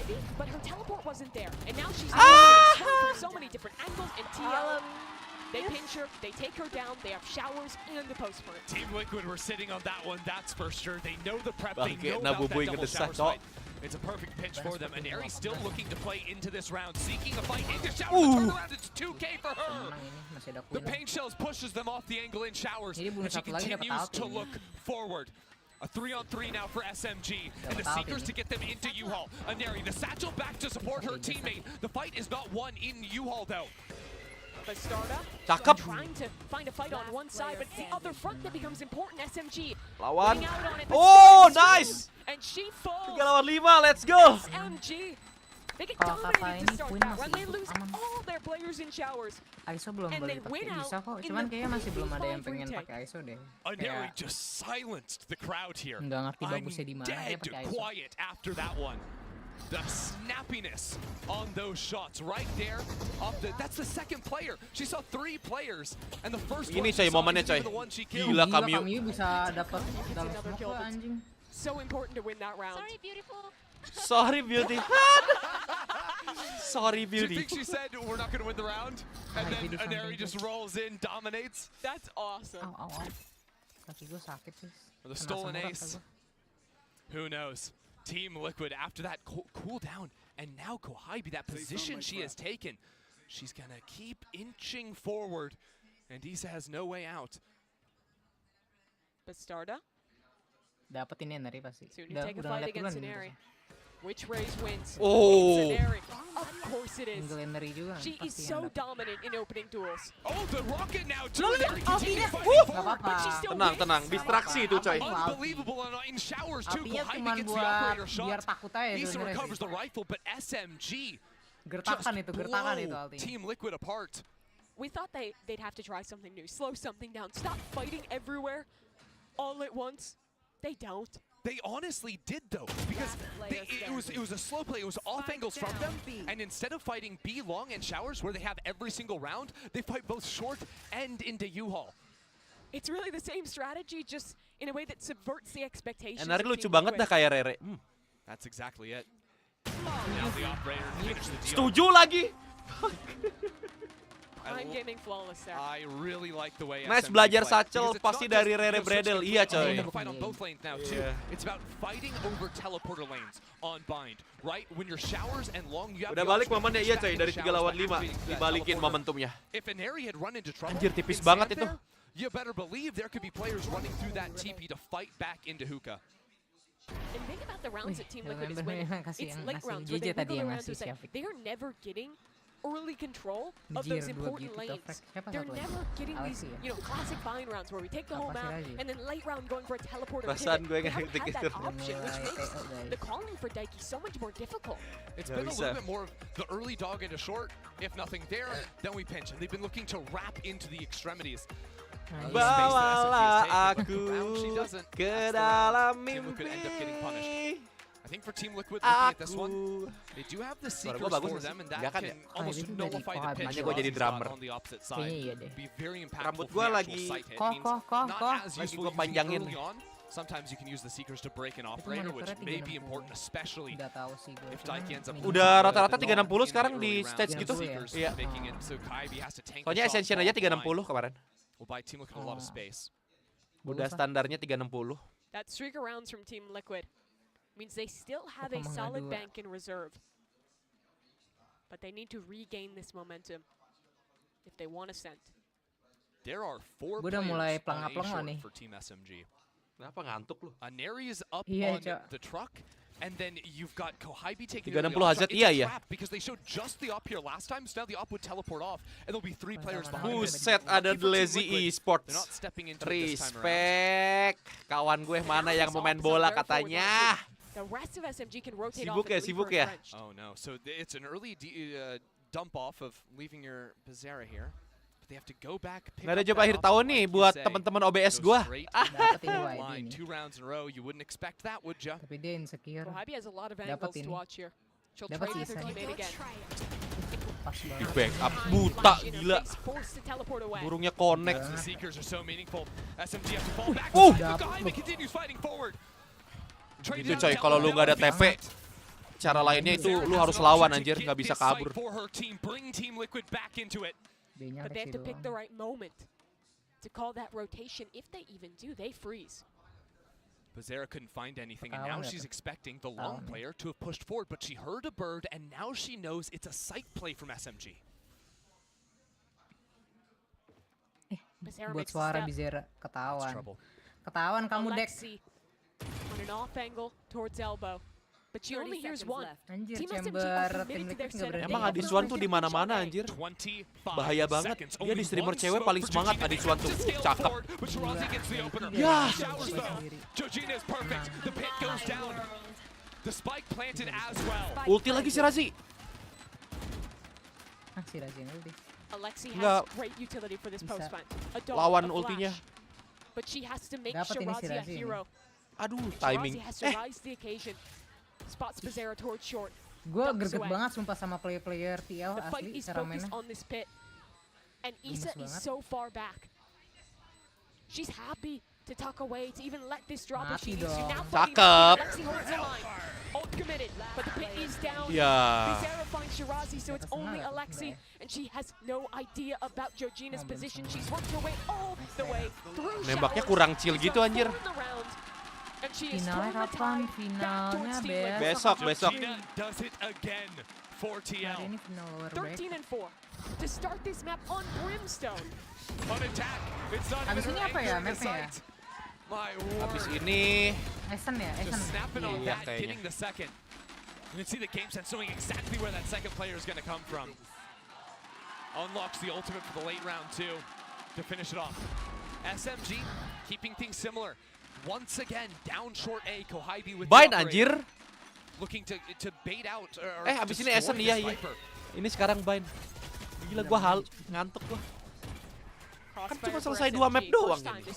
They pinch her, they take her down, they have showers and the post plant. Team Liquid were sitting on that one, that's for sure. They know the prep, they know about that double shower spike. It's a perfect pinch for them, and Aries still looking to play into this round, seeking a fight into showers. The turnaround, it's 2K for her. The paint shells pushes them off the angle in showers, and she continues to look forward. A 3-on-3 now for SMG, and the Seekers to get them into U-Haul. Aneri, the satchel back to support her teammate. The fight is not won in U-Haul though. Bastarda trying to find a fight on one side, but it's the other front that becomes important. SMG lawan. Oh, nice. And she falls. 3 lawan 5, let's go. SMG. They get dominated to start that run. They lose all their players in showers. ISO belum boleh pakai, bisa kok. Cuman kayaknya masih belum ada yang pengen pakai ISO deh. Aneri just silenced the crowd here. Nggak ngerti bagusnya di mana dia pakai ISO. Quiet after that one. The snappiness on those shots right there. That's the second player. She saw 3 players, and the first one. Ini coy momennya coy. Gila Kamyu. Bisa dapat dalam smoke anjing. So important to win that round. Sorry beautiful. Sorry, Do you Beauty. think she said we're not going to win the round? And then Aneri just rolls in, dominates? That's awesome. Kaki gue sakit sih. The stolen ace. Who knows? Team Liquid after that cool down, and now Kohaibi, that position she has taken, she's gonna keep inching forward, and Isa has no way out. Bastarda. Dapat ini Neri pasti. Soon you take a fight against Aneri. Which Raze wins? Oh. It's Aneri. Of course it is. Neri juga. She is so dominant in opening duels. Oh, the rocket now too. Aneri Altinya. continues fighting forward, but she still Tenang, wins. tenang. Distraksi itu, coy. Unbelievable in showers too. Altinya Kohaibi cuman gets the buat operator biar shot. takut aja Isa sebenarnya recovers sih. the rifle, but SMG Gertakan itu blow Altinya. Team Liquid apart. We thought they'd have to try something new, slow something down, stop fighting everywhere all at once. They don't. They honestly did though, because it was a slow play. It was off angles from them, and instead of fighting B long and showers where they have every single round, they fight both short and into U-Haul. It's really the same strategy, just in a way that subverts the expectations. Aneri lucu banget dah kayak Rere. That's exactly it. Now the operator finished the deal. Setuju lagi. I'm gaming flawless there. I really like the way Nice SMG belajar play, Satchel because it's pasti not dari just, Rere switching Bredel. it Iya, from coy. lane to fight on both lanes now too. Yeah. It's about fighting over teleporter lanes on bind, right? When your showers and long, you have Udah the balik option of momennya, iya coy, stacking dari 3 showers lawan by 5 activating that dibalikin teleporter. momentumnya. If Aneri had run into trouble, Anjir, tipis in banget sand itu. there, you better believe there could be players running through that TP to fight back into hookah. And think about the rounds that Team Liquid is remember winning. kasih It's yang late ngasih rounds where JJ they tadi wiggle yang around ngasih to say siapa? they are never getting early control of Jir, those dua important gitu, lanes. siapa They're satu lagi? never getting these, Alexi ya? you know, classic bind rounds where we take the whole Apa sih map lagi? and then late round going for a teleporter Perasaan pivot. gue We yang haven't had dikit that option, which mulai makes TO guys. the calling for Daiki so much more difficult. It's Nggak been a bisa. little bit more of the early dog into short. If nothing there, then we pinch. And they've been looking to wrap into the extremities. Bawalah aku She doesn't. ke dalam Team Liquid end up getting punished. mimpi. I think for Team Liquid, looking at this one, Aku. they do have the Suara Seekers gua bagus for nggak them, sih? and that Nggak kan can ya? almost itu dari nullify the Kohab. pitch. Makanya gua jadi drummer. On the opposite Kayaknya side. iya deh. Be very impactful Rambut from gua the lagi- actual sight hit. Koh, Means koh, koh, not koh. as Lagi useful gua using panjangin. early on. Sometimes you can use the Seekers to break an Itu operator, which monitornya may be 360. important, especially Udah tahu sih gue. if Cuman Daiki ends up ini- Udah rata-rata in 360 the sekarang early di rounds. stage The gitu. Seekers Iya. making it so Kaibi has to tank Soalnya the shot Ascension aja fall behind. 360 kemarin. Will buy Team Liquid a lot of space. Udah standarnya 360. That streak of rounds from Team Liquid means they still have a Pokemon solid dua. bank in reserve. But they need to regain this momentum if they want ascent. There are 4 Gua udah players mulai on pelangap-pelangap A-short nih. for Team SMG. Kenapa ngantuk lu? Aneri is up Iya, on Cak. the truck, and then you've got Kohaibi taking 360 the off hazard, shot. It's iya, a iya. trap because they showed just the up here last time, so now the up would teleport off, and there'll be 3 players behind them. Buset, ada Lucky for Team Lazy Liquid, Esports. they're not stepping into it this time around. Respect. Kawan gue mana yang mau main bola katanya. The rest of SMG can rotate Sibuk off ya, and leave sibuk her ya. entrenched. Oh no, so it's an early dump off of leaving your Pizarra here. But they have to go back, pick Nggak ada up job that akhir up, tahun like nih you buat say. teman-teman OBS Go gua. straight Dapat to ini the YD line, nih. 2 rounds in a row. You wouldn't expect that, would ya? Tapi dia insecure. Kohaibi has a lot of Dapat angles to ini. watch here. She'll Dapat trade with her sisa. teammate again. Pas Di banget. backup Behind, buta flash in her gila. face, forced to teleport away. Burungnya connect. The Seekers are so meaningful. SMG have to fall back. Dapat. Kohaibi continues fighting forward. Trade Itu down coy, the kalau lu teleport nggak ada down. TP, cara lainnya itu lu harus lawan anjir, nggak bisa kabur. For her team, bring Team Liquid back into it. B-nya But they have Rexy to pick doang. the right moment to call that rotation. If they even do, they freeze. Pizarra couldn't find anything, and Ketahuan now nggak she's tuh? expecting the long Ketahuan nih. player to have pushed forward, but she heard a bird, and now she knows it's a sight play from SMG. Pizarra Buat makes a suara step. Bizera It's ketahuan. trouble. Ketahuan kamu Dek. Alexi on an off angle towards elbow. But she only hears one. Anjir, Team SMG chamber are tim committed to their Liquid nggak setup. berani. Emang They Adis have Wan no tuh di reason to mana-mana shut anjir. 25 Bahaya banget. seconds. Dia di Only streamer one cewek smoke paling for semangat Georgina. Adis Wan They tuh. have to scale Cakep. forward, but Shirazi gets the opener. Ya. Showers though. Georgina is perfect. The pit goes down. The spike planted as well. Ulti lagi si Razi. Ah, si Razin ulti. Alexi Nggak. has great utility for this Bisa. post fight. A dog, Lawan a flash. ultinya. But she has to make Dapat ini si Shirazi a Razin. hero. Aduh, Shirazi timing. has to rise to the occasion. Spots Pizarra towards short. Gue Ducks greget away. banget sumpah sama player-player TL The fight asli is cara focused mainnya. on this pit. And Gemes Isa is banget. so far back. She's happy to tuck away, to even let this drop if she Mati needs to. dong. Now fighting Cakep. Alexi holds the line. Ult committed, but the pit is down. Ya. Pizarra finds Shirazi, so it's only Alexi, and she has no idea about Georgina's position. She's worked her way all the way through Nembaknya kurang chill gitu anjir. Finalnya kapan? Finalnya besok. Georgina does it again for TL. Hari ini final lower break. 13 and 4 to start this map on Brimstone. On attack. It's not Abis even ini apa ya mapnya ya? My word. Habis ini Essen ya? Just Essen. snapping on Iya, that, kayaknya. getting the second. You can see the game sense knowing exactly where that second player is going to come from. Unlocks the ultimate for the late round too to finish it off. SMG keeping things similar. Once again, down short A, Kohaibi with Bind the anjir. looking to bait out. Abis ini Essen iya. Ini sekarang Bind. Gila gua ngantuk gua. Kan cuma selesai 2 map doang ini.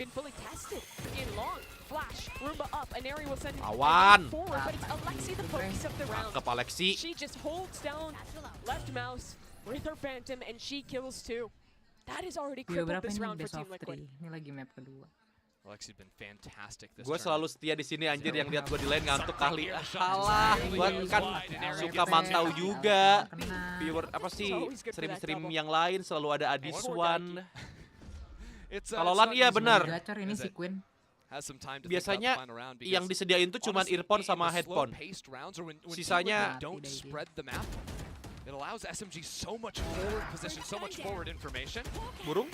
Been fully tested in long flash. Roomba up, an area will send Awan. forward, but it's Alexi the focus of the round. Mantap Alexi. She just holds down left mouse with her phantom and she kills too. That is already crippled Berapa this ini round for best Team of Liquid. 3? Ini lagi map kedua. Alexi's been fantastic this Gue selalu setia di sini anjir, yang lihat gue di lane ngantuk kali. Alah, Gue kan suka mantau juga. Viewer apa sih stream yang lain selalu ada Adiswan. Kalau LAN iya benar. Gacor ini si Queen. Biasanya yang disediain tuh cuma earphone sama headphone. Sisanya it allows SMG so much forward position, so much forward information. Burung?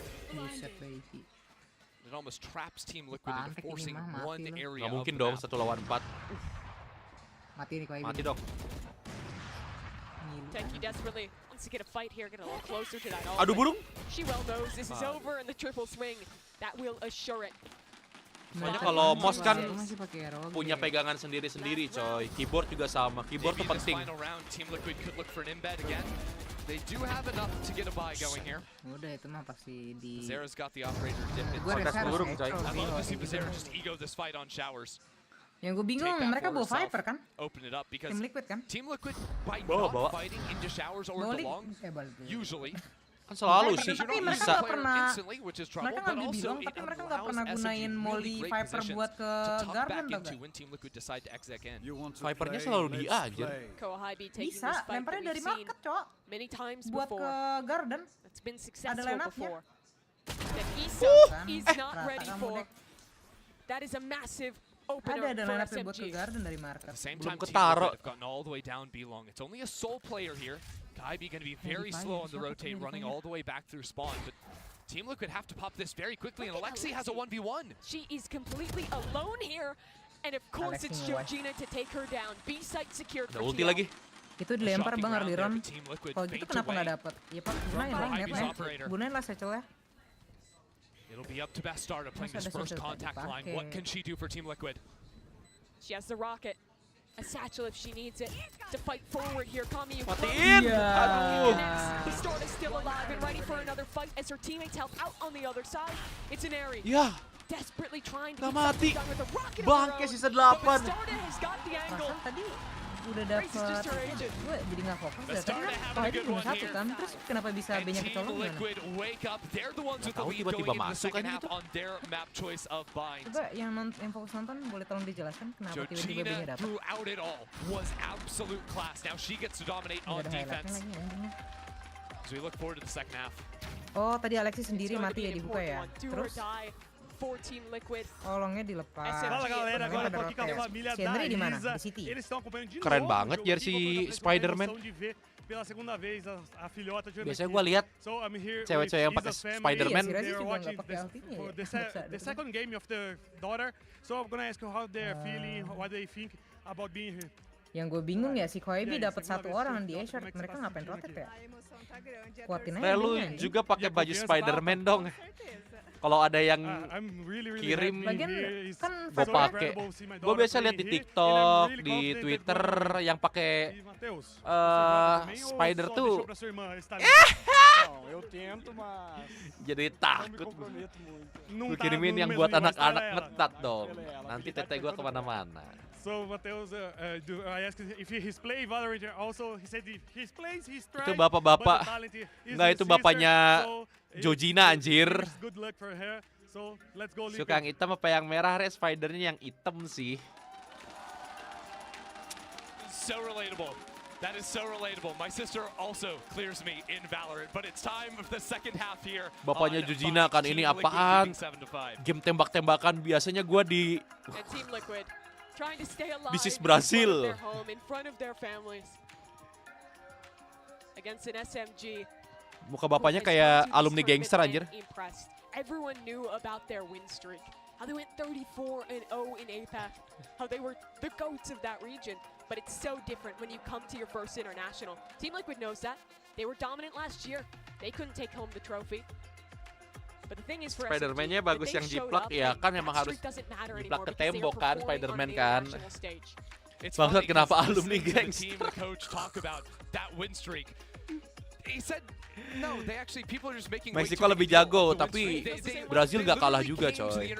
It almost traps Team Liquid into forcing one area. Nggak mungkin dong 1 lawan 4. Mati nih Koi. Mati dong. Tenki desperately wants to get a fight here, get a little closer to that. Aduh burung. She well knows this is over and the triple swing that will assure it. Soalnya kalau mouse kan punya pegangan sendiri-sendiri coy. Keyboard juga sama. Keyboard tuh penting. Team Liquid could look for an embed again. They do have enough to get a buy going here. Udah itu mah pasti di. Zera's got the operator dip. Burung coy. I'd love to see Zera just ego this fight on showers. Yang gue bingung mereka bawa Viper kan? Open it up because Team Liquid kan? Team Liquid by not fighting into showers or the long usually. Kan selalu sih tapi mereka nggak pernah, mereka nggak dibilang, tapi mereka nggak pernah gunain molly Viper buat ke Garden tuh gak? Vipernya selalu dia aja. Bisa, lemparnya dari market cok, buat ke Garden. Ada line up-nya. Ada line up buat ke Garden dari market. Belum ketaro. It's only a sole player here. KEBUTUHAN going to be very slow on the rotate, running all the way back through spawn. But Team Liquid have to pop this very quickly, and Alexi has a 1v1. She is completely alone here, and of course it's Georgina to take her down. B site secured for ulti TL. lagi. Itu dilempar bang early round. Kalau gitu kenapa nggak dapet? Ya pak, gunain lah mapnya, gunain lah secelnya. It'll be up to Bastarda playing this first contact line. What can she do for Team Liquid? She has the rocket. A satchel if she needs it to fight forward here. Kami, matiin. Aduh. Bastarda is still alive and ready for another fight as her teammates help out on the other side. It's an Airy. Ya. Desperately trying to get something done with a rocket. Bangke sisa 8. Bastarda has got the angle. Tadi udah dapet, gue jadi nggak fokus. Tadi kan kalau itu cuma 1 kan, terus kenapa bisa banyak kecolong gimana? Tahu tiba-tiba masuk kan gitu. Coba yang fokus nonton boleh tolong dijelaskan kenapa tiba-tiba banyak dapet? Oh tadi Alexi sendiri mati ya dibuka ya, terus Olongnya dilepas. Fala galera, agora eu tô aqui com a família da Isa. Eles estão acompanhando de novo. Keren banget jersey Spider-Man. Pela segunda vez a filhota de biasanya gue lihat cewek-cewek yang pakai Spider-Man. The second game of the daughter. So I'm gonna ask you how they're feeling, what they think about being here. Yang gue bingung ya si Koebi dapat 1 orang di A-short, mereka ngapain rotate ya? Kuatin aja. Lu juga pakai baju Spider-Man dong. Kalau ada yang kirim, gue pakai. Gue biasa lihat di TikTok, di Twitter yang pakai Spider tuh. Jadi takut. Gue kirimin yang buat anak-anak ngetat dong. Nanti tete gue kemana-mana. So Mateus, I asked if he's play Valorant also. He said he plays, he's trying. Itu bapak-bapak. Nggak, itu bapaknya Georgina anjir. Good luck for her. So let's go. Suka yang hitam apa yang merah? Spidernya yang hitam sih. So relatable. That is so relatable. My sister also clears me in Valorant, but it's time for the second half here. Bapaknya Jujina kan ini apaan? Game tembak-tembakan biasanya gua di This is Brazil. Against an SMG. Muka bapaknya kayak alumni gangster anjir. Everyone knew about their win streak. How they went 34-0 in APAC. How they were the GOATs of that region. But it's so different when you come to your first international. Team Liquid knows that. They were dominant last year. They couldn't take home the trophy. But the thing is for Spider-Man-nya bagus yang jiplak ya kan memang harus jiplak ke tembok kan Spider-Man kan. Bangsat kenapa alumni gangster? Meksiko lebih jago, tapi Brazil gak kalah juga coy.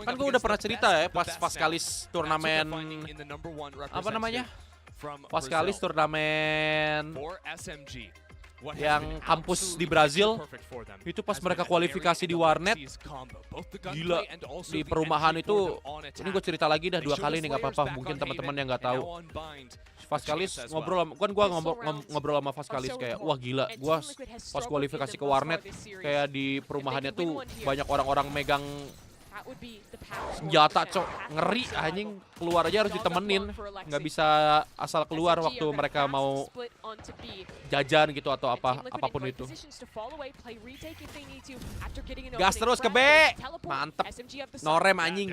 Kan gue udah pernah cerita ya pas kalis turnamen apa namanya? Pas kalis turnamen yang kampus di Brazil itu pas mereka kualifikasi di warnet, gila di perumahan itu. Ini gue cerita lagi dah 2 kali nih, nggak apa-apa, mungkin teman-teman yang nggak tahu. Faskalis ngobrol kan gue ngobrol sama Faskalis kayak wah gila, gue pas kualifikasi ke warnet kayak di perumahannya tuh banyak orang-orang megang senjata cok, ngeri anjing, keluar aja harus ditemenin, nggak bisa asal keluar waktu mereka mau jajan gitu atau apapun itu. Gas terus ke B, mantep, norem anjing.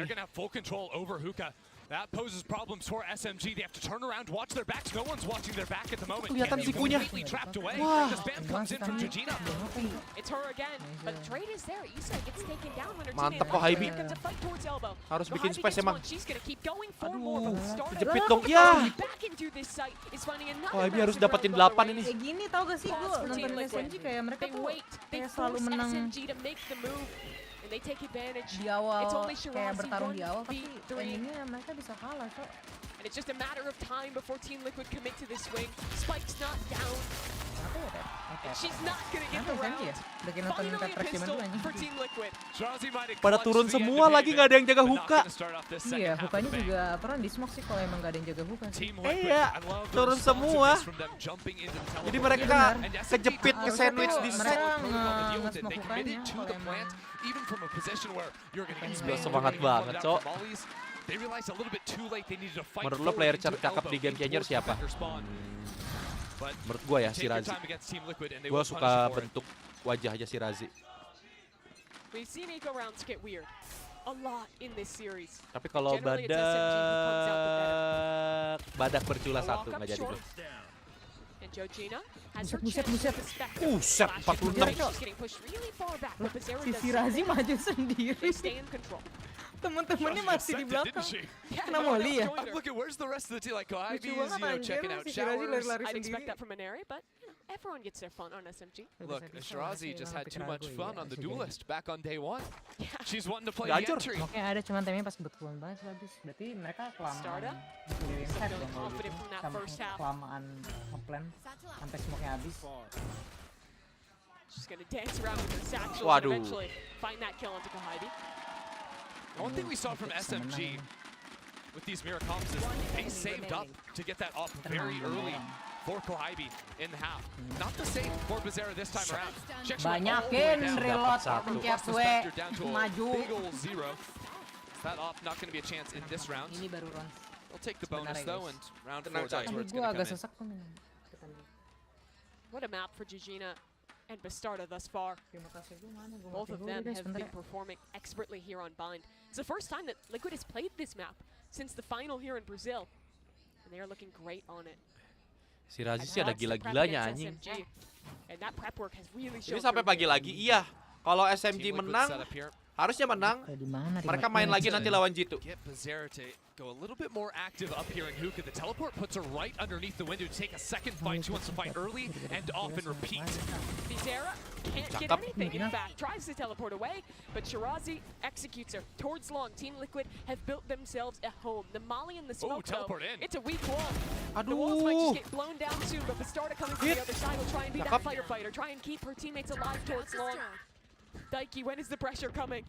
That poses problems for SMG. They have to turn around, watch their backs. No one's watching their back at the moment. Kelihatan sikunya. Trapped away. Wah. It's her again, but the trade is there. Isa gets taken down when her mantep kok Haibi. Harus bikin space emang. Aduh, kejepit dong. Ya. Oh, Haibi harus dapetin 8 ini. Kayak gini tau gak sih, gue nonton SMG kayak mereka tuh kayak selalu menang di awal, kayak bertarung di awal, tapi endingnya mereka bisa kalah kok. And it's just a matter of time before Team Liquid commit to this swing. Spike's not down. She's not gonna get the round. Finally a pistol for Team Liquid. Pada turun semua lagi, nggak ada yang jaga hookah. Iya, hookahnya juga pernah di smoke sih kalau emang nggak ada yang jaga hookah. Iya, turun semua. Jadi mereka kejepit, ke sandwich di set. Nge-smoke hookahnya kalau emang. Semangat banget, cok. Menurut lo player cakep di game changer siapa? Menurut gue ya si Razi. Gue suka bentuk wajahnya si Razi. Tapi kalau badak bercula 1 nggak jadi bro. Buset. 46. Si Razi maju sendiri. Temen-temennya masih di belakang. Kena molly ya? Look at where's the rest of the team, like Lucu banget checking out showers. I'd expect that from an area, but everyone gets their fun on SMG. Look, Shirazi just had too much fun on the Duelist back on day 1. She's wanting to play the entry. Oke, ada cuman temanya pas kebetulan banget habis. Berarti mereka kelamaan kelamaan ngeplan sampai smoke-nya habis. She's gonna dance around with her satchel and eventually find that kill onto Kahibi. One thing we saw from SMG with these mirror comps is they saved up to get that off very early for Kohibi in the half. Not the same for Bizarra this time around. Banyakin reload, pencet W, maju. That off not going to be a chance in this round. Ini baru round. We'll take the bonus though, and round 4 that's where it's going to come in. What a map for Jujina and Bastarda thus far. Both of them have been performing expertly here on Bind. It's the first time that Liquid has played this map since the final here in Brazil, and they are looking great on it. Si Razi sih ada gila-gilanya anjing. And that prep work has really shown. Ini sampai pagi lagi, iya. Kalau SMG menang, harusnya menang. Mereka main lagi nanti lawan Jitu. Go a little bit more active up here in Hookah. The teleport puts her right underneath the window to take a second fight. She wants to fight early and often repeat. Bizarra can't get anything. In fact, tries to teleport away, but Shirazi executes her towards long. Team Liquid have built themselves a home. The Molly and the smoke, though, it's a weak wall. The walls might just get blown down soon, but Bastarda coming from the other side will try and be that firefighter, try and keep her teammates alive towards long. Daiki, when is the pressure coming?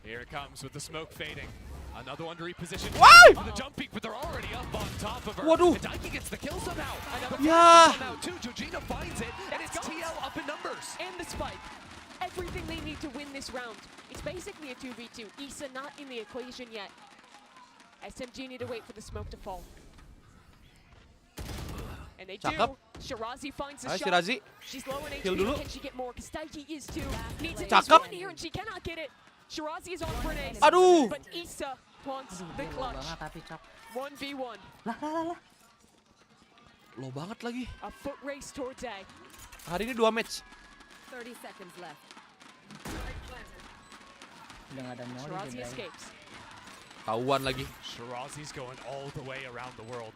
Here it comes with the smoke fading. Another one to reposition. Why? For the jump peek, but they're already up on top of her. Waduh. And Daiki gets the kill somehow. Another Yeah. somehow too. Georgina finds it, and it's TL up in numbers. And the spike. Everything they need to win this round. It's basically a 2v2. Issa not in the equation yet. SMG need to wait for the smoke to fall. And they Cakep. do. Shirazi finds a Ayo shot. Shirazi. She's low in Heal HP. dulu. Can she get more? Because Daiki is too. Needs a Cakep. one here, and she cannot get it. Shirazi is on for an ace. Aduh. But Issa wants the clutch. 1v1. Lah. Low banget lagi. A foot race towards A. Hari ini 2 match. 30 seconds left. Udah nggak ada molly Shirazi dia, Bray. escapes. Tahuan lagi. Shirazi's going all the way around the world.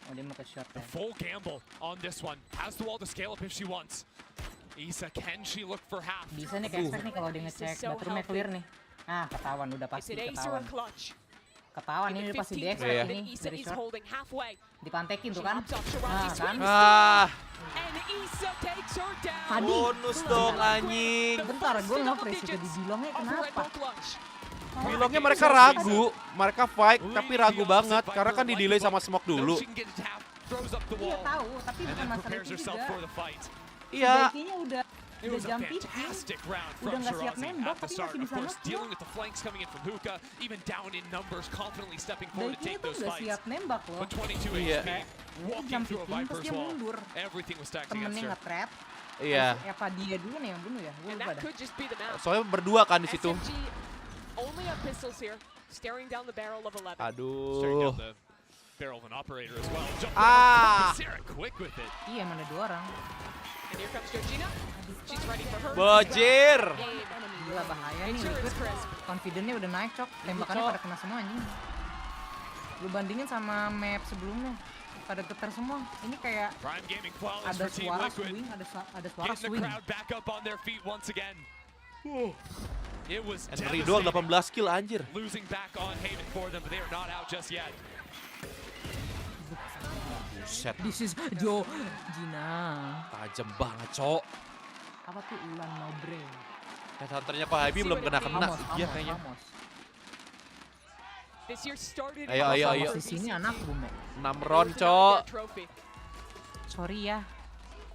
Oh, dia mau ke shot The ya. full gamble on this one. Has the wall to scale up if she wants. Issa, can she look for half? Bisa nih kayak nih kalau dia ngecek bathroomnya clear nih. Ah, ketahuan udah Is pasti it ace or a ketahuan. clutch? Ketahuan ini udah pasti di expect Iya. ini Issa dari is short. holding halfway. Dipantekin tuh She kan. hops off Nah, Shirazi's kan. swing. Ah. And Issa takes her down. Hadi. Bonus dong anjing. Bentar, gue nggak fresh ke dibilangnya kenapa? Bilangnya mereka ragu, mereka fight tapi ragu banget karena kan di delay sama smoke dulu. Iya tahu, tapi bukan masalah itu juga. Iya. Daikinya udah jam picking, udah nggak siap nembak tapi masih bisa dealing with the flanks coming in from Hookah, even down in numbers, confidently stepping forward to Daikinya take tuh those udah fights. siap nembak loh. But 22 Iya. HP, walking through a Terus Viper's dia wall. mundur. Everything was stacked against Temennya her. nge-trap. Iya. Apa dia dulu nih yang bunuh ya? Gue And lupa that dah. could just be the map. Soalnya berdua kan di situ. SMG only have pistols here, staring down the barrel of 11. Staring Aduh. down the barrel of an operator as well. Ah. Sarah quick with it. Iya, mana 2 orang. And here comes Georgina. She's ready for her. Bajir. Gila bahaya nih, Make sure it's Liquid. crisp. Confident-nya udah naik, Cok. Tembakannya pada kena semua anjing. Lu bandingin sama map sebelumnya. Pada getar semua. Ini kayak Prime gaming flawless ada for Team suara Liquid. swing, ada suara Getting the swing. crowd back up on their feet once again. It was Henry doang devastating. 18 kill anjir. Losing back on Haven for them, but they are not out just yet. Buset. This is Joe Gina. Tajam banget, Cok. Apa tuh ulan nobre? Headhunternya Pak Habi belum kena-kena. Iya kayaknya. This year started Ayo. Di sini anak bume. 6 round, Cok. Sorry ya.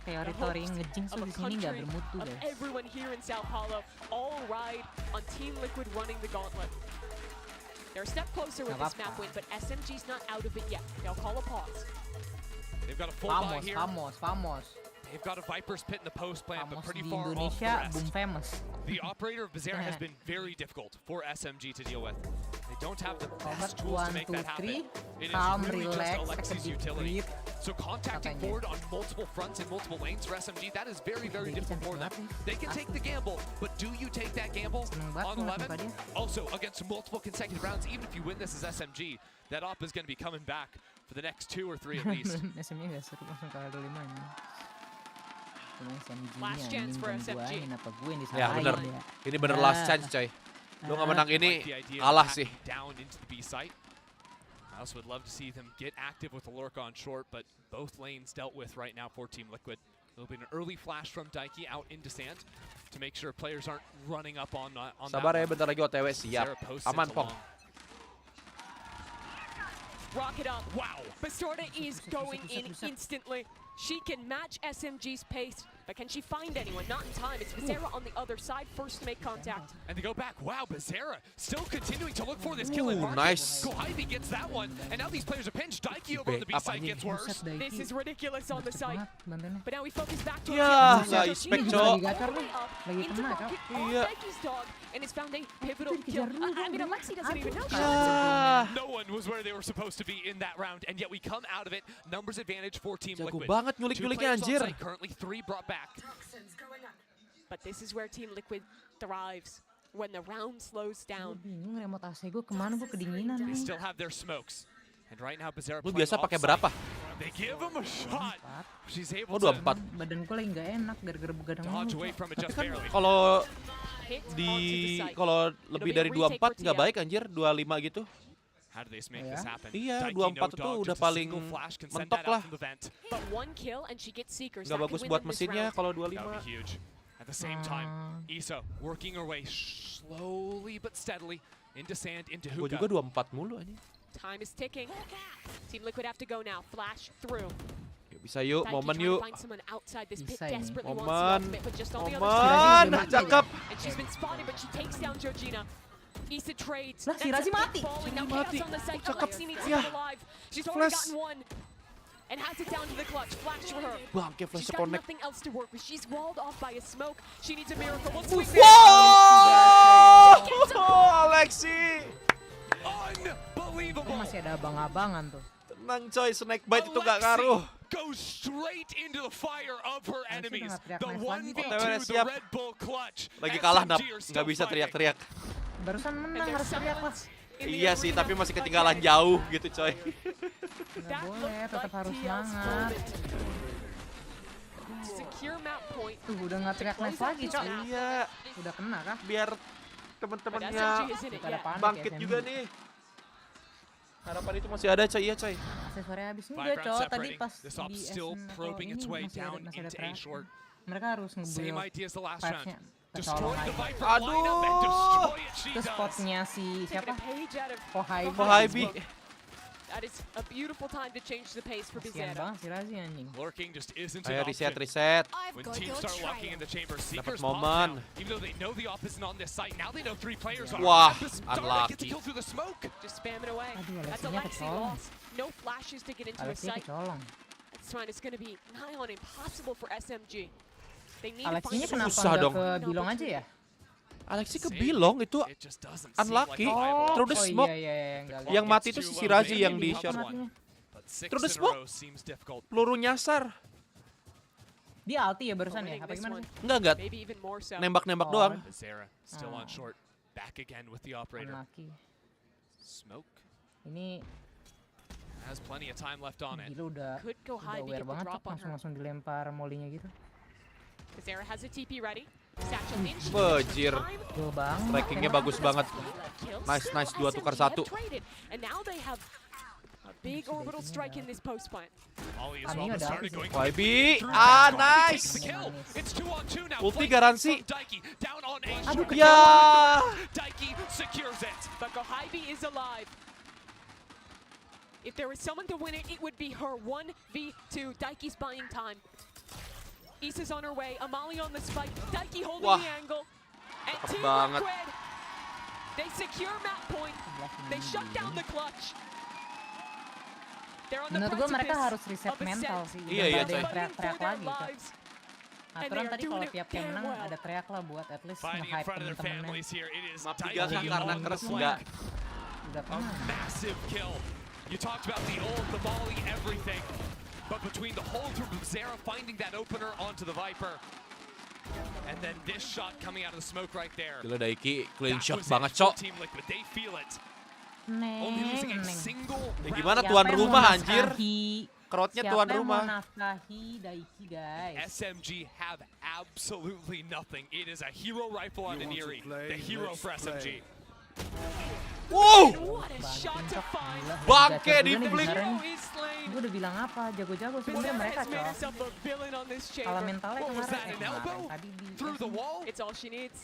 Teori-teori ngejinx tuh di sini nggak bermutu, of guys. everyone here in South Hollow all ride on Team Liquid running the gauntlet. They're a step closer with this map win, but SMG's not out of it yet. They'll call a pause. They've got a full buy Famos, here. famos. They've got a Viper's Pit in the post plant, but Famos pretty di far off the Indonesia, rest. boom famous. The operator of Bizarre has been very difficult for SMG to deal with. They don't have the best tools to make that happen. It is calm, really just relax, Alexi's take a deep utility. breath. So contacting Katanya. forward on multiple fronts and multiple lanes for SMG, that is very, very difficult for them. They can take the gamble, but do you take that gamble on 11? Also, against multiple consecutive rounds, even if you win this as SMG, that op is going to be coming back for the next 2 or 3 at least. SMG nggak seru langsung kalah 25 nih. Cuma SMG-nya Last chance for anjing SMG. buangin apa gue yang Ya disalahin bener. ya. Ini bener last chance, coy. Lu nggak menang ini Like the idea of kalah hacking sih. down into the B site. I also would love to see them get active with the lurk on short, but both lanes dealt with right now for Team Liquid. There'll be an early flash from Daiki out into sand to make sure players aren't running up on Sabar that ya, bentar lagi OTW siap. Sarah posts Aman, it Pong. along. Rock it up. Wow. Bastarda is going in instantly. She can match SMG's pace, but can she find anyone? Not in time. It's Bizarra on the other side, first to make contact. And they go back. Wow, Bizarra still continuing to look for this kill in Ooh, market. nice. Kohibi gets that one, and now these players are pinched. Daiki over on the B side gets worse. This is ridiculous on the site. But now we focus back to Ya, nggak expect, Cok. Lagi kena, Cok. Iya. Daiki's dog, and it's found a pivotal kill. I mean, Alexi doesn't even know. No one was where they were supposed to be in that round, and yet we come out of it. Numbers advantage for Team Jago Liquid. banget 2 nyulik-nyuliknya, players on anjir. site, currently 3 brought back. But this is where Team Liquid thrives. When the round slows down. Bingung remote AC gue kemana, gue kedinginan They nih. still have their smokes. And right now Bizarra Lu playing biasa pakai offside. berapa? They give him a shot. She's able Oh, to 24. Badan gue lagi nggak enak gara-gara begadang dodge mulu. away from it Tapi just kan barely. kalau Hit di onto the site. kalau lebih dari 24 nggak baik anjir, 25 gitu. How do they make this happen? Iya, Daiki 24 no itu dog, udah just a paling single flash can send mentok that out lah. from the vent. But one kill and she gets seekers. Nggak That bagus could win buat them this mesinnya round. kalau That 25. would be huge. At the same time, Issa working her way slowly but steadily Into sand, into Gue hookah. juga 24 mulu aja. Time is ticking. Team Liquid have to go now. Flash through. Bisa yuk, Taiki momen trying to yuk. find someone outside this pit, Bisa ini. desperately wants the Momen. ultimate, but just on the other Momen. side. Cakep. And she's been spotted, but she takes down Georgina. Issa trades. Lah, si That's Razi a big mati. falling. Now Mati. Chaos on the side. Cakep. Alexi needs to Ya. come alive. She's already Flash. gotten one. And has it down to the clutch. Flash for her. Bangke, flash She's got connect. nothing else to work with. She's walled off by a smoke. She needs a miracle. One swing. Wow! Alexi! Unbelievable. Masih ada abang-abangan tuh. Tenang coy, snake bite itu gak ngaruh. Goes straight into the fire of her enemies. teriak The nice lagi 1v2, kok. the Siap. Red Bull clutch. Lagi kalah, SMG are still nggak bisa fighting. teriak-teriak. Barusan menang harus teriak lah. Iya sih, tapi masih ketinggalan jauh gitu coy. Nggak boleh, tetap harus semangat. Secure map point. Tuh udah nggak teriak nice lagi, Cok. Iya. Udah kena kah? Biar teman-temannya Kita ada panik bangkit ya, juga SMG. nih. Harapan itu masih ada coy, iya coy. Aksesoris habis Five enggak, rounds Cok. Tadi separating. pas This op di still SN probing its way down masih ada into A teriak. short. Mereka harus Same nge-build idea as the last round. patch-nya. Destroy the Viper Aduh. lineup and destroy it she Terus does. spotnya si siapa? Page out of Kohaibi. That is a beautiful time to change the pace for Kasian Bizarra. banget si Razi anjing. Lurking just isn't Ayo an reset, option. reset. When teams start locking in the chamber, Seekers momen. pop now. Even though they know the op isn't on this site, now they know 3 players are. Wah, Starter gets the unlucky. kill through the smoke. Just spam it away. Aduh, That's Alexinya Alexi kecolong. lost. No flashes to get into a Alexinya site. kecolong. That's fine. It's going to be nigh on impossible for SMG. They need Alexinya to find kenapa Susah nggak dong. ke Bilong aja ya? Alexi ke Bilong itu It just doesn't unlucky. seem like Through the smoke. Iya, enggak. Yang mati itu si Razi yang di shot. But 6 Through the in a smoke. row seems difficult. Peluru nyasar. Dia ulti ya barusan ya? Apa gimana sih? Enggak. Maybe even more so. Nembak-nembak doang. Bizarra still on short. Back again with the operator. Unlucky. Smoke Ini has plenty of time left on it. gila udah Could go high, aware get the banget drop Cok. on her. Langsung dilempar molinya gitu. Bizarra has a TP ready. Satchel in. Bejir. Jauh banget. Trackingnya bagus banget. Nice, 2 tukar 1. And now they have a big orbital strike in this post plant. Ollie as well, but started going YB. through Ah, that. Takes nice. the kill. It's 2 on 2 now. Ulti Flank garansi. from Daiki down on A. Aduh, short. Ya. Daiki secures it. But Gohaibi is alive. If there was someone to win it, it would be her. 1v2. Daiki's buying time. Issa's on her way. Amali on the spike. Daiki holding Wah. the angle. And Cakep Team banget. Liquid, they secure map point. They shut down the clutch. They're on the Menurut gua mereka precipice harus reset of a mental set. sih. Iya, Udah iya, ada yang coy. teriak-teriak For their lagi, Cok. lives. Aturan they are tadi doing kalau it tiap yang damn menang well. ada teriak lah buat at least Fighting in nge-hype front of their temen-temennya. families here. It is Map 3 Daiki kah karena on the keras flank. enggak? Udah A pernah. massive kill. You talked about the ult, the molly, everything. But between the hold from Zera finding that opener onto the Viper, and then this shot coming out of the smoke right there. Gila Daiki clean That shot was banget, it for Cok. Team Liquid. They feel it. Neng, Only losing a neng. single Ya round. gimana Siapa tuan yang mau rumah anjir? nafkahi- Crowdnya Siapa tuan yang mau rumah. nafkahi Daiki, guys? SMG have absolutely nothing. It is a hero rifle on an Eerie. The hero for SMG. Wow! What a shot to find. Bangke di Gacor juga nih flick. Bizarra nih. Hero is slain. Gue udah bilang apa, jago-jago sebenarnya Bizarra mereka, has made Cok. herself a villain on this Kalau chamber. mentalnya What was kemarin, that, an elbow? tadi di Through the wall? It's all she needs.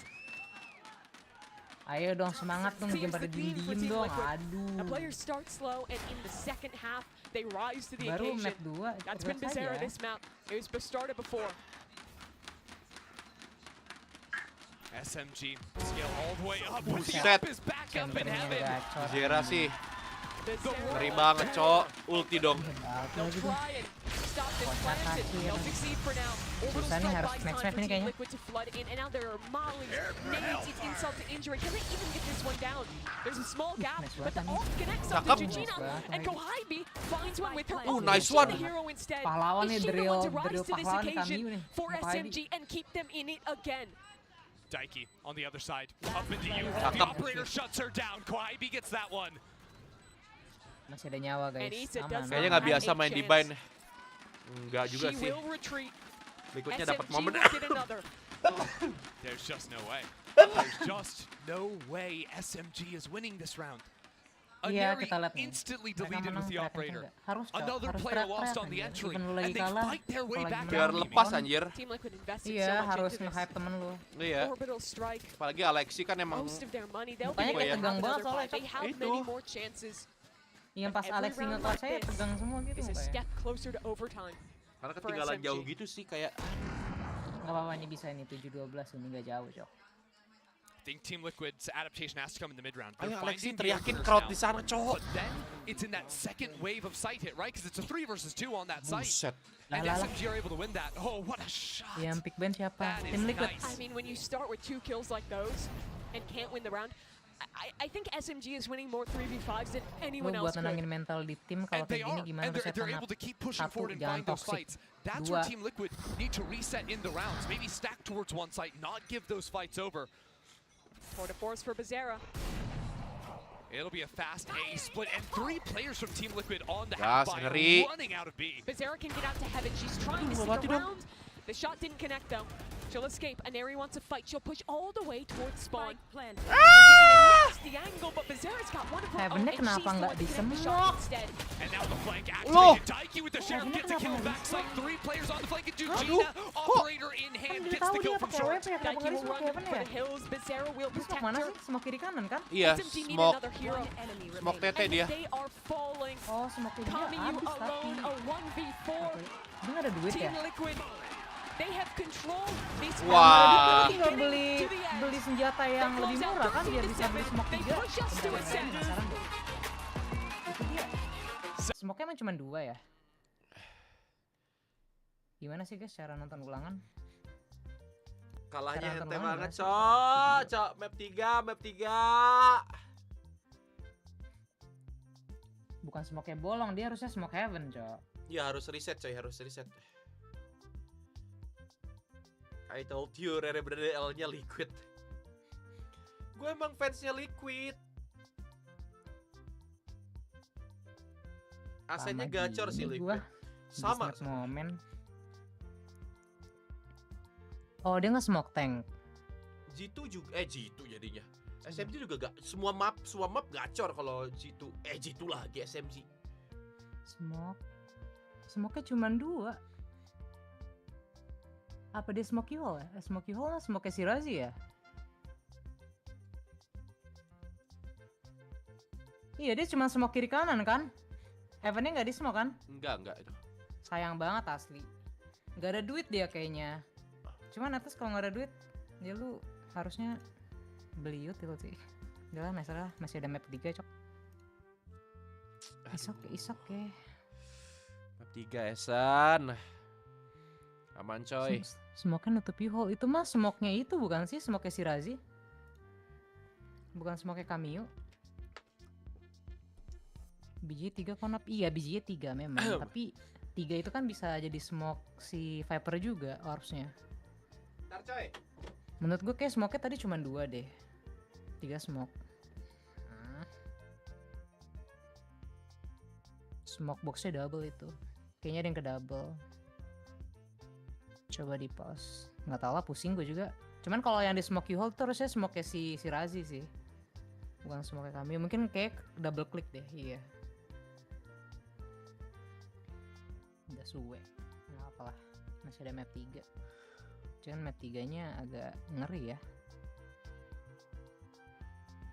Ayo dong semangat dong, jangan Seems pada the theme for diem Team dong. Liquid. A Aduh. player starts slow, and in the second half, they rise to the Baru occasion. map 2, That's been terus Bizarra aja. this map. It was Bastarda before. SMG scale all the way up. The Buset. up is back up in heaven. Gacor. Zera sih Bizarra ngeri banget, Cok. Ulti dong. They'll try and stop this planted. They'll succeed for now. Orbital Susah nih, strike harus buys next time match for ini Team kayaknya. Liquid to flood in, and now there are mollies, nades, it's insult to injury. Can they even get this one down? There's a small gap, Nice but the banget. ult connects up to Cakep. Georgina, Nice and Kohaibi finds one with her Oh, ult. nice She's one. the hero instead. Pahlawan nih, Is she the drill one to rise to this pahlawan nih, occasion kami nih. for Kohaibi. SMG and keep them in it again? Daiki on the other side. Up into you. Cakep. The operator shuts her down. Kwaibi gets that one. Masih ada nyawa, guys. And Issa Aman. does Kayaknya nggak biasa main di bind. Enggak juga She sih. will retreat. Berikutnya dapat SMG momen. will get another. There's just no way. There's just no way SMG is winning this round. Iya, kita lihat nih. instantly Mereka deleted menang, with the mereka operator. enggak. Harus Another harus player teriak-teriak, lost on the anjir. entry, Even lu and lagi they kalah, fight their way apalagi back menang, Biar out. lepas anjir. Team Liquid invested Iya, so much harus into this. nge-hype temen lu. Iya. Orbital strike. Apalagi Alexi kan emang Most of their money. They'll Mukanya be kayak able to tegang have banget another soalnya, fight. They Cok. have Itu. many more chances. Yang pas Every Alexi round nge-clutch like saya this tegang semua gitu is a mukanya. step closer to overtime. Karena for ketinggalan SMG. jauh gitu sih kayak Gak apa-apa, ini bisa ini 7-12 ini gak jauh, Cok. I think Team Liquid's adaptation has to come in the mid round. Ayo They're Alexi finding the teriakin openers crowd now. di sana, cowok. But then it's in that second wave of sight hit, right? Because it's a 3 versus 2 on that site. Buset. And Lah, lah, lah. SMG are able to win that. Oh, what a shot. Yang pick band siapa? That is Tim Liquid. nice. I mean, when you start with 2 kills like those and can't win the round, I think SMG is winning more 3v5s than Lu anyone buat else nenangin could. mental di tim kalau And they kayak gini are, gimana and bisa they're tenang. able to keep pushing Satu, forward and jangan find those toxic. fights. That's Dua. where Team Liquid need to reset in the rounds. Maybe stack towards one site, not give those fights over. Tour de force for Becerra. It'll be a fast A split, and 3 players from Team Liquid on the Gas, half by ngeri. running out of B. Becerra can get out to heaven. She's trying to Aduh, sneak mati dong. around. The shot didn't connect though. She'll escape. Aneri wants to fight. She'll push all the way towards spawn. The angle, but Becerra's got one of her own, Heavennya and kenapa she's the nggak one to connect the disemok? shot instead. And now the flank Loh. activated. Daiki with the sheriff Heavennya gets a kill kenapa backside. 3 players on the flank, and Aduh, Gina, kok? operator in Kan hand, dia gets tahu the dia kill from pakai short. WP ya, kenapa Daiki nggak di will smoke run Heaven for ya? the hills. Becerra will Smoke protect mana her. sih? Smoke kiri kanan kan? Iya, SMG need smoke another hero. smoke TT And dia. they are falling. Oh, smoke kiri dia Kami you habis tapi. alone, a 1v4. Dia nggak ada duit ya? Team Liquid, they have control. These Wah. Tinggal beli senjata yang lebih murah kan biar bisa beli smoke 3. Penasaran deh. Itu dia. Smoke-nya emang cuma 2 ya? Gimana sih guys cara nonton ulangan? Kalahnya Cara ente nonton banget, ulangan cok. Map 3. Bukan smoke-nya bolong, dia harusnya smoke heaven, Cok. Ya harus reset coy, harus reset. I told you, Rere BREDEL-nya Liquid. Gue emang fansnya Liquid. AC-nya gacor sih gini gua. Liquid. Sama. Di snap momen. Oh, dia nggak smoke tank. G2 juga, G2 jadinya. SMG juga gak, semua map gacor kalau G2. G2 lagi SMG. Smoke-nya cuma 2. Apa dia smoke hole ya? Smoke hole lah, smoke si Razi ya? Iya, dia cuma smoke kiri kanan kan? Heaven-nya nggak di smoke kan? Enggak itu. Sayang banget asli. Nggak ada duit dia kayaknya. Cuman atas kalau nggak ada duit, ya lu harusnya beli util sih. Udah lah, masalah masih ada map 3, Cok. Isok ya. Map 3 Esan. Aman coy. Smoke-nya nutup hole. Itu mah smoke-nya itu bukan sih? Smoke-nya si Razi. Bukan smoke-nya Cameo. Biji 3 konap. Iya, biji 3 memang. Tapi 3 itu kan bisa jadi smoke si Viper juga harusnya. Ntar coy. Menurut gue kayak smoke-nya tadi cuma 2 deh. 3 smoke. Smoke box-nya double itu. Kayaknya ada yang ke double. Coba di pause. Nggak tahu lah, pusing gue juga. Cuman kalau yang di smoke hole tuh harusnya smoke si Razi sih. Bukan smoke kami. Mungkin kayak double click deh. Iya. Udah suwe. Nggak apalah. Masih ada map 3. Cuman map 3-nya agak ngeri ya.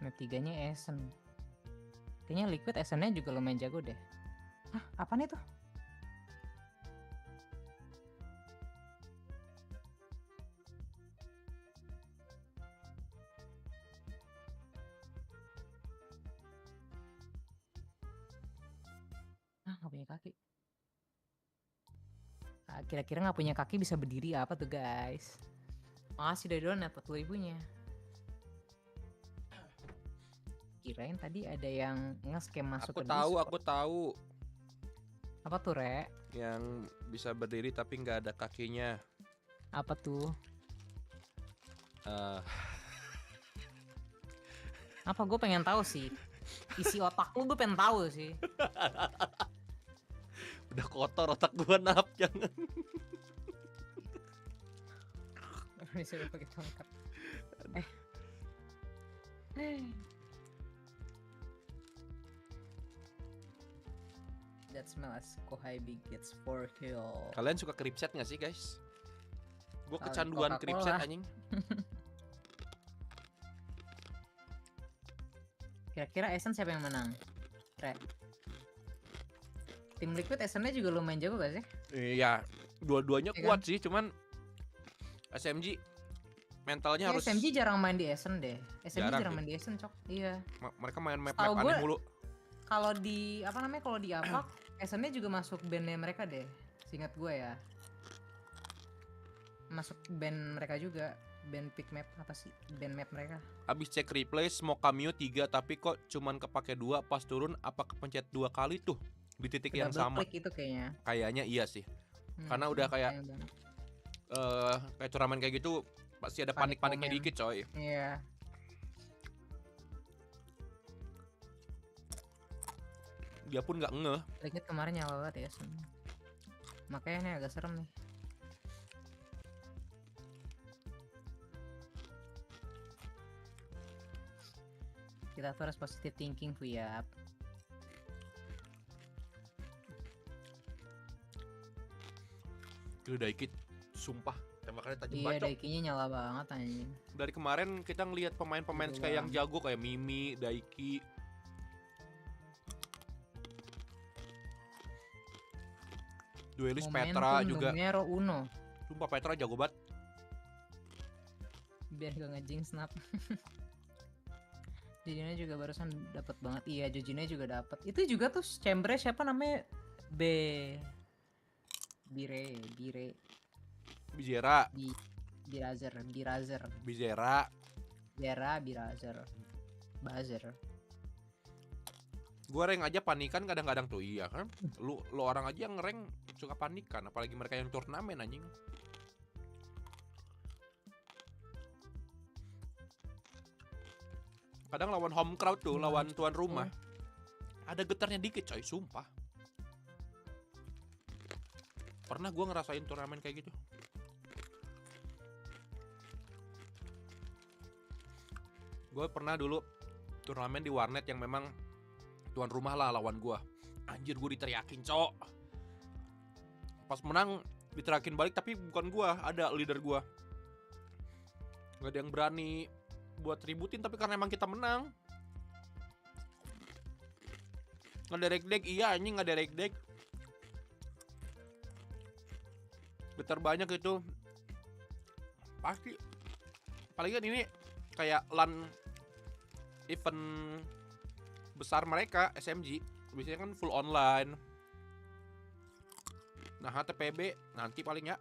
Map 3-nya Essen. Kayaknya Liquid Essen-nya juga lumayan jago deh. Hah? Apaan itu? Nggak punya kaki. Kira-kira nggak punya kaki bisa berdiri apa tuh guys? Makasih dari donat 40.000-nya. Kirain tadi ada yang nge-scam masuk ke Discord. Aku tahu. Apa tuh, Re? Yang bisa berdiri tapi nggak ada kakinya. Apa tuh? Apa gue pengen tahu sih. Isi otak lu gue pengen tahu sih. Udah kotor otak gua, Nap, jangan. Bisa pakai tongkat. that smell as Kohaibig gets 4 kill. Kalian suka kripset nggak sih guys? Gue kecanduan kripset anjing. Kira-kira Essence siapa yang menang? Tim Liquid Essence-nya juga lumayan jago gak sih? Iya, dua-duanya kuat sih, cuman SMG mentalnya harus. SMG jarang main di Essence deh. SMG jarang main di Essence, Cok. Iya. Mereka main map aneh mulu. Kalau di kalau di Apak, Essence-nya juga masuk bandnya mereka deh. Seingat gue ya. Masuk band mereka juga. Band pick map apa sih? Band map mereka. Abis cek replay, smoke cameo 3 tapi kok cuman kepake 2 pas turun apa kepencet 2 kali tuh di titik yang sama. Itu kayaknya. Kayaknya iya sih. Karena udah kayak kayak turnamen kayak gitu pasti ada panik-paniknya dikit coy. Iya. Dia pun nggak ngeh. Liquid kemarin nyala banget ya. Makanya ini agak serem nih. Kita tuh harus positive thinking, Fuyap. Itu Daiki sumpah tembakannya tajam banget. Iya, Daikinya nyala banget anjing. Dari kemarin kita ngelihat pemain-pemain kayak yang jago kayak Mimi, Daiki. Duelis Petra juga. Numero uno. Sumpah Petra jago banget. Biar gak ngejing snap. Jujinnya juga barusan dapat banget. Iya, Jujinnya juga dapat. Itu juga tuh chamber siapa namanya? Bizera. Buzzer. Gua rank aja panikan kadang-kadang tuh iya kan. Lu orang aja yang rank suka panikan, apalagi mereka yang turnamen anjing. Kadang lawan home crowd tuh, lawan tuan rumah. Ada getarnya dikit coy, sumpah. Pernah gue ngerasain turnamen kayak gitu. Gue pernah dulu turnamen di warnet yang memang tuan rumah lah lawan gue. Anjir gue diteriakin cok. Pas menang diteriakin balik tapi bukan gue, ada leader gue. Gak ada yang berani buat ributin tapi karena emang kita menang. Ngederek deck iya anjing ngederek deck. Getar banyak itu. Pasti. Apalagi kan ini kayak LAN event besar mereka SMG. Biasanya kan full online. Nah HTPB nanti paling ya.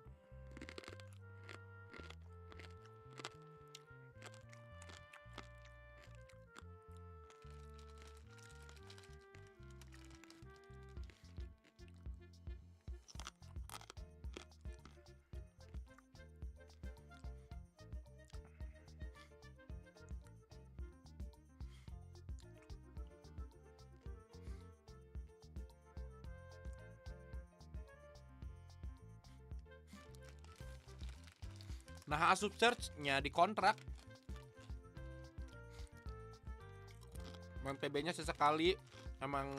Nah, asup search-nya dikontrak. Emang PB-nya sesekali emang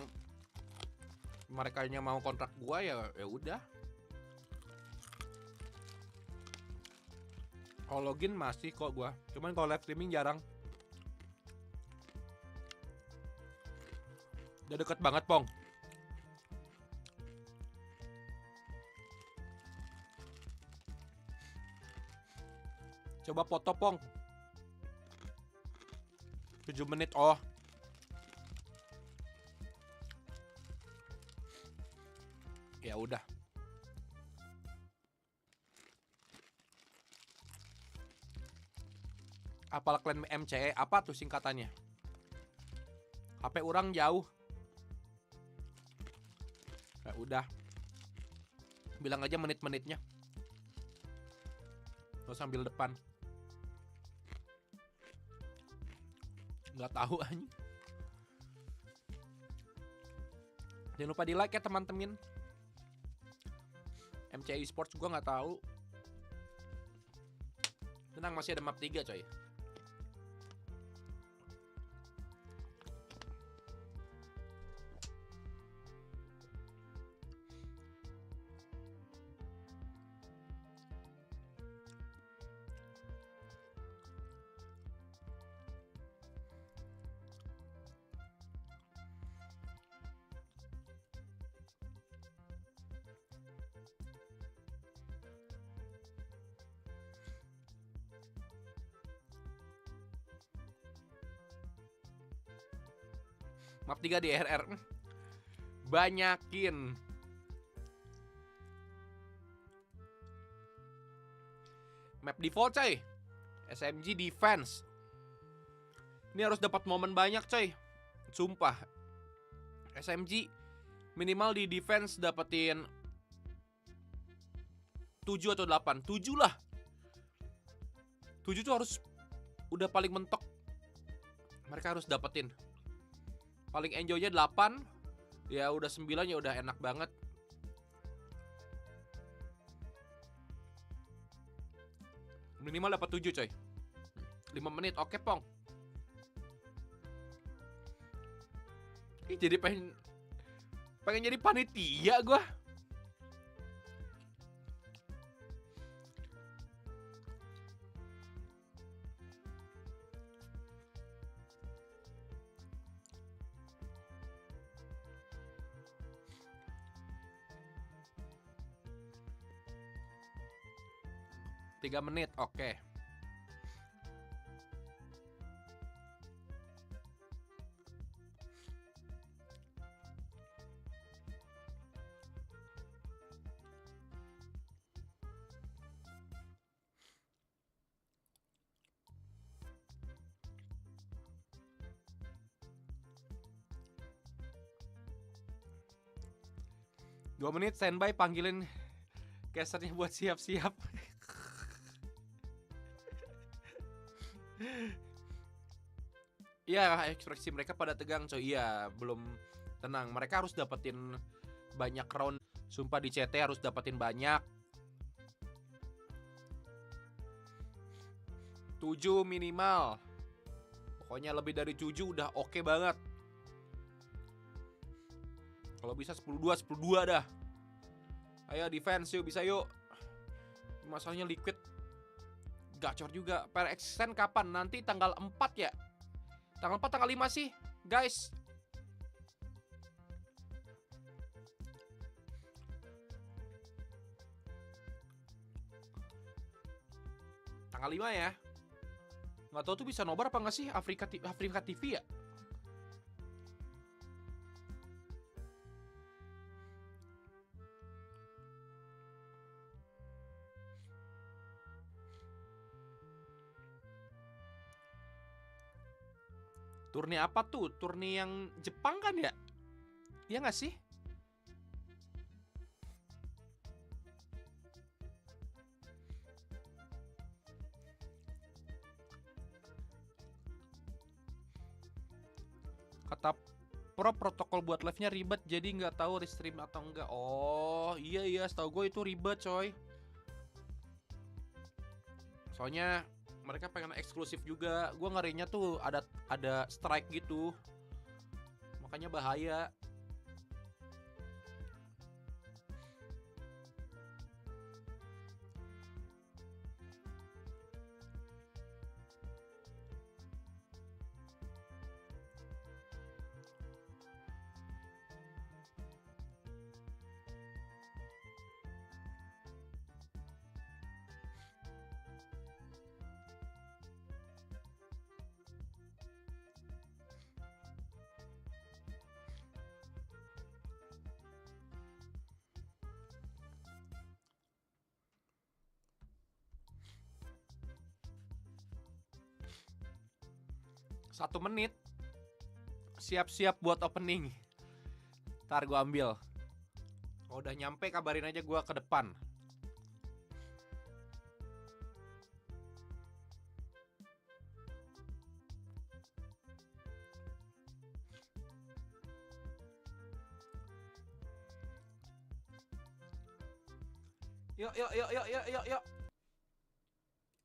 mereka mau kontrak gua ya udah. Kalau login masih kok gua. Cuman kalau live streaming jarang. Udah deket banget, Pong. Coba foto Pong 7 menit oh. Ya udah. Apal klan MCE apa tuh singkatannya? HP orang jauh. Ya udah. Bilang aja menit-menitnya. Lo sambil depan. Nggak tahu anjing. Jangan lupa di like ya teman-teman. MCI Esports gua nggak tahu. Tenang masih ada map 3 coy. Map 3 di RR. Banyakin. Map default coy. SMG defense. Ini harus dapat momen banyak coy. Sumpah. SMG minimal di defense dapetin 7 atau 8. 7 lah. 7 tuh harus udah paling mentok. Mereka harus dapetin. Paling enjoy-nya 8. Ya udah 9 ya udah enak banget. Minimal dapat 7 coy. 5 menit, oke Pong. Ih, jadi pengen jadi panitia gua. Tiga menit, oke. Dua menit standby, panggilin casternya buat siap-siap. Iya, ekspresi mereka pada tegang coy. Iya, belum tenang. Mereka harus dapetin banyak round. Sumpah di CT harus dapetin banyak. 7 minimal. Pokoknya lebih dari 7 udah oke banget. Kalau bisa 10-2, 10-2 dah. Ayo defense yuk, bisa yuk. Masalahnya liquid gacor juga. PR extend kapan? Nanti tanggal 4 ya? Tanggal 4, tanggal 5 sih, guys. Tanggal 5 ya. Nggak tahu tuh bisa nobar apa nggak sih Afrika TV ya? Turni apa tuh? Turni yang Jepang kan ya? Iya nggak sih? Kata Pro, protokol buat live-nya ribet, jadi nggak tahu restream atau enggak. Oh iya, setahu gue itu ribet coy. Soalnya mereka pengen eksklusif juga. Gue ngerinya tuh ada strike gitu. Makanya bahaya. Satu menit. Siap-siap buat opening. Ntar gue ambil. Kalau udah nyampe kabarin aja gue ke depan. Yuk.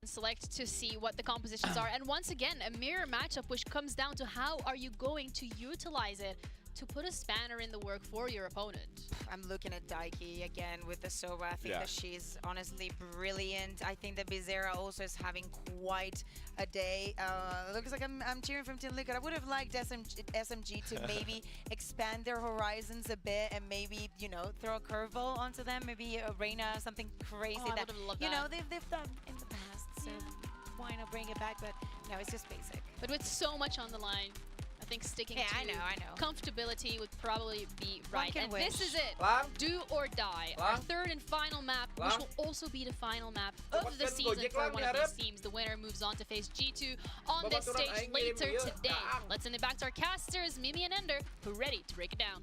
Select to see what the compositions are, and once again a mirror matchup which comes down to how are you going to utilize it to put a spanner in the work for your opponent. I'm looking at Daiki again with the Sova. I think that she's honestly brilliant. I think that Bizera also is having quite a day. Looks like I'm cheering from Team Liquid. I would have liked SMG to maybe expand their horizons a bit and maybe, you know, throw a curveball onto them. Maybe a Reina, something crazy I that, would have loved you know, that. they've done in the past. So why not bring it back? But no, it's just basic. But with so much on the line, I think sticking I to know. comfortability would probably be right. And wish. this is it. Lang. Do or die. Lang. Our third and final map, Lang. which will also be the final map of the Lepaskan season Gojek, for Lang, one of diharap. these teams. The winner moves on to face G2 on Bapak this turun stage aing later ngirim dia. today. Daang. Let's send it back to our casters, Mimi and Ender, who are ready to break it down.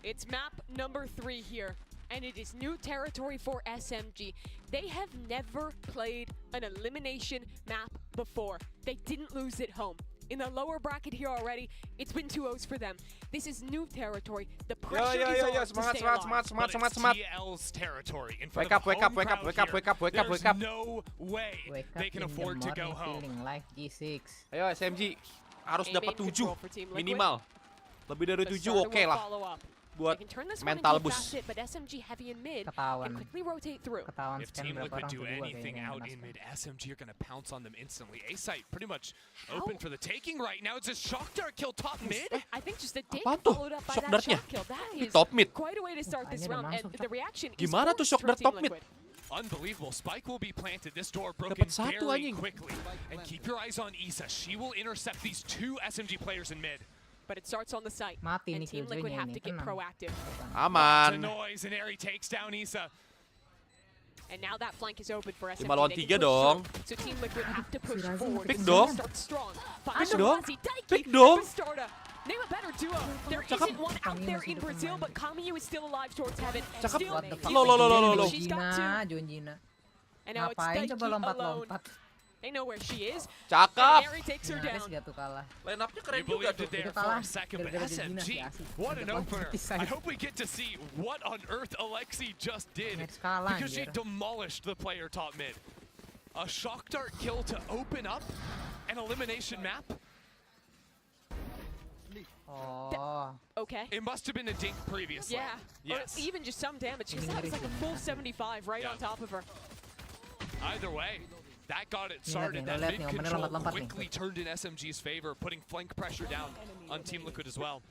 It's map number 3 here, and it is new territory for SMG. They have never played an elimination map before. They didn't lose at home. In the lower bracket here already, it's been 2-0s for them. This is new territory. The pressure is on to stay alive. But it's TL's territory. In front Wake up, of wake up, home wake up, crowd wake up, here. wake up, wake up, There's wake up. no way they can afford to go home. Like G6. Ayo SMG harus A dapat main 7 control for Team Liquid. minimal. Lebih dari The 7 starter oke will lah follow up. buat They can turn this mental one into a boost. fast hit, but SMG heavy in mid Ketahuan. can quickly rotate through. Ketahuan If scan Team berapa Liquid orang do tuh dua anything kayaknya out yang in masuk. mid, SMG are going to pounce on them instantly. A-site pretty much open for the taking right now. It's a shock dart kill top mid. I think just a date Apaan tuh? followed up by Shock that dartnya? shot kill. That Di is top mid. quite a way to start this Makanya udah round, and masuk, the reaction is Gimana tuh forced shock from dart Team top mid? Liquid. Unbelievable. Spike will be planted. This door broken Dapat satu, very anjing. quickly. And keep your eyes on Isa. She will intercept these 2 SMG players in mid. But it starts on the site, Mati and nih Team Liquid Killjoy-nya have ini, to get tenang. proactive. To Aman. noise, and Eri takes down Isa. And now that flank is open for SMG. 5 lawan They 3 can push dong. through. So Team Liquid have to push Razi forward. Pick This dong. starts strong. Pick Finds dong. Razi, Daiki, Pick dong. Bastarda. Name a better duo. There Cakep. isn't one out Kami there masih in depan Brazil, main. but Kamiyu is still alive towards heaven. Cakep. Still What the fuck? Lo, lo, lo, lo, lo, lo. She's got 2. Junjina. And now it's Ngapain Daiki coba alone. lompat-lompat? They know where she is. Cakep. And Eri takes her Nyaris down. gak tuh kalah. Line up-nya You keren juga believed tuh. it there Itu for kalah a second, but gara-gara Junjina SMG, sih, asik. what an Depan opener. Tisai. I hope we get to see what on earth Alexi just did. Nyaris kalah, Because she anjir. demolished the player top mid. A shock dart kill to open up an elimination map. Oh. Okay. It must have been a dink previously. Yeah. Yes. Or even just some damage, because that was like a full 75 right on top of her. Either way, that got it Lihat started. nih, That lihat mid nih, omennya control lompat-lompat nih. quickly turned in SMG's favor, putting flank pressure down on Team Liquid as well.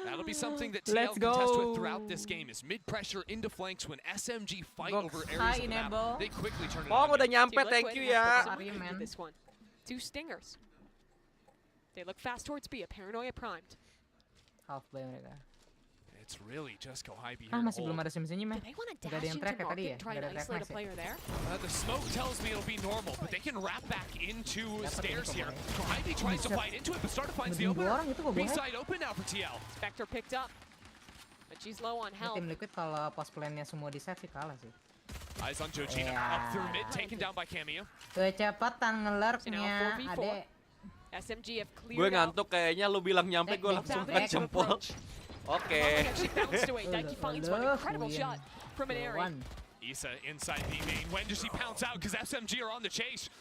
That'll be something that TL Let's can test go. with throughout this game, is mid pressure into flanks. When SMG fight Box over high areas of the map, enable. they quickly turn it Bong on. udah you. nyampe, Team thank Liquid you have put ya. some Sorry, into man. this one. 2 stingers. They look fast towards B, a paranoia primed. Half play mereka. It's really just Kohibi here. Ah, to masih belum hold. ada sim-simnya mah. Do they want to Gak ada dash yang into track ya tadi market ya? and try Gak and ada track isolate a max ya? player there? The smoke tells me it'll be normal, but they can wrap back into Dapat stairs ini here. kok, Kohibi tries to Buset. fight into it, but Starter finds the Ngeding dua opener. orang itu kok B boleh. side open now for TL. Spectre picked up, but she's low on Ini health. tim Liquid kalau post plan-nya semua di set sih kalah sih. Eyes on Georgina, Yeah. up through mid, taken down by Cameo. Kecepatan ngelerpnya, 4v4. adek. SMG have Gue cleared out. ngantuk kayaknya, lu bilang nyampe, gue langsung Back to jempol. approach. Oke. Actually bounced away. Daiki finds one incredible shot from an area. Isa inside B main. When does he pounce out? Because SMG are on the chase.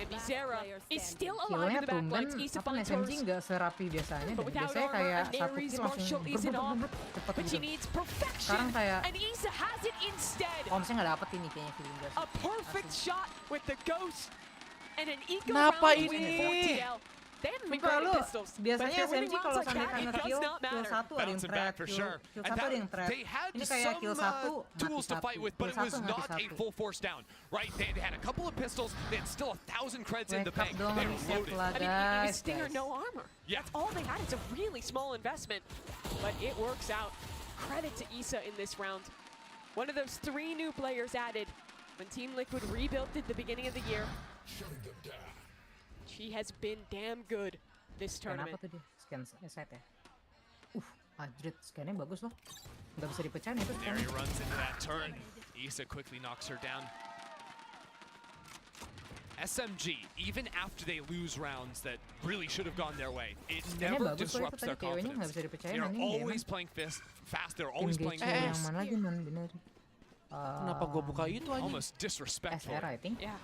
And Bizarra is still alive Killnya in the back tumben, lines. Isa apa finds SMG hers. nggak serapi biasanya But deh. without Biasanya armor, kayak and satu Aries kill langsung Marshall isn't off. cepet But she gitu. needs perfection. Sekarang kayak And Isa has it instead. Komsnya nggak dapet ini kayaknya feeling gue. A perfect shot with the ghost. And an eco Kenapa round win for ini? TL. They haven't been Sumpah great lu, at pistols. But biasanya if they're winning SMG rounds kalau like sampai that, it nge-kill, does not kill matter. satu ada yang Bouncing threat, back for sure. kill And satu ada yang threat. they had Ini kayak kill satu, tools to fight with, but it Kill was satu, mati not a satu. full force down. Right? They had a couple of pistols. They had still 1,000 creds in the Wake up bank. dong, They were reset loaded. lah I mean, it was guys. Stinger, no armor. Yeah. That's all they had. It's a really small investment, but it works out. Credit to Isa in this round. One of those 3 new players added when Team Liquid rebuilt at the beginning of the year. She has been damn good this Scan tournament. apa tuh dia? Scan site ya? Anjrit, scannya bagus loh. Nggak bisa dipecahin itu There he scan. runs into that turn. Isa quickly knocks her down. SMG, even after they lose rounds that really should have gone their way, it Scannya never bagus loh itu disrupts their tadi ceweknya nggak confidence. bisa dipecahin They're anjing. always playing fast, they're always playing Engage yang fast. mana lagi non bener? Kenapa gue buka itu anjing? Almost disrespectful. SR I think. Yeah,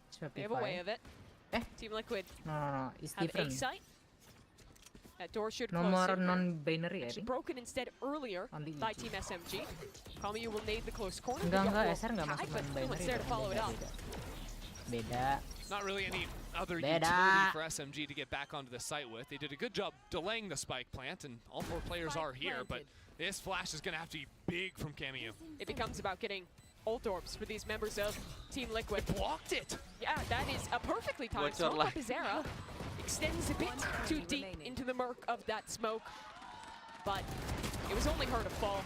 It's they have a way of it. Team Liquid No, it's have different. A-site. That door should close Nomor in. non-binary I Actually think. broken instead earlier Only by EG. Team SMG. Kamiyu will nade the close corner. Enggak, Will SR nggak hide, masuk but no non-binary. one's there to follow it up. Beda. Not really any other Beda. utility for SMG to get back onto the site with. They did a good job delaying the spike plant, and all 4 players are here, but this flash is going to have to be big from Cameo. It becomes about getting ult orbs for these members of Team Liquid. Blocked it! Yeah, that is a perfectly timed Bocor smoke lah. up Bizarra. extends a bit too deep into the murk of that smoke, but it was only her to fall.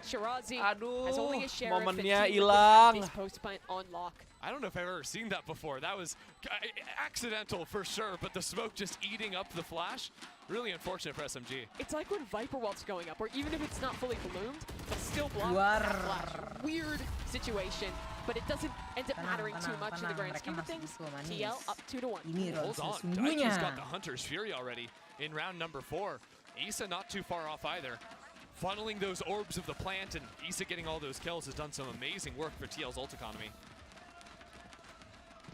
Shirazi has only a sheriff and momennya Team Liquid hilang. have this post plant on lock. I don't know if I've ever seen that before. That was accidental for sure, but the smoke just eating up the flash. Really unfortunate for SMG. It's like when Viper Walt's going up, where even if it's not fully ballooned, it's still blocking that flash. Weird situation, but it doesn't end up mattering too much in the grand scheme of things. TL up 2-1. Hold on, Daiki's got the Hunter's Fury already in round number 4. Issa not too far off either. Funneling those orbs of the plant, and Issa getting all those kills has done some amazing work for TL's ult economy.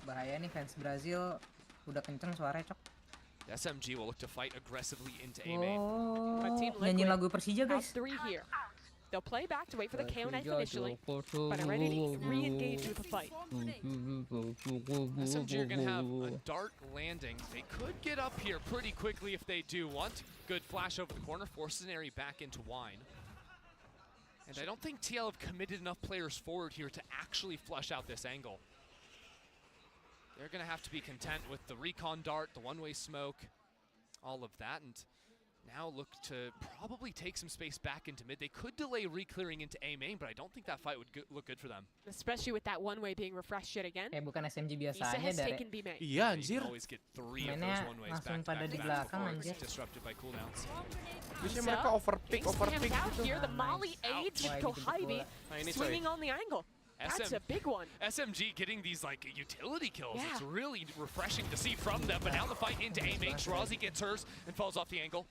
Bahaya nih fans Brazil, udah kenceng suaranya cok. SMG will look to fight aggressively into A main. Nyanyi lagu Persija guys. 3 here. They'll play back to wait for the KO knife initially, but are ready to re-engage with the fight. SMG are going to have a dart landing. They could get up here pretty quickly if they do want. Good flash over the corner, forces an area back into Wine. And I don't think TL have committed enough players forward here to actually flush out this angle. They're going to have to be content with the recon dart, the one-way smoke, all of that, and now look to probably take some space back into mid. They could delay re-clearing into A main, but I don't think that fight would look good for them. Especially with that one-way being refreshed yet again. Bukan SMG Issa biasanya has dari. taken B main. Iya anjir. Always get 3 of those one-ways back to back before it's disrupted by cooldowns. Biasanya mereka overpick gitu. Here, the Molly aids with Kohibi swinging on the angle. That's a big one. SMG getting these like utility kills. Yeah. It's really refreshing to see from them. But now the fight into A main. Shirazi gets hers and falls off the angle.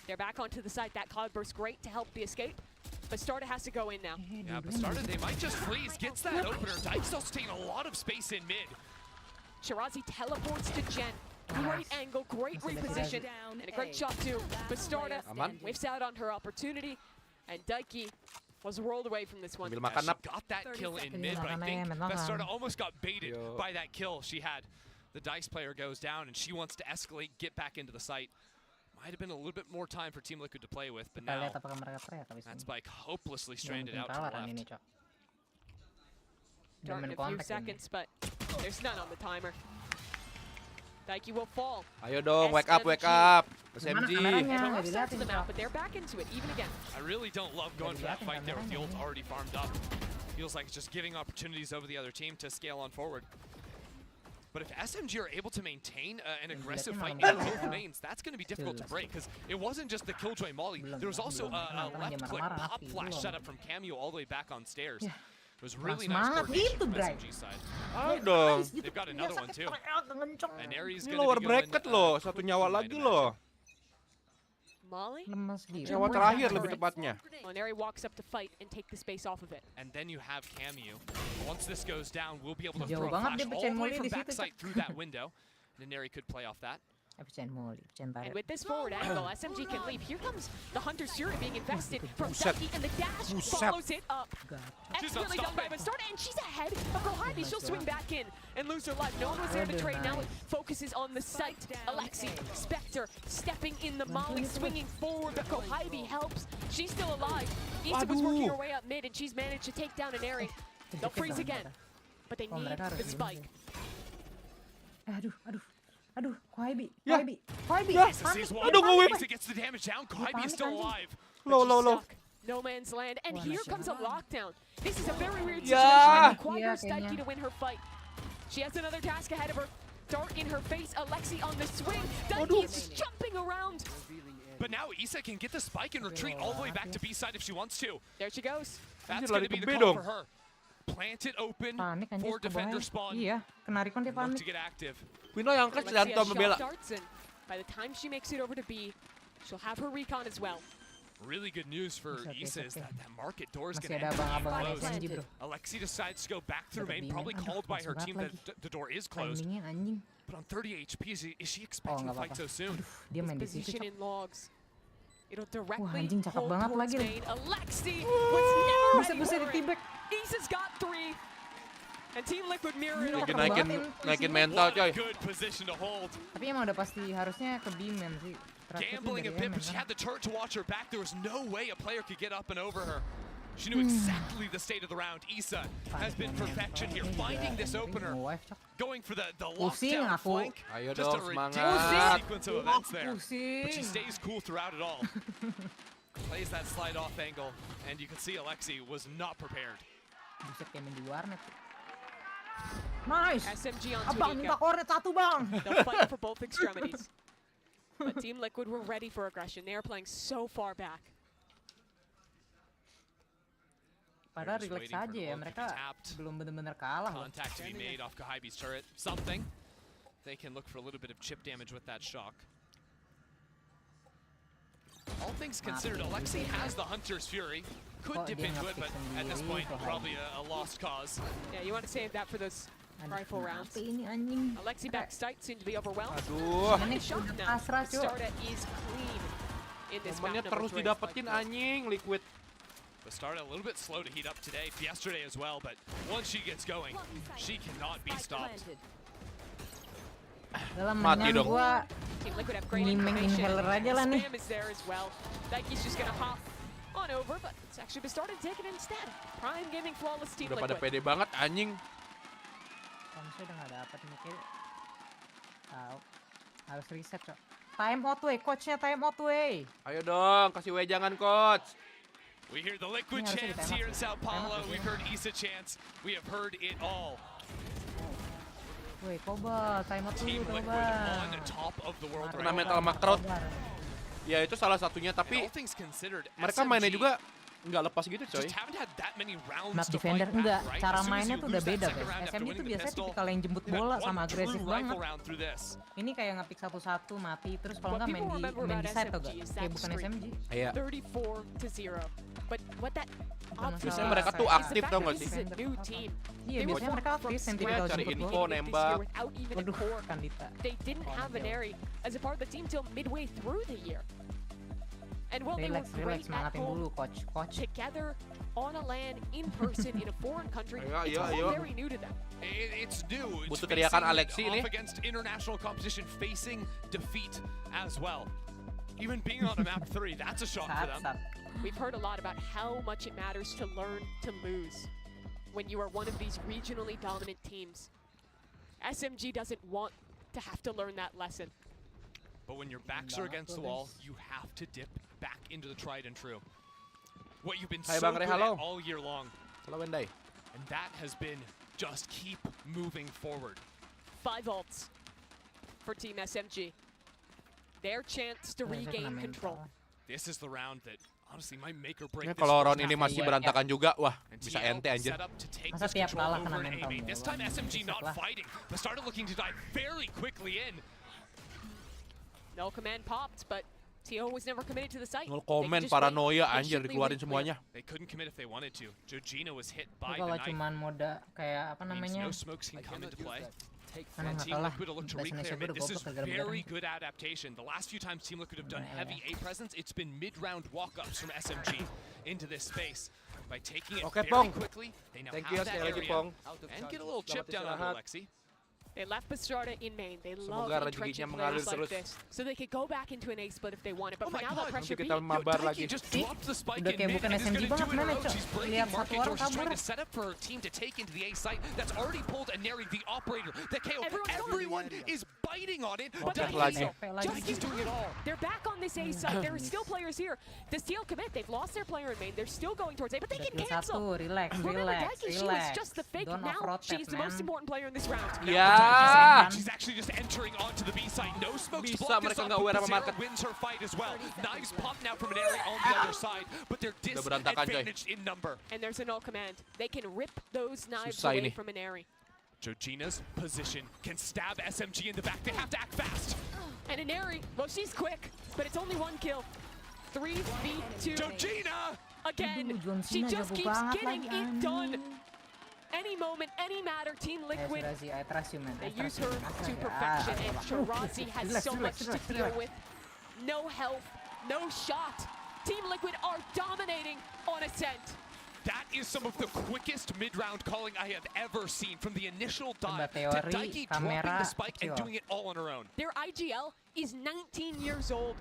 They're back onto the side. That cloudburst great to help the escape. But Starta has to go in now. Yeah, but Starta, they might just freeze. Gets that opener. Dyke's also taking a lot of space in mid. Shirazi teleports to Jen. Great angle, great reposition, and a great shot too. But Starta whiffs out on her opportunity, and Daiki was rolled away from this one. She got that kill in mid, but I think that Starta almost got baited by that kill she had. The Dice player goes down, and she wants to escalate, get back into the site. Might have been a little bit more time for Team Liquid to play with, but now that spike hopelessly stranded out to the left. Dart in a few seconds, but there's none on the timer. Daiki will fall. Ayo dong, wake up, wake up. SMG. But they're back into it, even again. I really don't love going for that fight there with the ult already farmed up. Feels like it's just giving opportunities over the other team to scale on forward. But if SMG are able to maintain an aggressive fight in both mains, that's going to be difficult to break, because it wasn't just the Killjoy Molly. There was also a left-click pop flash setup from Cameo all the way back on stairs. It was really nice coordination from SMG's side. Ayo dong. They've got another one too. And Aries Ini going lower to be going bracket loh, 1 nyawa lagi loh. Molly? Nyawa terakhir lebih tepatnya. Neri walks up to fight and take the space off of it. And then you have Cameo. Once this goes down, we'll be able to throw a flash all the way from backside through that window. And Neri could play off that. And with this forward angle, SMG can leave. Here comes the Hunter's Fury being invested from Daiki, and the dash follows it up. Expertly done by Bastarda, and she's ahead of Kohibi. She'll swing back in and lose her life. No one was there to trade. Now it focuses on the site. Alexi, Spectre, stepping in the Molly, swinging forward, but Kohibi helps. She's still alive. Issa was working her way up mid, and she's managed to take down an Eri. They'll freeze again, but they need the spike. Aduh, Kohibi. Aduh, Issa gets the damage down. Kohibi is still alive. Low. No man's land, and here comes a lockdown. This is a very weird situation that requires Daiki to win her fight. She has another task ahead of her. Dart in her face, Alexi on the swing. Daiki is jumping around. But now Issa can get the spike and retreat all the way back to B side if she wants to. There she goes. That's going to be the call for her. Plant it open for defender spawn. Iya, kena recon dia panik. Look to get active. Pino yang kecil dan membela. By the time she makes it over to B, she'll have her recon as well. Really good news for Issa is that market door is going to end closed. Alexi decides to go back through main, probably called by her team that the door is closed. But on 30 HP, is she expecting to fight so soon? Position in logs. It'll directly cakep banget lagi nih. Alexi was never ditibek. Issa's got 3. And Team Liquid mirror it. Naikin mental coy. Good position to hold. Tapi emang udah pasti harusnya ke B-man sih. Gambling a bit, but she had the turret to watch her back. There was no way a player could get up and over her. She knew exactly the state of the round. Isa has been perfection here, finding this opener, going for the lockdown flank. Just a ridiculous sequence of events there. But she stays cool throughout it all. Plays that slide off angle, and you can see Alexi was not prepared. Nice. SMG on Abang minta kornet satu, Bang. They'll fight for both extremities. But Team Liquid were ready for aggression. They are playing so far back. Padahal relax aja ya, mereka belum benar-benar kalah. Contact to be made off Kahibi's turret. Something. They can look for a little bit of chip damage with that shock. All things considered, Alexi has the Hunter's Fury. Could dip into it, but at this point, probably a lost cause. Yeah, you want to save that for those rifle rounds. Alexi back sight, seem to be overwhelmed. Aduh. Starta is clean in this map Momennya terus didapetin anjing Liquid. Bastarda a little bit slow to heat up today, yesterday as well, but once she gets going, she cannot be stopped. Dalam menyan gua nyimeng inhaler aja lah nih. Spam is there as well. Daiki's just gonna hop on over, but it's actually Bastarda to take it instead. Prime Gaming flawless Team Udah Liquid. pada pede banget anjing. Kamu udah nggak dapat nih kayak. Tahu. Harus reset, Cok. Time out way, coachnya time out way. Ayo dong, kasih wejangan coach. We hear the Liquid chants here in Sao Paulo. We've heard Isa chants. We have heard it all. Woi, Koba, time out Team dulu, Liquid on the top of the world right now. Mental makrot. Ya itu salah satunya, tapi mereka mainnya juga nggak lepas gitu coy. Map defender enggak, cara mainnya tuh udah beda guys. SMG tuh biasanya tipikal yang jemput bola sama agresif banget. Ini kayak ngepick satu-satu mati, terus kalau nggak main di side tuh gak? Kayak bukan SMG. Iya. 34-0. But what that biasanya mereka tuh aktif tau gak sih? Iya biasanya mereka aktif, yang tipikal cari jemput info, bola. nembak. Waduh, Kandita. They didn't have an Airy as a part of the team till midway through the year. And while they were great at home, together on a LAN in person in a foreign country, it's all very new to them. It's new. Butuh teriakan Alexi nih. Against international competition, facing defeat as well. Even being on a map 3, that's a shock for them. We've heard a lot about how much it matters to learn to lose when you are one of these regionally dominant teams. SMG doesn't want to have to learn that lesson. But when your backs are against the wall, you have to dip back into the tried and true. What you've been so good at all year long. Halo Wenday. And that has been just keep moving forward. 5 ults for Team SMG. Their chance to regain control. This is the round that honestly might make or break. Kalau round ini masih berantakan juga, wah bisa ente anjir. Masa tiap kalah kena mental. This time SMG not fighting, but started looking to dive very quickly in. No command popped, but TO was never committed to the site. Nol komen, paranoia anjir dikeluarin semuanya. They couldn't commit if they wanted to. Georgina was hit by the kalau knife. cuman moda kayak apa namanya? No smokes can come into play. And Team Liquid will look to reclaim it. This is very good adaptation. The last few times Team Liquid have done heavy A presence, it's been mid-round walk-ups from SMG into this space. By taking it very quickly, they now have that area and get a little chip down on Alexi. They left Bastarda in main. They love entrenching players like this, so they could go back into an A split if they wanted. But for now, that pressure beat. Daikie just dropped the spike in mid and is going to do it alone. She's breaking market doors. She's trying to set up for her team to take into the A site. That's already pulled a Neri, the operator, the KO. Everyone is biting on it. But Daikie's doing it all. They're back on this A site. There are still players here. Does TL commit? They've lost their player in main. They're still going towards A, but they can cancel. Remember Daikie, she was just the fake. Now she's the most important player in this round. She's actually just entering onto the B side. No smokes to block this up, but Zero wins her fight as well. Knives pop now from an area on the other side, but they're disadvantaged in number. And there's a null command. They can rip those knives away from an area. Georgina's position can stab SMG in the back. They have to act fast. And Inari, well, she's quick, but it's only 1 kill. 3v2. Georgina! Again, she just keeps getting it done. Any moment, any matter, Team Liquid, they use her to perfection, and Shirazi has so much to deal with. No health, no shot. Team Liquid are dominating on Ascent. That is some of the quickest mid-round calling I have ever seen, from the initial dive to Daikie dropping the spike and doing it all on her own. Their IGL is 19 years old.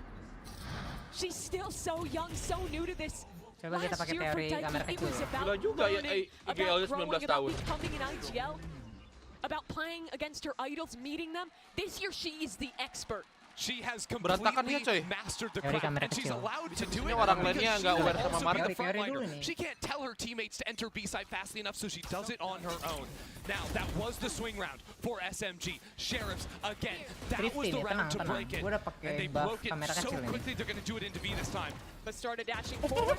She's still so young, so new to this. Coba kita pakai teori kamera kecil. Gila juga ya, IGL-nya 19 tahun. About playing against her idols, meeting them. This year she is the expert. She has Berantakan dia, coy. completely mastered the craft, and she's allowed to do Ini it orang because lainnya she nggak is aware sama also market. the frontliner. She can't tell her teammates to enter B side fast enough, so she does it on her own. Now, that was the swing round for SMG. Sheriffs, again, that was the round to break it. And they broke it so quickly, they're going to do it into B this time. But started dashing forward.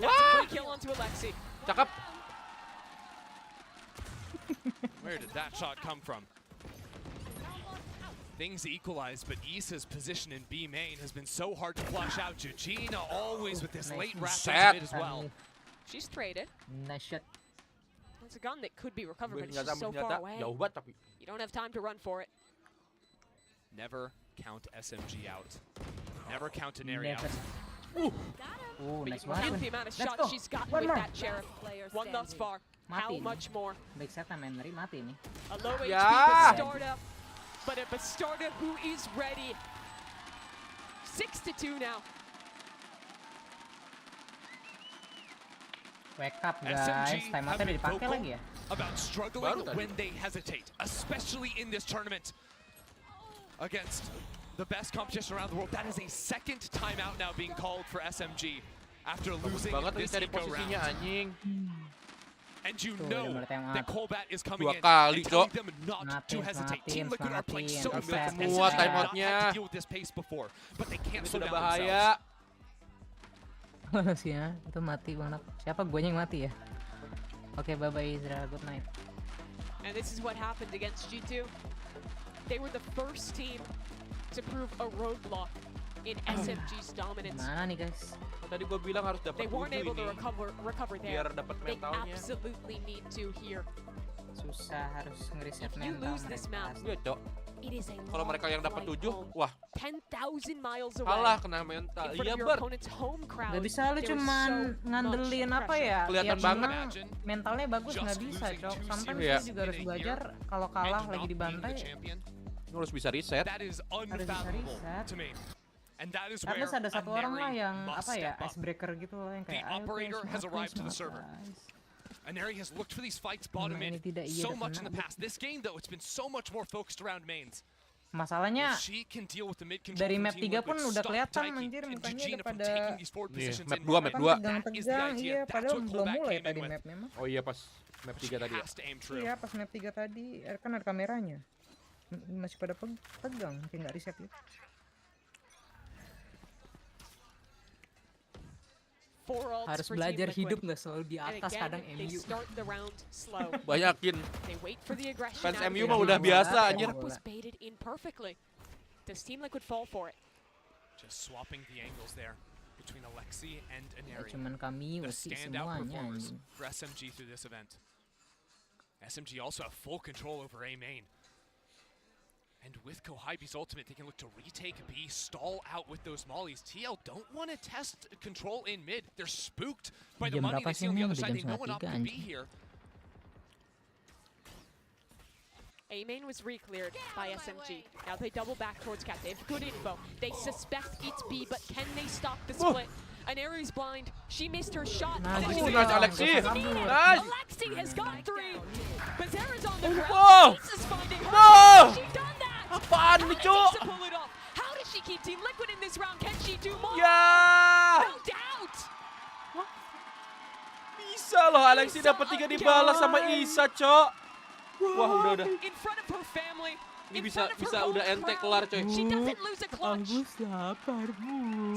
That's a free kill onto Alexi. Cakep. Where did that shot come from? Things equalized, but Issa's position in B main has been so hard to flush out. Eugenia always with this late wrap into mid as well. She's traded. Nice shot. It's a gun that could be recovered, but it's just so far away. You don't have time to run for it. Never count SMG out. Never count an area out. Nice Look at the amount of shots she's gotten with that Sheriff. One thus far. How much more? Baik set Henry mati nih. A low HP Bastarda, but a Bastarda who is ready. 6-2 now. Wake up guys, time out udah dipakai lagi ya. About struggling when they hesitate, especially in this tournament against the best competition around the world. That is a second timeout now being called for SMG after losing this eco round. And you know that Colbat is coming in and telling them not to hesitate. Team Liquid are playing so fast. SMG have not had to deal with this pace before, but they can't slow down themselves. Ya, itu mati banget. Siapa guanya yang mati ya? Oke, bye-bye Izra, good night. And this is what happened against G2. They were the first team to prove a roadblock in SMG's dominance. Mana nih guys? Tadi gue bilang harus dapat They weren't able to recover there. Biar dapat They mentalnya. absolutely need to here. Susah, harus ngeriset If you mental lose this map, Iya, Cok. it is a Kalau mereka yang dapat 7, wah 10,000 miles away. kalah kena mental. In front Iya, of your Ber. opponent's home crowd. Gak bisa lu There is cuman so ngandelin much apa ya? Kelihatan Tiap banget. menang, mentalnya bagus nggak bisa, Cok. Sometimes Iya. lu juga harus belajar kalau kalah lagi dibantai. Lu harus bisa reset. That is Harus bisa unfathomable reset. to me. And that is At where least ada satu orang lah Aneri yang must apa ya, step up. icebreaker gitu loh yang The kayak ayo operator guys, has semangat, arrived to the guys, server. guys. Aneri has looked for these fights bottom Ini in tidak iya so dan much in the benar. past. This game though, it's been so much more focused around mains. Masalahnya If she can deal with the mid control dari from map Team 3 pun Liquid, udah stop kelihatan Taiki anjir and mukanya Eugenia udah from pada taking these forward Nih, positions map in 2, Mid. map 2. tegang-tegang, That is the iya, idea. padahal That's what belum Colbat mulai came in tadi with. map memang. Oh iya pas map 3 tadi ya. Has to aim true. Iya, pas map 3 tadi kan ada kameranya. Masih pada tegang, kayak nggak reset gitu. Harus belajar hidup nggak selalu di atas, kadang MU. Banyakin. Fans Fans MU mah udah biasa anjir. Does Team Liquid fall for it? Just swapping the angles there between Alexi and Ya, Aneri. cuman kami The sih standout semuanya performers anjing. for SMG through this event. SMG also have full control over A main. And with Kohybe's ultimate, they can look to retake B, stall out with those mollies. TL don't want to test control in mid. They're spooked by the Jam money berapa they sih see on the ini? other Udah side. jam They know enough 3 to be anjing. here. A main was re-cleared by SMG. Now they double back towards Cat. They have good info. They suspect it's B, but can they stop the split? Aneri's blind. She missed her shot. Nice, nice Alexi. Nice. Alexi has got 3. Bazera's on the ground. Whoa. This is finding her. No. She done that. Apaan nih, Cok? To pull it off. How does she keep Team Liquid in this round? Can she do more? Ya. No doubt. Bisa loh Alexi dapat 3 dibalas sama Isa, Cok. Wah, udah. In front of her family. Ini bisa udah ente kelar, coy. She doesn't lose a clutch.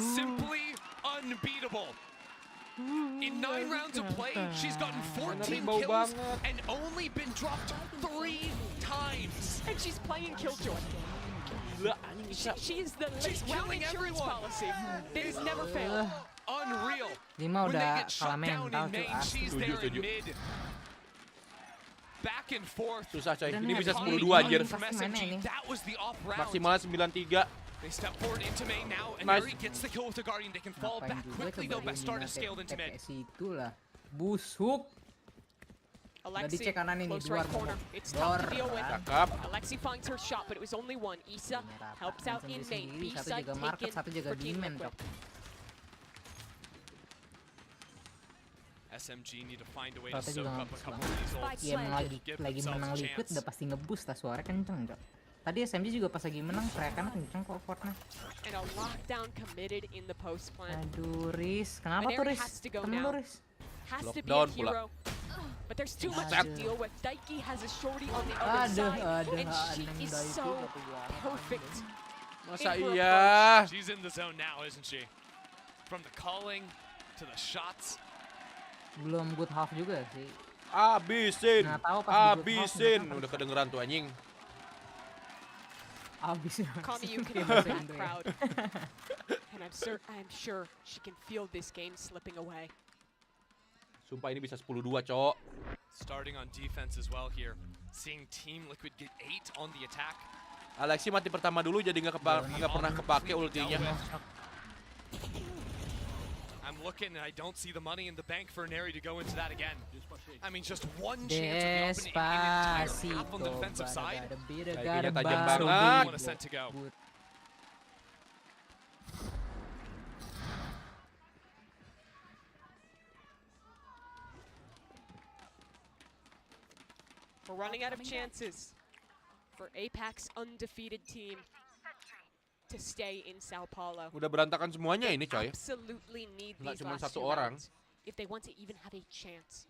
Simply unbeatable. In 9 rounds of play, she's gotten 14 bau kills banget. and only been dropped 3 times. And she's playing Killjoy. Gila, anjing Isa. She is the She's killing insurance everyone. policy. That has never failed. Unreal. Lima When they udah get kalah shut down mental in tuh main, she's there in Setuju. mid. Back and forth. Susah, coy. Dan Ini bisa Aneri 10-2 anjir. From Pasti mana ini? SMG, that was the off round. Maksimalnya 9-3. They step forward into main now, and Nice. Aneri gets the kill with the Guardian. They can fall Ngapain back juga quickly coba though, but started scaled into mid. situ lah. Busuk. Alexi, dicek kanan ini, close luar right corner. ngomong. It's tough to deal with. Cakep. Alexi finds her shot, but it was only 1. Isa helps out in main. B Satu side jaga market, taken satu jaga for Team demand, Liquid. Cok. SMG need to find a way to Rata soak juga up a ngebus couple of these ults. Iya emang Give lagi themselves menang a Liquid chance. udah pasti ngebus lah, suara kenceng Cok. Tadi SMG juga pas lagi menang teriakannya kenceng kok Fortnite. And a lockdown committed in the post plant. Aduh Riz, kenapa tuh Riz? Temen lu Riz? Has to be a Lockdown pula. hero. But there's too much to deal with. Daiki has a shorty on the other side, and she is so perfect. Masa in her iya? She's in the zone now, isn't she? From the calling to the shots. Belum good half juga sih. Abisin, Nggak tahu pas di good half, abisin. nggak tahu. Udah kedengeran tuh anjing. Abis. Kami, you can hear that crowd. And I'm sure she can feel this game slipping away. Sumpah ini bisa 10-2, Cok. Starting on defense as well here. Seeing Team Liquid get 8 on the attack. Alexi mati pertama dulu jadi nggak pernah kepake ultinya. I'm looking and I don't see the money in the bank for Neri to go into that again. I mean, just one chance of the opening in an entire half on the defensive side. Kayaknya tajam So banget. one set to go. We're running out of chances for APAC's undefeated team to stay in Sao Paulo. Udah berantakan semuanya ini, coy. Absolutely need Nggak these cuma last satu two orang. rounds if they want to even have a chance.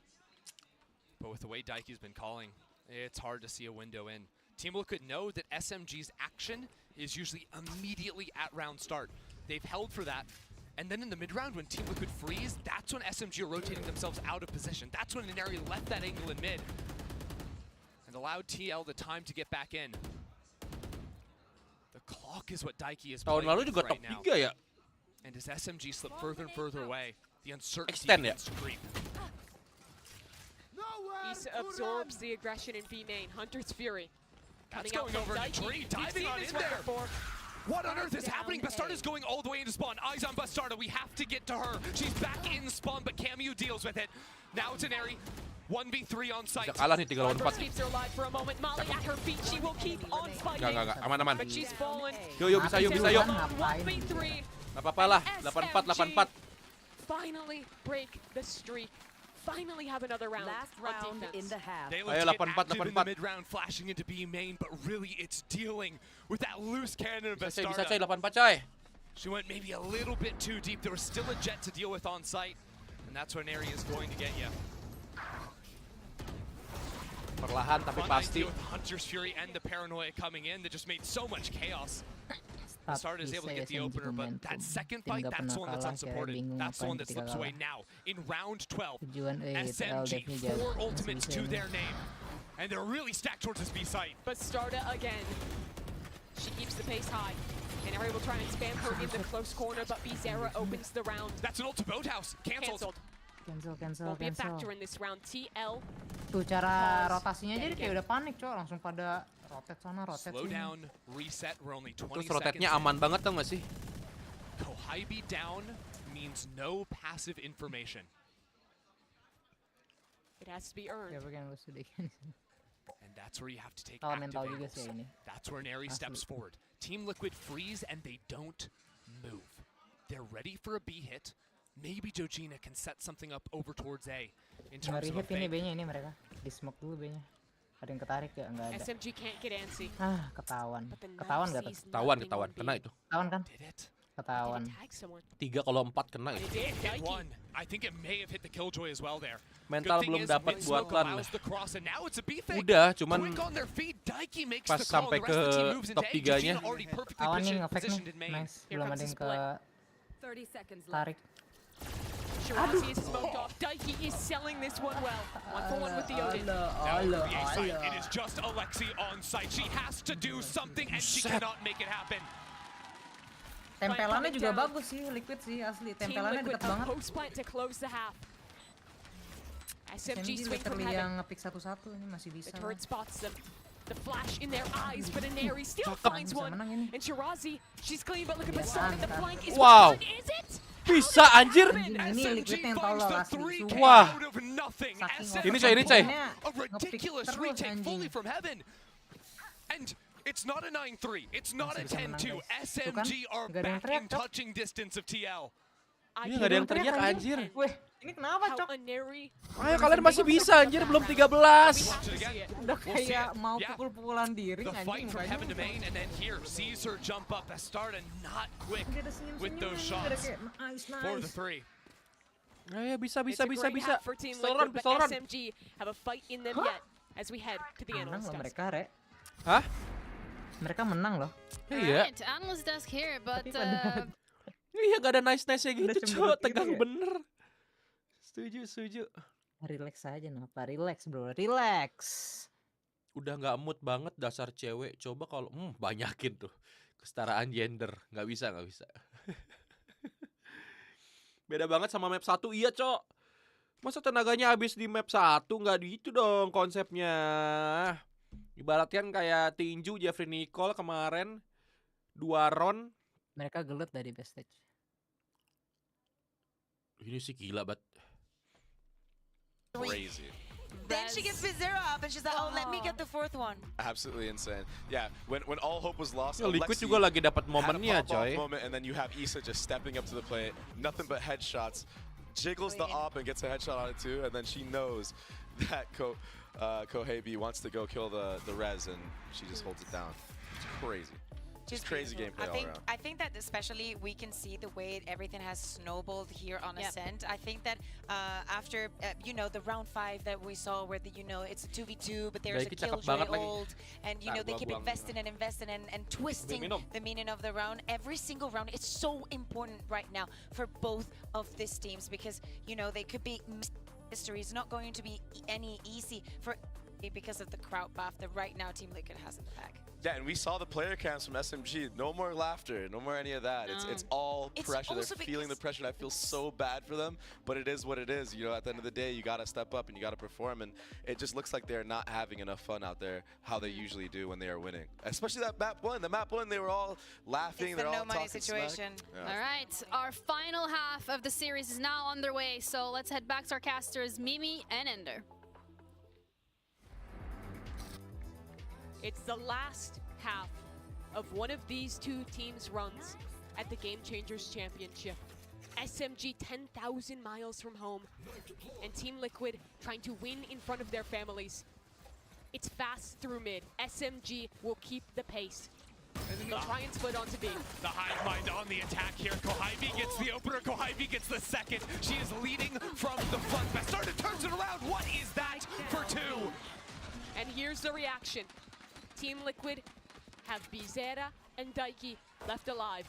But with the way Daiki's been calling, it's hard to see a window in. Team Liquid know that SMG's action is usually immediately at round start. They've held for that. And then in the mid-round, when Team Liquid freeze, that's when SMG are rotating themselves out of position. That's when Inari left that angle in mid and allowed TL the time to get back in. The clock is what Daiki is Tahun playing lalu with juga top right now. 3 ya. And as SMG slip further and further away, the uncertainty Extend ya? begins to creep. Issa absorbs the aggression in B main. Hunter's Fury. That's Coming out going over from in the Daiki. tree, We've diving seen on this in one there. before. What on earth is happening? Bastarda's going all the way into spawn. Eyes on Bastarda. We have to get to her. She's back in spawn, but Cameo deals with it. Now it's an Airy. 1v3 on site. Bisa kalah nih 3 lawan 4. Keeps her alive for a moment. Molly at her feet. She will keep on fighting. Enggak. Aman. But she's fallen. Yuk, bisa yuk. 1v3. Gak apa-apa lah. 8-4. Finally break the streak. Finally have another round. Last round in the half. They Ayo, look to get 8-4, active in 8-4. the mid-round, flashing into B main, but really it's dealing with that loose cannon of Bisa coy, Bastarda. 8-4 coy. She went maybe a little bit too deep. There was still a jet to deal with on site, and that's when Airy is going to get you. Perlahan tapi Fun pasti. idea with Hunter's Fury and the Paranoia coming in that just made so much chaos. Bastarda is able to get the opener, but that second fight, that's the one that's unsupported. That's the one that slips away now. In round 12, SMG, 4 ultimates to their name. And they're really stacked towards this B site. Bastarda again. She keeps the pace high. And Ari will try and spam her in the close corner, but Bizarra opens the round. That's an ult to Boathouse. Cancelled. Cancel. Won't be a factor in this round. TL. Tuh cara rotasinya aja kayak udah panik Cok, langsung pada rotate sana, rotate Slow sini. down, reset. We're only 20 Terus seconds. rotate-nya aman banget tau gak sih? Kohibi down means no passive information. It has to be earned. Ya pengen lu sedikit. And that's where you have to take Kalau active mental juga angles. sih ini. That's where Neri steps forward. Team Liquid freeze and they don't move. They're ready for a B hit. Maybe Jojina can set something up over towards A in terms of a Hit ini fake. B-nya ini mereka. Di smoke dulu B-nya. Ada yang ketarik ya? Enggak ada. SMG can't get antsy. Ketahuan. But the Ketahuan knife gak tuh? sees Ketahuan. nothing on Kena B. itu. Ketahuan kan? Did it? Ketahuan. Did it tag someone? 3 kalau 4 kena itu. It did. Hit Daiki. one. I think it may have hit the Killjoy as well there. Mental Good thing belum is, dapat buat Windsmoke Lan. allows the cross, and now it's a B fake. Udah, cuman Quick on their feet. Daiki makes pas the call. sampai The rest of the team ke moves into top A. 3-nya. Jojina already perfectly Awan nih nge-fake positioned in nih. main. Nice. Here Belum comes ada the yang ke 30 seconds left. tarik. Shirazi is smoked off. Daiki is selling this one well. 1-for-1 with the Odin. It is just Alexi on site. She has to do something, and she cannot make it happen. Tempelannya juga bagus sih, Liquid sih asli. Team Tempelannya Liquid deket banget. post plant to close the half. SMG SMG swing from literally yang heaven. nge-pick satu-satu ini masih bisa. The turret spots them. The flash in their eyes, but Inari still Cakep, finds bisa one. menang ini. And Shirazi, she's clean, but look at Biasa, Bastarda. The kan. flank is Wow. one. Is it? Bisa anjir. Ini Liquid yang tahu lah asli. Wah. Out of nothing. Ini coy. A ridiculous retake fully from heaven. And it's not a 9-3. It's not a 10-2. SMG are back in touching distance of TL. Ini gak ada yang teriak anjir. Weh, Ini kenapa, Cok? Ayo kalian masih bisa anjir, belum 13. Udah kayak mau pukul-pukulan diri The fight anjing. from heaven to main, and then here sees her jump up. Bastarda not quick with those shots for the 3. Ayo bisa. Pistoleran. SMG have a fight in them yet as we head to the Menang analyst loh desk. mereka, Re. Hah? Mereka menang loh. Iya. Alright, analyst desk here, but Iya gak ada nice-nice gitu, Udah Cok. cemberut gitu Tegang ya. bener. Setuju. Relax aja, Napa. Relax, bro. Relax. Udah nggak mood banget dasar cewek. Coba kalau banyakin tuh kesetaraan gender. Nggak bisa. Beda banget sama map 1. Iya, Cok. Masa tenaganya habis di map 1? Nggak gitu dong konsepnya. Ibaratkan kayak tinju Jeffrey Nicole kemarin 2 round. Mereka gelut dari best stage. Ini sih gila banget. Crazy. Then she gets BZERA up and she's like, oh, let me get the 4th one. Absolutely insane. Yeah, when all hope was lost, Ya, Liquid Alexi juga lagi dapat had a momennya, pop-off coy. moment, and then you have Issa just stepping up to the plate, nothing but headshots, jiggles the op and gets a headshot on it too, and then she knows that Kohebi wants to go kill the res, and she just holds it down. It's crazy. Just crazy gameplay all around. I think that especially we can see the way everything has snowballed here on Ascent. I think that after the round 5 that we saw where it's a 2v2 but there's a killjoy ult and they keep investing and twisting the meaning of the round. Every single round it's so important right now for both of these teams because they could be history. It's not going to be any easy for because of the crowd buff that right now Team Liquid has in the back. Yeah, and we saw the player cams from SMG. No more laughter, no more any of that. It's all pressure. They're feeling the pressure, and I feel so bad for them. But it is what it is. At the end of the day, you gotta step up and you gotta perform. And it just looks like they're not having enough fun out there, how they usually do when they are winning. Especially that map 1. The map 1, they were all laughing. It's they're the all no money talking situation. Smack. Yeah. all right, our final half of the series is now underway. So let's head back to our casters, Mimi and Ender. It's the last half of one of these two teams' runs at the Game Changers Championship. SMG 10,000 miles from home, and Team Liquid trying to win in front of their families. It's fast through mid. SMG will keep the pace. They'll try and split onto B. The hive mind on the attack here. Kohibi gets the opener. Kohibi gets the second. She is leading from the front. Bastarda turns it around. What is that for 2? And here's the reaction. Team Liquid have BZERA and Daiki left alive.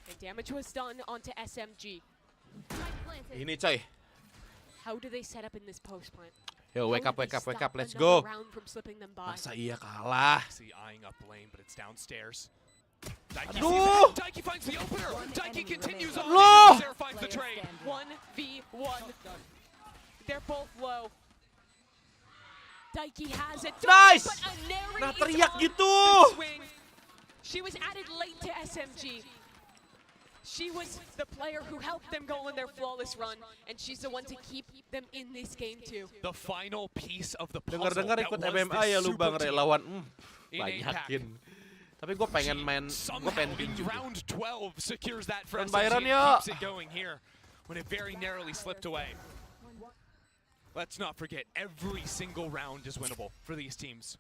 And damage was done onto SMG. Ini coy. How do they set up in this post plant? Yo, wake up, let's Another go. round from slipping them by. Masa iya kalah? See eyeing up lane, but it's downstairs. Aduh! Daiki finds the opener. Daiki continues on. Loh! Sarah finds the trade. 1v1. They're both low. Daiki has it. Nice! But Aneri Nah, is teriak on gitu. the swing. She was added late to SMG. She was the player who helped them go on their flawless run, and she's the one to keep them in this game too. The final piece of the puzzle. Dengar-dengar that ikut was MMA this ya lu Bang super team. relawan. In Banyakin. Tapi gue pengen main, gue Somehow pengen in tinju. round 12 secures that for Dan SMG Byron and yuk. keeps it going here when it very narrowly slipped away. Let's not forget, every single round is winnable for these teams.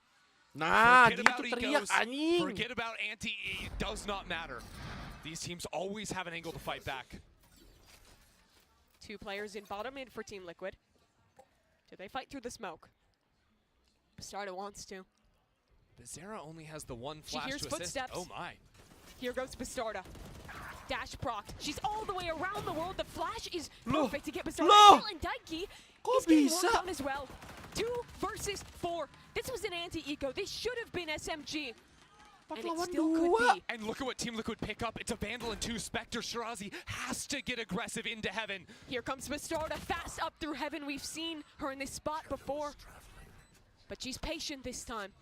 Nah, Forget gitu about teriak egos, anjing. forget about anti-E, it does not matter. These teams always have an angle to fight back. 2 players in bottom mid for Team Liquid. Do they fight through the smoke? Bastarda wants to. BZERA only has the one She flash hears to assist. footsteps. Oh my. Here goes Bastarda. Dash proc. She's all the way around the world. The flash is perfect to get Bastarda. Loh! And Daiki Kok is getting bisa? worked on as well. 2 versus 4. This was an anti-eco. This should have been SMG. And it still could be. And look at what Team Liquid pick up. It's a Vandal and 2 Spectre. Shirazi has to get aggressive into Heaven. Here comes Bastarda fast up through Heaven. We've seen her in this spot before. But she's patient this time.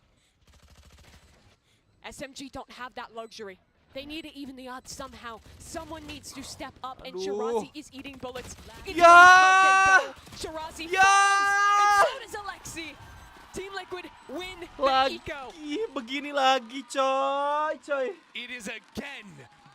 SMG don't have that luxury. They need to even the odds somehow. Someone needs to step up, and Shirazi is eating bullets. Into the smoke they go. Shirazi falls, and so does Alexi. Team Liquid win the eco. Begini lagi coy. It is again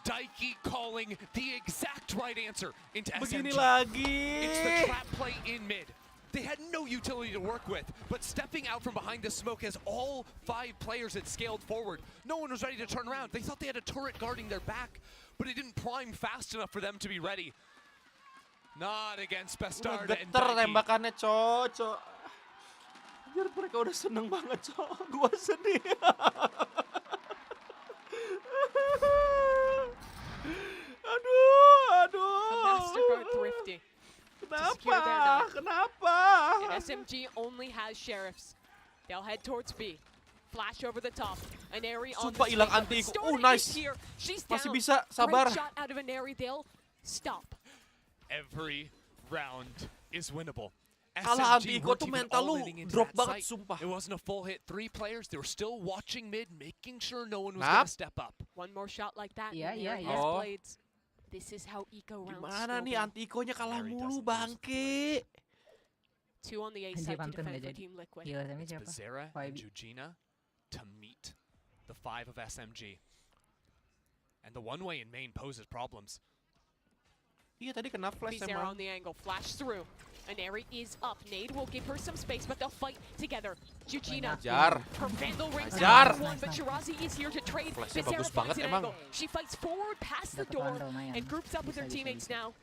Daiki calling the exact right answer into Begini SMG. lagi. It's the trap play in mid. They had no utility to work with, but stepping out from behind the smoke as all 5 players had scaled forward, no one was ready to turn around. They thought they had a turret guarding their back, but it didn't prime fast enough for them to be ready. Not against Bastarda and Geter Daiki. tembakannya, cocok. Anjir, mereka udah seneng banget, cok. Gua sedih. The Mastercard thrifty. Kenapa? And SMG only has sheriffs. They'll head towards B. Flash over the top. Aneri on Sumpah the hilang screen. antiku. Storm Nice. is here. She's Masih down. bisa, sabar. Great shot out of Aneri. They'll stop. Every round is winnable. Kalah SMG anti-iko weren't tuh even mental all lu leaning into drop that banget, site. sumpah. It wasn't a full hit. 3 players, they were still watching mid, making sure no one was going to step up. One more shot like that. Yeah, and yeah, Aneri yeah. has Oh. blades. This is how eco rounds Gimana go nih down. anti-ikonya kalah mulu, bangke. 2 on the A Anjir, side to pantun defend nggak for jadi. Team Liquid. Gila, tapi It's siapa? Bizera and Vibe. Jujina to meet the 5 of SMG. And the one-way in main poses problems. Iya tadi kena flash Bizera emang. on the angle, flash through. Aneri is up. Nade will give her some space, but they'll fight together. Jujina, Hajar. her Vandal rings Hajar. out for one, but Shirazi is here to trade. Flashnya Bizera bagus finds banget an emang. angle. She fights forward past the Dapat door Vandal, lumayan. and groups up with her Bisa, teammates bisa. now.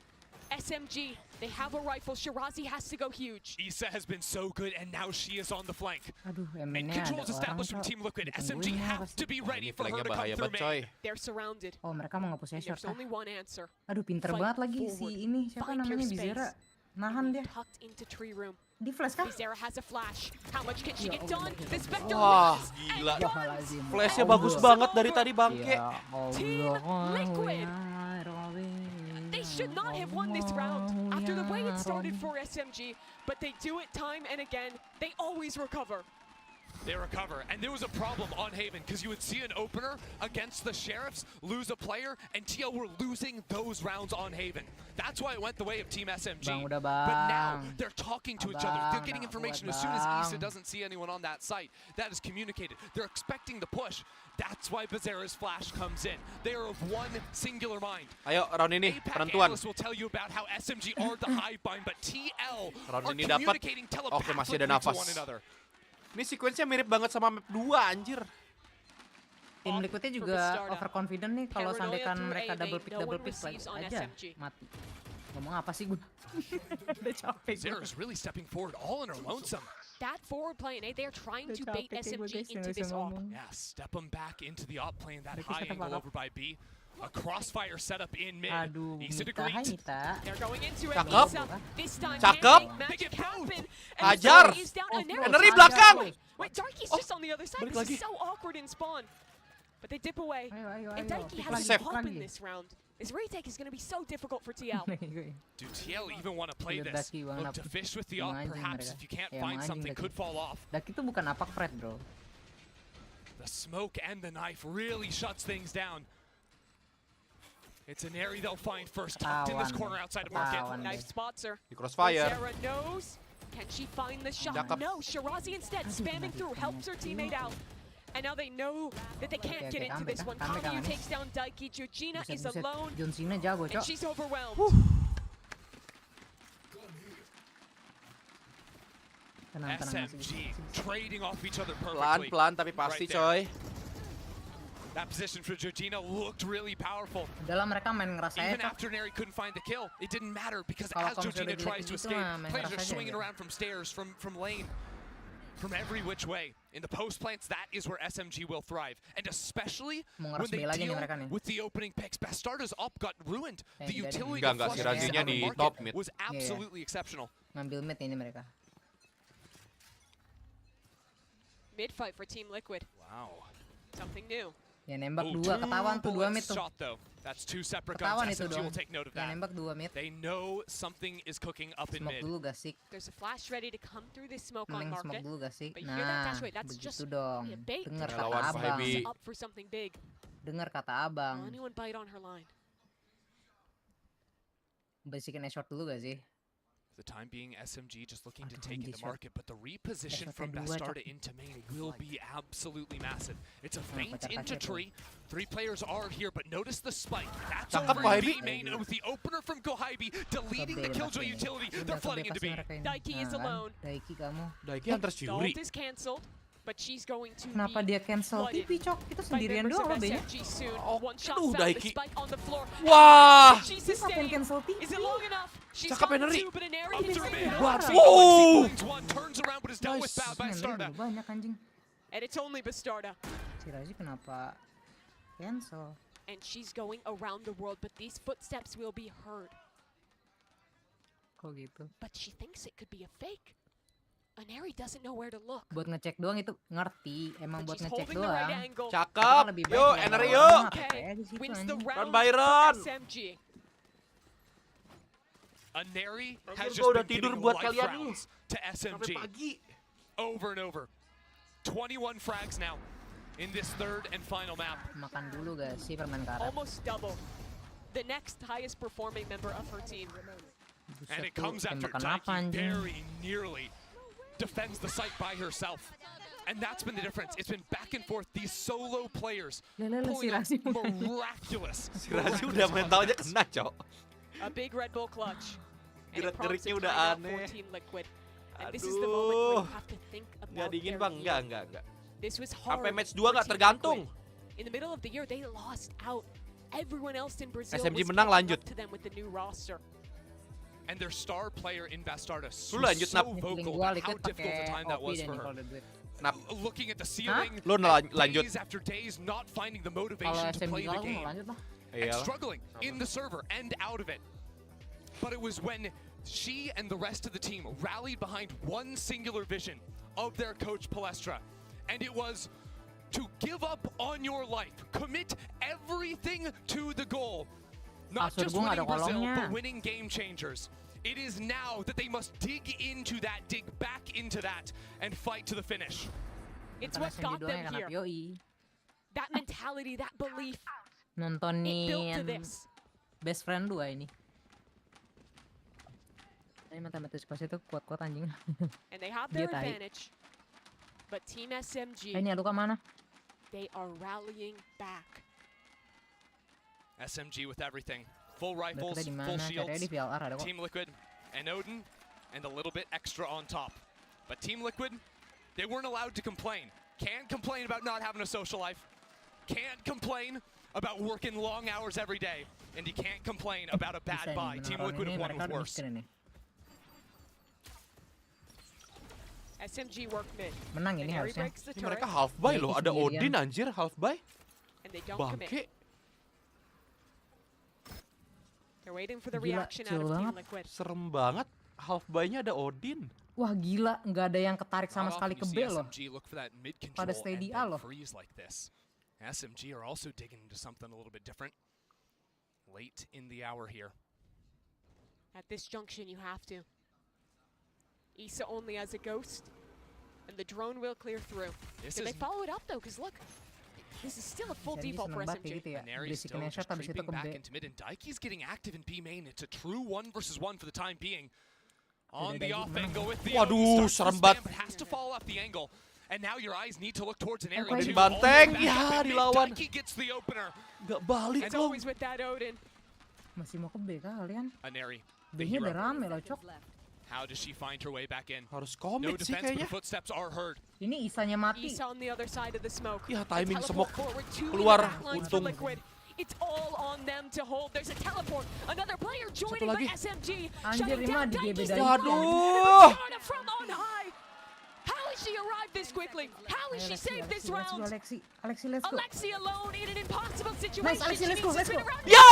SMG, they have a rifle. Shirazi has to go huge. Isa has been so good, and now she is on the flank. Aduh, And MN-nya ada controls orang, established from Cok. Team Liquid. Ditungguin SMG ya have pasti. to be ready Ini for her flanknya to come bahaya through banget, coy. main. They're surrounded. Oh, mereka mau nge-push And short there's kah? only one answer. Aduh, pinter Fight banget lagi forward. si ini. Siapa Find your namanya? space. Bizera. Nahan dia. Tucked into tree room. Di flash kah? Bizera has a flash. How much can she Ya get Allah. done? The Spectre Wah, runs and gila. guns. Flashnya Allah. bagus banget dari tadi, bangke. Ya Team Allah, Liquid. ya Robin. They should not have won this round after the way it started for SMG, but they do it time and again. They always recover. They recover, and there was a problem on Haven because you would see an opener against the Sheriffs lose a player, and TL were losing those rounds on Haven. That's why it went the way of Team SMG. Bang, udah But now bang. they're talking to each other. They're getting Abang, information udah as soon as bang. Issa doesn't see anyone on that site. That is communicated. They're expecting the push. That's why Bizera's flash comes in. They are of one singular mind. Ayo, round ini APAC penentuan. analysts will tell you about how SMG are the hive mind, but TL Round are ini dapat. communicating Oke, masih ada telepathically to nafas. one another. Ini sequence-nya mirip banget sama map 2, anjir. Tim Liquidnya juga overconfident nih kalau sandekan mereka double pick lagi aja mati. Ngomong apa sih gue? Udah capek gue. Zera's really stepping forward all in her lonesome. That forward play, they are trying to Udah bait capek kayak gue, SMG guys, into nggak this bisa op. ngomong. Yeah, step them back into the op plane. That Mereka high bisa angle tebak over by B. A crossfire setup in mid. Aduh, Issa Nita, hai agreed. Nita. They're going into it. Cakep. Issa, this time Cakep. can make magic happen. And Hajar. Issa is down. Aneri Aneri is belakang. down. Wait, Darky's just on the other side. balik This lagi. is so awkward in spawn. But they dip away. Ayo, And ayo. Darky Pick has lagi, to pick pop in lagi. this round. This retake is going to be so difficult for TL. Do TL even want to play Lihat this? Daki, Look to fish with the op, anjing perhaps mereka. if you can't Ya, find emang something, anjing could fall off. Daki tuh bukan apak Fred, bro. The smoke and the knife really shuts things down. It's an area they'll find first, tucked in this corner outside of market. Ketahuan Knife deh. spots her. Di crossfire. Sarah knows. Can she find the shot? Cakep. No, Shirazi instead spamming through, helps her teammate out. And now they know that they can't get into this one. Kamiyu takes down Daiki. Jujina is alone. John Cena jago, And Cok. she's overwhelmed. Tenang, SMG trading off each other perfectly. Pelan-pelan tapi pasti, Right there. coy. That position for Jujina looked really powerful. Udah lah mereka main ngerasa Even ya, Cok. after Neri couldn't find the kill, it didn't matter because Kalau as komputer Jujina udah tries jelek to gitu escape, mah, main players are ngerasa aja swinging ya. around from stairs, from lane, from every which way. In the post plants, that is where SMG will thrive, and especially Mau when ngeras they B lagi nih deal mereka nih. with the opening picks. Bastarda's op got ruined. The Enggak deh. utility Enggak, to si flush Razinya out of di market top mid. was absolutely exceptional. Ngambil mid ini mereka. Mid fight for Team Liquid. Wow. Something new. Ya nembak Ooh, dua, ketahuan tuh 2 mid bullets tuh. shot though. That's two separate Ketahuan guns. itu SMG dong. will take note of Ya that. nembak 2 mid. They know something is cooking up in Smoke mid. dulu gak sih? There's a flash ready to come through this smoke on Mending smoke market. dulu gak sih? But you hear that Nah, dash rate, that's just begitu dong. a bait. Dengar to kata Lawan abang. Fahebi. up for something big. Dengar kata abang. Will anyone bite on her line? Basikin short dulu gak sih? For the time being, SMG just looking to take in the market, but the reposition from Bastarda into main will be absolutely massive. It's a feint into tree. 3 players are here, but notice the spike. That's over in B main with the opener from Gohaibi deleting the Killjoy utility. They're flooding into B. Daiki is alone. Daiki yang tercuri. Is cancelled, but she's going to Kenapa dia cancel TV, Cok? Itu sendirian doang loh, B-nya. Aduh, Daiki. Wah! Ngapain cancel TV? Cakep Henry. Wow! Banyak anjing. And it's only Bastarda. Si Razi kenapa cancel? And she's going around the world, but these footsteps will be heard. Kok gitu? But she thinks it could be a fake. Aneri doesn't know where to look. Buat ngecek doang itu ngerti, emang buat ngecek doang. Cakep. Yuk, Aneri yuk. Run Byron. SMG. Aneri has just been giving life rounds to SMG over and over. 21 frags now in this third and final map. Makan dulu guys, si permen karet. Almost double. The next highest performing member of her team. And it comes after Daiki very nearly defends the site by herself. And that's been the difference. It's been back and forth. These solo players pulling off miraculous. Si Razi udah mentalnya kena, Cok. A big Red Bull clutch. Gerak-geriknya udah aneh. And this is the moment where you have to think about Nggak dingin, Bang. Enggak. This was hard. Sampai match 2 nggak tergantung. In the middle of the year, they lost out. Everyone else in Brazil SMG was menang, lanjut. up to them with the new roster. And their star player in Bastarda so lanjut, vocal about how difficult a time that was for her. Looking at the ceiling, days after days, not finding the motivation to play the game, and struggling in the server and out of it. But it was when she and the rest of the team rallied behind one singular vision of their coach Palestra, and it was to give up on your life, commit everything to the goal. Not just winning Brazil, but winning game changers. It is now that they must dig into that, dig back into that, and fight to the finish. It's what got them here. That mentality, that belief. Nontonin Best Friend 2 ini. Ini matematis pas itu kuat-kuat anjing. And they have their advantage. But Team SMG, ini Luka mana? They are rallying back. SMG with everything. Full rifles, full shields. Team Liquid and Odin, and a little bit extra on top. But Team Liquid, they weren't allowed to complain. Can't complain about not having a social life. Can't complain about working long hours every day. And you can't complain about a bad buy. Team Liquid have won with worse. SMG work mid. Menang ini harusnya. Mereka half buy loh, ada Odin anjir half buy. Bangke. They're waiting for the reaction out of Team Liquid. Serem banget, half buy-nya ada Odin. Wah gila, nggak ada yang ketarik sama sekali ke B loh. Pada stay di A loh. SMG are also digging into something a little bit different. Late in the hour here. At this junction you have to. Issa only as a ghost, and the drone will clear through. Can they follow it up though? Because look, this is still a full default for SMG. Aneri's still just creeping back into mid, and Daiki's getting active in B main. It's a true 1 versus 1 for the time being. On the off angle with the serem banget. but has to fall off the angle. And now your eyes need to look towards an area too. Banteng, ya dilawan. Daiki gets the opener. Gak balik As always with that Odin. Masih mau ke B kalian? Aneri, B-nya udah rame loh, Cok. How does she find her way back in? Harus komit sih defense, kayaknya. but footsteps are heard. Ini Isanya mati. Issa on the other side of the smoke. Ya timing smoke keluar untung. It's all on them to hold. There's a teleport. Another player joining by SMG. Anjir, Rima di GB dari. Waduh. From on high. How has she arrived this quickly? How has she saved this round? Alexi, let's go. Alexi alone in an impossible situation. Nice, Alexi, let's go. Ya!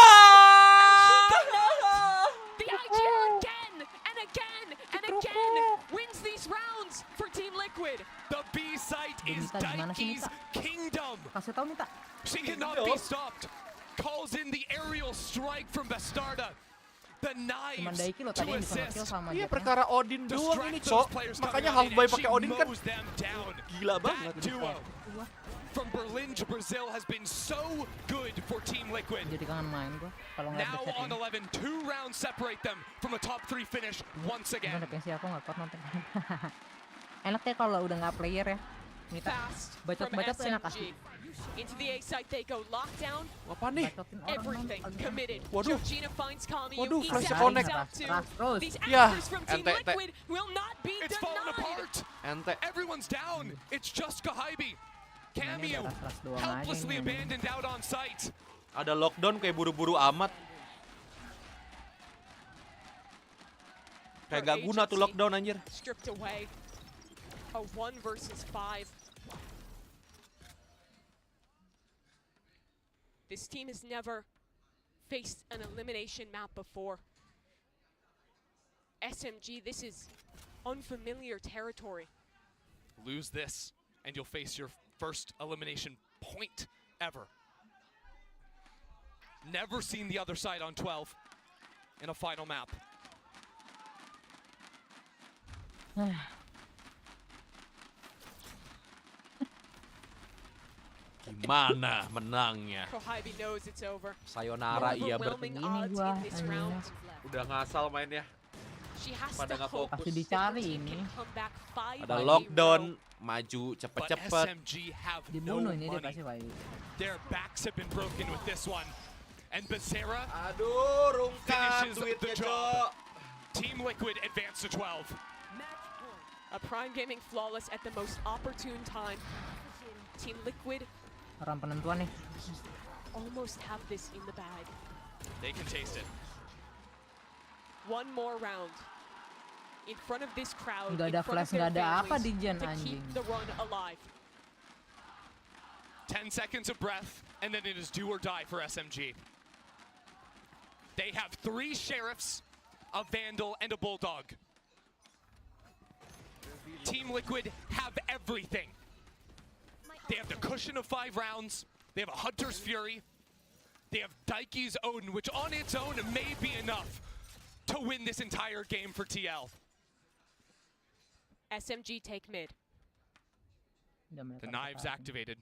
The IGL again and again and again wins these rounds for Team Liquid. The B site is Daiki's kingdom. Kasih tahu Mita. She cannot be stopped. Calls in the aerial strike from Bastarda. The knives to assist. Iya perkara Odin doang ini, Cok. Makanya half buy pakai Odin kan gila banget. Duo from Berlin to Brazil has been so good for Team Liquid. Jadi kangen main gua. Kalau now on 11, 2 rounds separate them from from a top 3 finish once again. Aku nggak kuat nonton. Enak ya kalau udah nggak player ya. Bacot-bacot tuh enak asli. Into the A site they go, lockdown. Apa nih? Everything committed. Waduh. Georgina finds Kami. Waduh, flash Exact connect. out to. These Ya, actors from Team Liquid will not be It's falling denied. apart. Ente. Everyone's down. It's just Kahibi. Cameo helplessly abandoned out on site. Ada lockdown kayak buru-buru amat. Kayak gak guna tuh lockdown anjir. Stripped away. A 1 versus 5. This team has never faced an elimination map before. SMG, this is unfamiliar territory. Lose this, and you'll face your first elimination point ever. Never seen the other side on 12 in a final map. Gimana menangnya? Kohibi knows it's over. Sayonara iya Overwhelming odds in this round. Udah ngasal mainnya. She has Pada to nggak hope fokus. Pasti dicari ini. come back 5 Ada lockdown, maju But cepet-cepet. SMG have no Dibunuh ini dia money. pasti Wahyu. Their backs have been broken with this one. And Becerra Aduh, rungkat finishes duitnya, the Cok. job. Team Liquid advance to 12. A Prime Gaming flawless at the most opportune time. Team Liquid Orang penentuan nih. almost have this in the bag. They can taste it. One more round. In front of this crowd, Nggak ada in front of flash, their nggak ada apa families, di Jen, to anjing. keep the run alive. 10 seconds of breath, and then it is do or die for SMG. They have 3 sheriffs, a vandal, and a bulldog. Team Liquid have everything. They have the cushion of 5 rounds. They have a Hunter's Fury. They have Daiki's Odin, which on its own may be enough to win this entire game for TL. SMG take mid. The knives activated.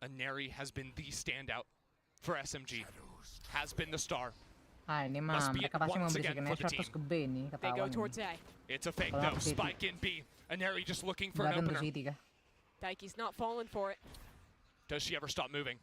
Aneri has been the standout for SMG. Has been the star. Ah ini mah Must be mereka pasti once memberi again second for the shot terus team. ke B nih They go ketahuan. towards A. It's a fake Kalau though. aku City. Spike in B. Aneri just looking for an Datang opener. ke City kah? Daiki's not falling for it. Does she ever stop moving?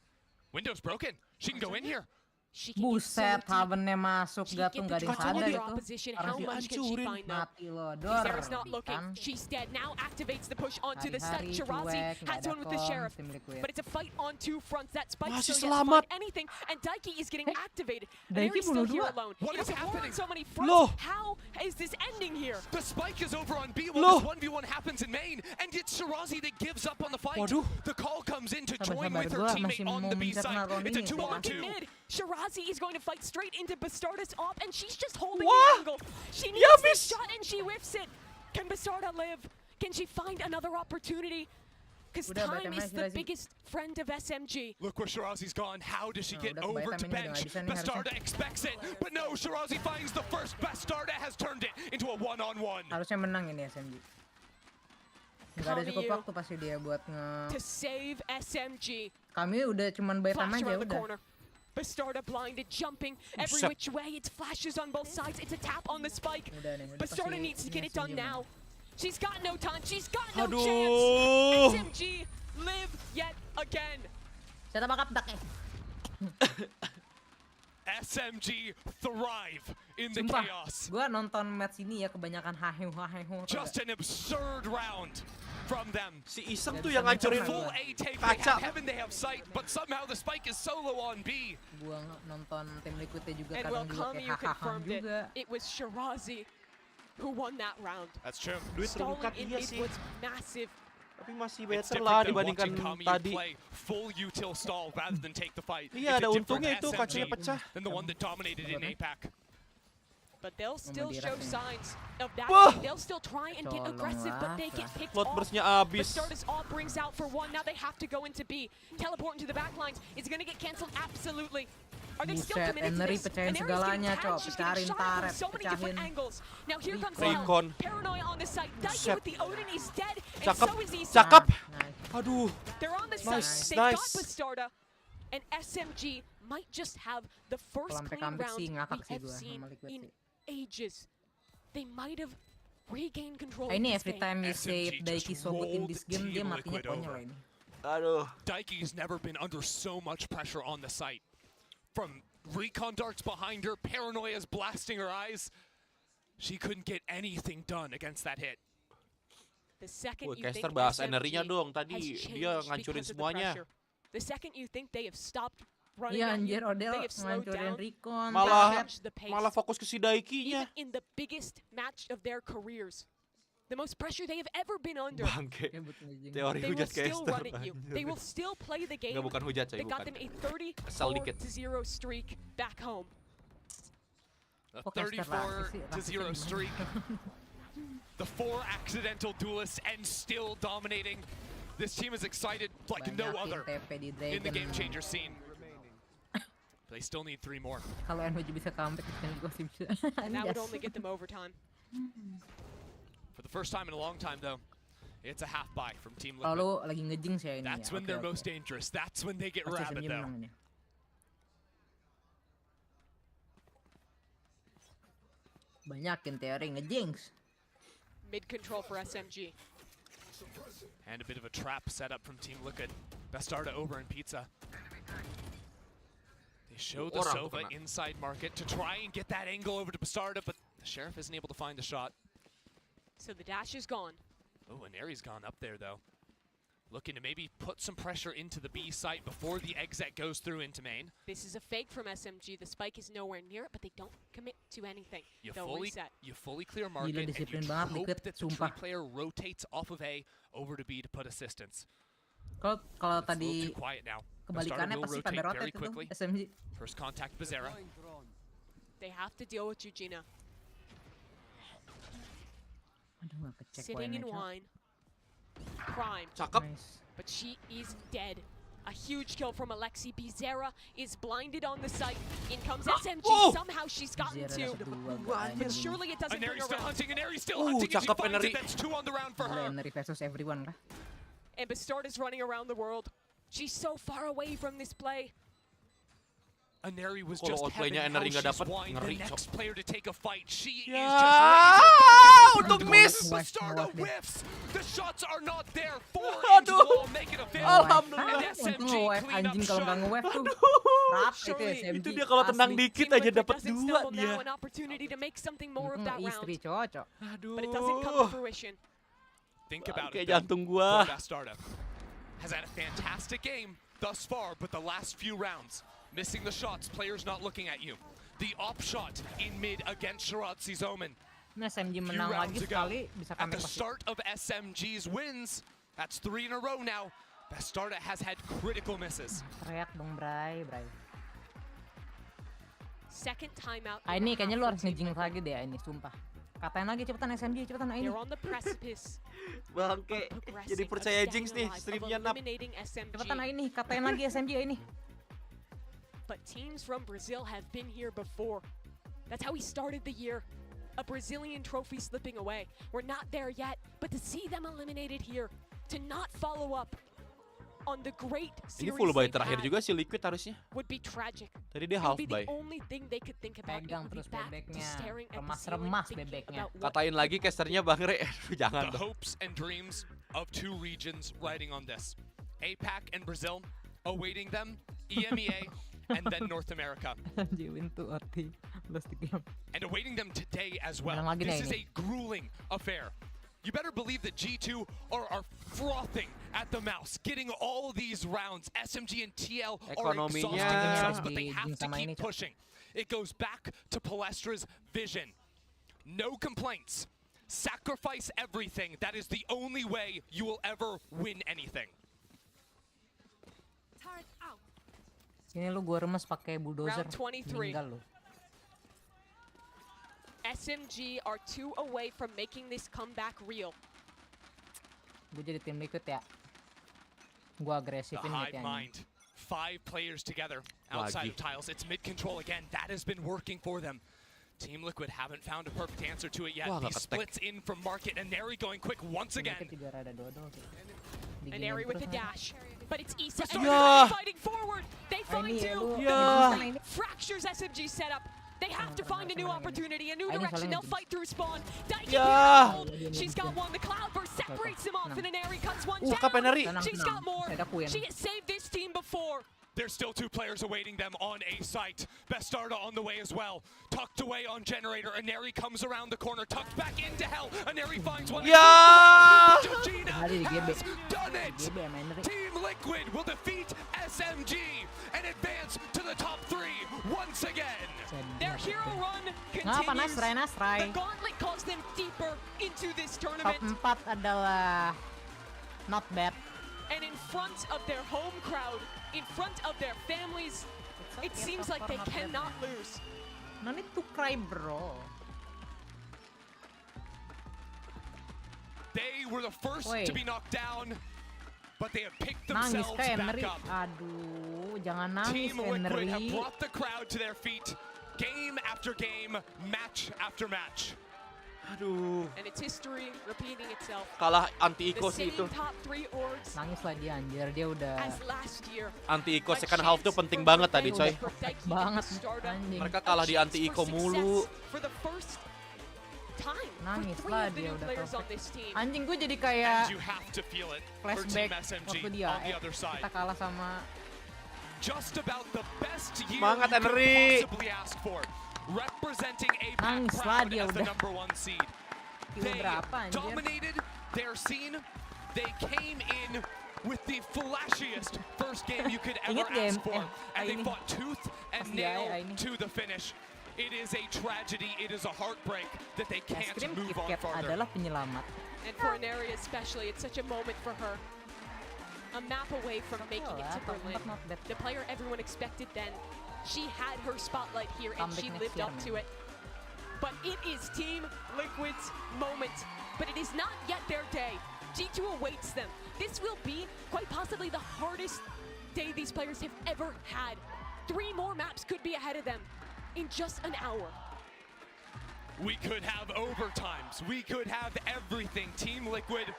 Window's broken. She can go in here. She can get so Buset, deep. Havennya masuk She gatung get gak the ada yang drop sadar on itu. the opposition. Harus How much can she dihancurin. find though? mati loh, dor. Sarah's not looking. Kan? She's dead. Now activates the push onto the Hari-hari site. Shirazi cuek, nggak has ada one with the kom, sheriff. tim Liquid. But it's a fight on 2 fronts. That Spike Masih still yet to selamat. find anything. And Daiki is getting activated. Daiki Aneri's still bunuh here dua. alone. What It is is a war happening? on so many fronts. Loh. How is this ending here? The spike is over on B while Loh. this 1v1 happens in main, and it's Shirazi that gives up on the fight. Waduh. The call comes in to Sabar, join sabar, with her gua teammate masih on mau the B mencerna side. Roni It's a nih, 2-on-2. Mid, Shirazi is going to fight straight into Bastarda's op, and she's just holding Wah. the angle. She needs Ya, this bis. shot, and she whiffs it. Can Bastarda live? Can she find another opportunity? Because Udah, time BTM is the Shirazi. biggest friend of SMG. Look where Shirazi's gone. How does she get udah over kebayang to ini udah bench? nggak bisa nih Bastarda harusnya. expects it, but no, Shirazi finds the first. Bastarda has turned it into a 1-on-1. Harusnya menang ini SMG. Gak ada cukup Kami waktu pasti dia buat to save SMG. Kami udah cuman betam Flash aja around the udah. corner. Bastarda blinded, jumping every Buset. which way. It's flashes on both sides. It's a tap on the spike. Udah nih, udah Bastarda pasti needs to get ini it done SMG now. menang. She's got no time. She's got no Aduh. chance. SMG live yet again. Saya tambah kapdak eh. SMG thrive in the Sumpah, chaos. gua nonton match ini ya kebanyakan hahehu. Just an absurd round from them. Si Iseng tuh yang ngancurin Full A take, they kaca. have heaven, they have sight, but somehow the spike is solo on B. Gua nonton tim Liquidnya juga And kadang while juga Kami kayak hahaha confirmed it, juga. it was Shirazi who won that round. That's true. Duit Stalling rungkat in iya mid sih. was massive. Tapi masih It's better different lah than dibandingkan watching Kami tadi. play full util stall rather than take the fight. Iya, It's ada a different untungnya itu SMG kacanya pecah. than the one that dominated in APAC. But they'll still show signs of that. Wah. They'll still try and get Tolong aggressive, but they get lah. picked Slot off. burstnya abis. Bastarda's all brings out for one. Now they have to go into B. Teleport into the back lines. Is it going to get cancelled? Absolutely. Are they still Buset, committed to Eneri this? pecahin Aneri's segalanya, getting Cok. tagged. She's getting Pecahin shot at from turret, so many different pecahin angles. Now here comes Recon. Hell. Paranoia on the site. Daiki Buset. with the Odin is dead, and Cakep, so is Issa. cakep. Nice. Aduh. They're on the Nice, site. They got nice. Bastarda. And SMG might just have the first clean round we have seen in ages. They might have regained control of Ini this every game. time you say Daiki sobut in this game, dia matinya konyol ini. Aduh. Daiki's never been under so much pressure on the site. From recon darts behind her, paranoia's blasting her eyes. She couldn't get anything done against that hit. The second you Caster think bahas SMG energinya dong. Tadi has dia changed ngancurin because of the semuanya. pressure. The second you think they have stopped running Iya at you, anjir, Odell they have slowed ngancurin down, recon. Malah fokus ke si Daikinya. even in the biggest match of their careers. The most pressure they have ever been under. Bangke. Teori They will hujat still Caster. run at you. They will still play the game. Nggak, bukan hujat, coy, That got bukan. them a Kesal dikit. 34-0 streak back home. A 34-0 streak. The 4 accidental duelists and still dominating. This team is excited like no other in the game changer scene. They still need 3 more. Kalau NHJ bisa comeback, kan gua sih bisa. That would only get them overtime. For the first time in a long time, though, it's a half buy from Team Liquid. Kalau lagi ngejing sih ini. That's when they're most dangerous. That's when they get rabid, though. Banyakin teori ngejinx. Mid control for SMG. And a bit of a trap set up from Team Liquid. Bastarda over in Pizza. They show the Sova inside market to try and get that angle over to Bastarda, but the Sheriff isn't able to find the shot. So the dash is gone. Oh, and Aries gone up there, though. Looking to maybe put some pressure into the B site before the exit goes through into main. This is a fake from SMG. The spike is nowhere near it, but they don't commit to anything. They'll reset. You fully clear market, and you hope that the tree player rotates off of A over to B to put assistance. Kalau tadi kebalikannya pasti pada rotate itu SMG. First contact Bizarra. They have to deal with Eugenia. Sitting in wine. Prime. But she is dead. A huge kill from Alexi. Bizarra is blinded on the site. In comes SMG. Somehow she's gotten to. But surely it doesn't bring her still around. hunting, and Aries still hunting, and she finds it. That's 2 on the round for her. Enery versus everyone kah? And Bastarda's running around the world. She's so far away from this play. Aneri was just having how she's won the next player to take a fight. She is just untuk miss. Bastarda whiffs. The shots are not there. 4 into wall, make it a 5. And SMG clean up shot. Itu dia kalau tenang dikit aja dapat 2 dia. An opportunity to make something more of that round. Cocok. But it doesn't come to fruition. Think about it. Jantung gua. Bastarda has had a fantastic game thus far, but the last few rounds, missing the shots, players not looking at you. The op shot in mid against Shirazi's Omen. SMG menang lagi sekali bisa At the comeback. start of SMG's wins, that's 3 in a row now. Bastarda has had critical misses. Teriak dong, Bray. Second timeout. Ini kayaknya lu harus ngejing lagi deh ini, sumpah. Katain lagi cepetan SMG, cepetan ini. They're on the precipice. Bangke, jadi percaya jinx nih, streamnya nap. Cepetan ini, katain lagi SMG ini. But teams from Brazil have been here before. That's how we started the year. A Brazilian trophy slipping away. We're not there yet, but to see them eliminated here, to not follow up on the great series Ini full buy terakhir juga si Liquid harusnya. would be tragic. Tadi dia half buy. The only thing they could think about Pegang would be terus back to bebeknya. staring at the Remas-remas ceiling, thinking bebeknya. about what Katain lagi casternya Bang Re. Jangan The dong. hopes and dreams of 2 regions riding on this. APAC and Brazil awaiting them, EMEA, and then North America. And awaiting them today as well. This is a grueling affair. You better believe that G2 are frothing at the mouse, getting all of these rounds. SMG and TL are exhausting themselves, but they have to keep pushing. It goes back to Palestra's vision. No complaints. Sacrifice everything. That is the only way you will ever win anything. Ini lu gua remes pakai bulldozer. Round 23. Meninggal lu. SMG are 2 away from making this comeback real. Gue jadi tim Liquid ya. Gua agresifin The gitu hive mind. 5 players together outside of tiles. It's mid control again. That has been working for them. Team Liquid haven't found a perfect answer to it yet. He splits in from market, and Neri going quick once again. And Neri with the dash. But it's Isa and Yeah. fighting forward. They find two. Yeah. Fractures SMG setup. They have to find a new opportunity, a new direction. They'll fight through spawn. Daiki Yeah. She's got one. The Cloudburst separates them off, and Eneri cuts one Kapeneri. down. She's got more. She has saved this team before. There's still 2 players awaiting them on A site. Bestarda on the way as well. Tucked away on Generator. Aneri comes around the corner, tucked back into hell. Aneri finds one. Yeah! Gina has done it! Team Liquid will defeat SMG and advance to the top 3 once again. Their hero run continues. The gauntlet calls them deeper into this tournament. Top 4 adalah not bad. And in front of their home crowd, in front of their families, it seems like they cannot lose. No need to cry, bro. They were the first to be knocked down, but they have picked themselves back up. Aduh, jangan nangis, Team Liquid have Henry. brought the crowd to their feet, game after game, match after match. Aduh. And it's history repeating itself. Kalah anti-eco The sih itu. same top 3 orgs Nangis lah dia anjir, dia udah as last year. Anti-eco second half tuh penting banget tadi, coy. banget anjing. Mereka kalah di anti-eco mulu. For the first time Nangis for 3 lah of the dia new udah players on perfect. this team. Anjing gue jadi kayak And you have to feel it for flashback Team SMG waktu dia on the other side. kita kalah sama Just about the best year Semangat, you could Henry. possibly ask for. Representing APAC Nangis lah proud dia as the udah. #1 seed. They berapa anjir? dominated their scene. They came in with the flashiest first game you could ever Ingat ask game, for. And they ini. fought tooth and Pas dia nail ini. to the finish. It is a tragedy, it is a heartbreak that they es can't krim move on KitKat farther. adalah penyelamat. And for an area especially, it's such a moment for her. A map away from making it to Top Berlin. 4 not bad. The player everyone expected then. She had her spotlight here and Comeback she next lived year, up man. to it. But it is Team Liquid's moment. But it is not yet their day. G2 awaits them. This will be quite possibly the hardest day these players have ever had. 3 more maps could be ahead of them in just an hour. We could have overtimes. We could have everything. Team Liquid,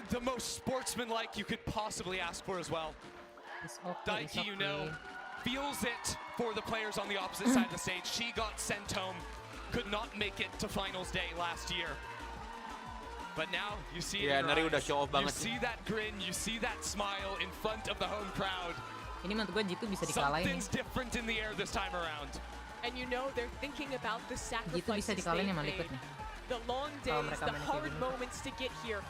the most sportsmanlike you could possibly ask for as well. It's okay, it's Daiki, you know, okay. feels it for the players on the opposite side of the stage. She got sent home, could not make it to finals day last year. But now you see it in her Neri udah eyes. show off You banget. see that grin, you see that smile in front of the home crowd. Ini menurut gue G2 bisa dikalahin nih. Something's different in the air this time around. And you know they're thinking about the G2 bisa sacrifices dikalahin they've sama made. Liquid nih. The long Kalau days, mereka the main kayak hard gini. moments to get here.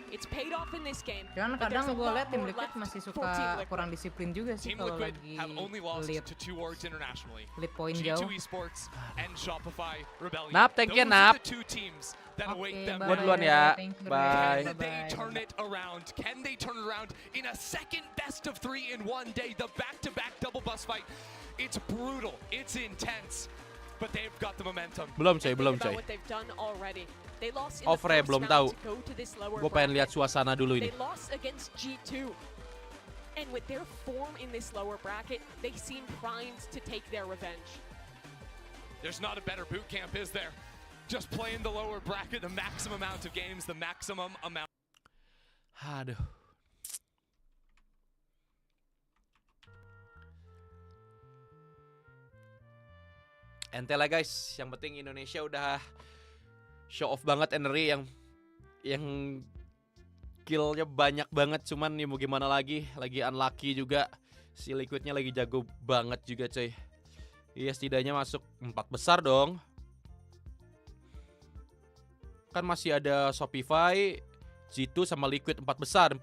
It's paid off in this game. Cuman but there's kadang a gue lot liat tim more Liquid left masih for Team suka Liquid. kurang disiplin juga sih Team kalau Liquid lagi have only lost lead. to 2 orgs internationally. Lead point jauh. G2 Esports and Shopify Rebellion. Nap, thank you, Those Nap. are the 2 teams that await Oke, them. Gua duluan ya. Bye. Can they turn it around? Can they turn it around in a second best of 3 in one day? The back-to-back double bus fight. It's brutal. It's intense. But they've got the momentum. Belum coy, belum About coy. what they've done already. They lost in Over the ya, first belum round tahu. to go to this lower Gue pengen lihat bracket. suasana dulu ini. They lost against G2. And with their form in this lower bracket, they seem primed to take their revenge. There's not a better boot camp, is there? Just play in the lower bracket, the maximum amount of games, the maximum amount. Aduh. Ente lah guys, yang penting Indonesia udah show off banget Henry yang killnya banyak banget, cuman nih mau gimana lagi unlucky juga. Si Liquidnya lagi jago banget juga coy. Iya setidaknya masuk 4 besar dong. Kan masih ada Shopify, G2 sama Liquid 4 besar.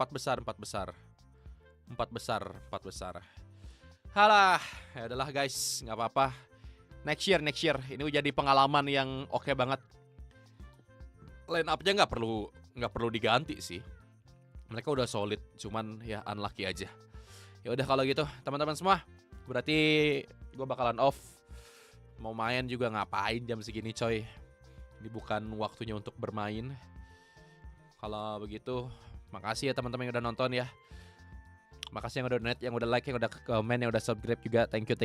Halah, ya udahlah guys, nggak apa-apa. Next year ini jadi pengalaman yang oke banget. Line up-nya nggak perlu diganti sih. Mereka udah solid, cuman ya unlucky aja. Ya udah kalau gitu teman-teman semua, berarti gue bakalan off. Mau main juga ngapain jam segini coy. Ini bukan waktunya untuk bermain. Kalau begitu, makasih ya teman-teman yang udah nonton ya. Makasih yang udah donate, yang udah like, yang udah komen, yang udah subscribe juga. Thank you.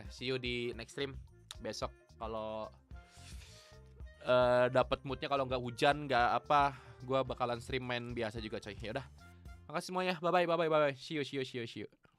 See you di next stream besok. Kalau dapat moodnya, kalau nggak hujan, nggak apa, Gua bakalan stream main biasa juga coy. Ya udah. Makasih semuanya. Bye bye. See you.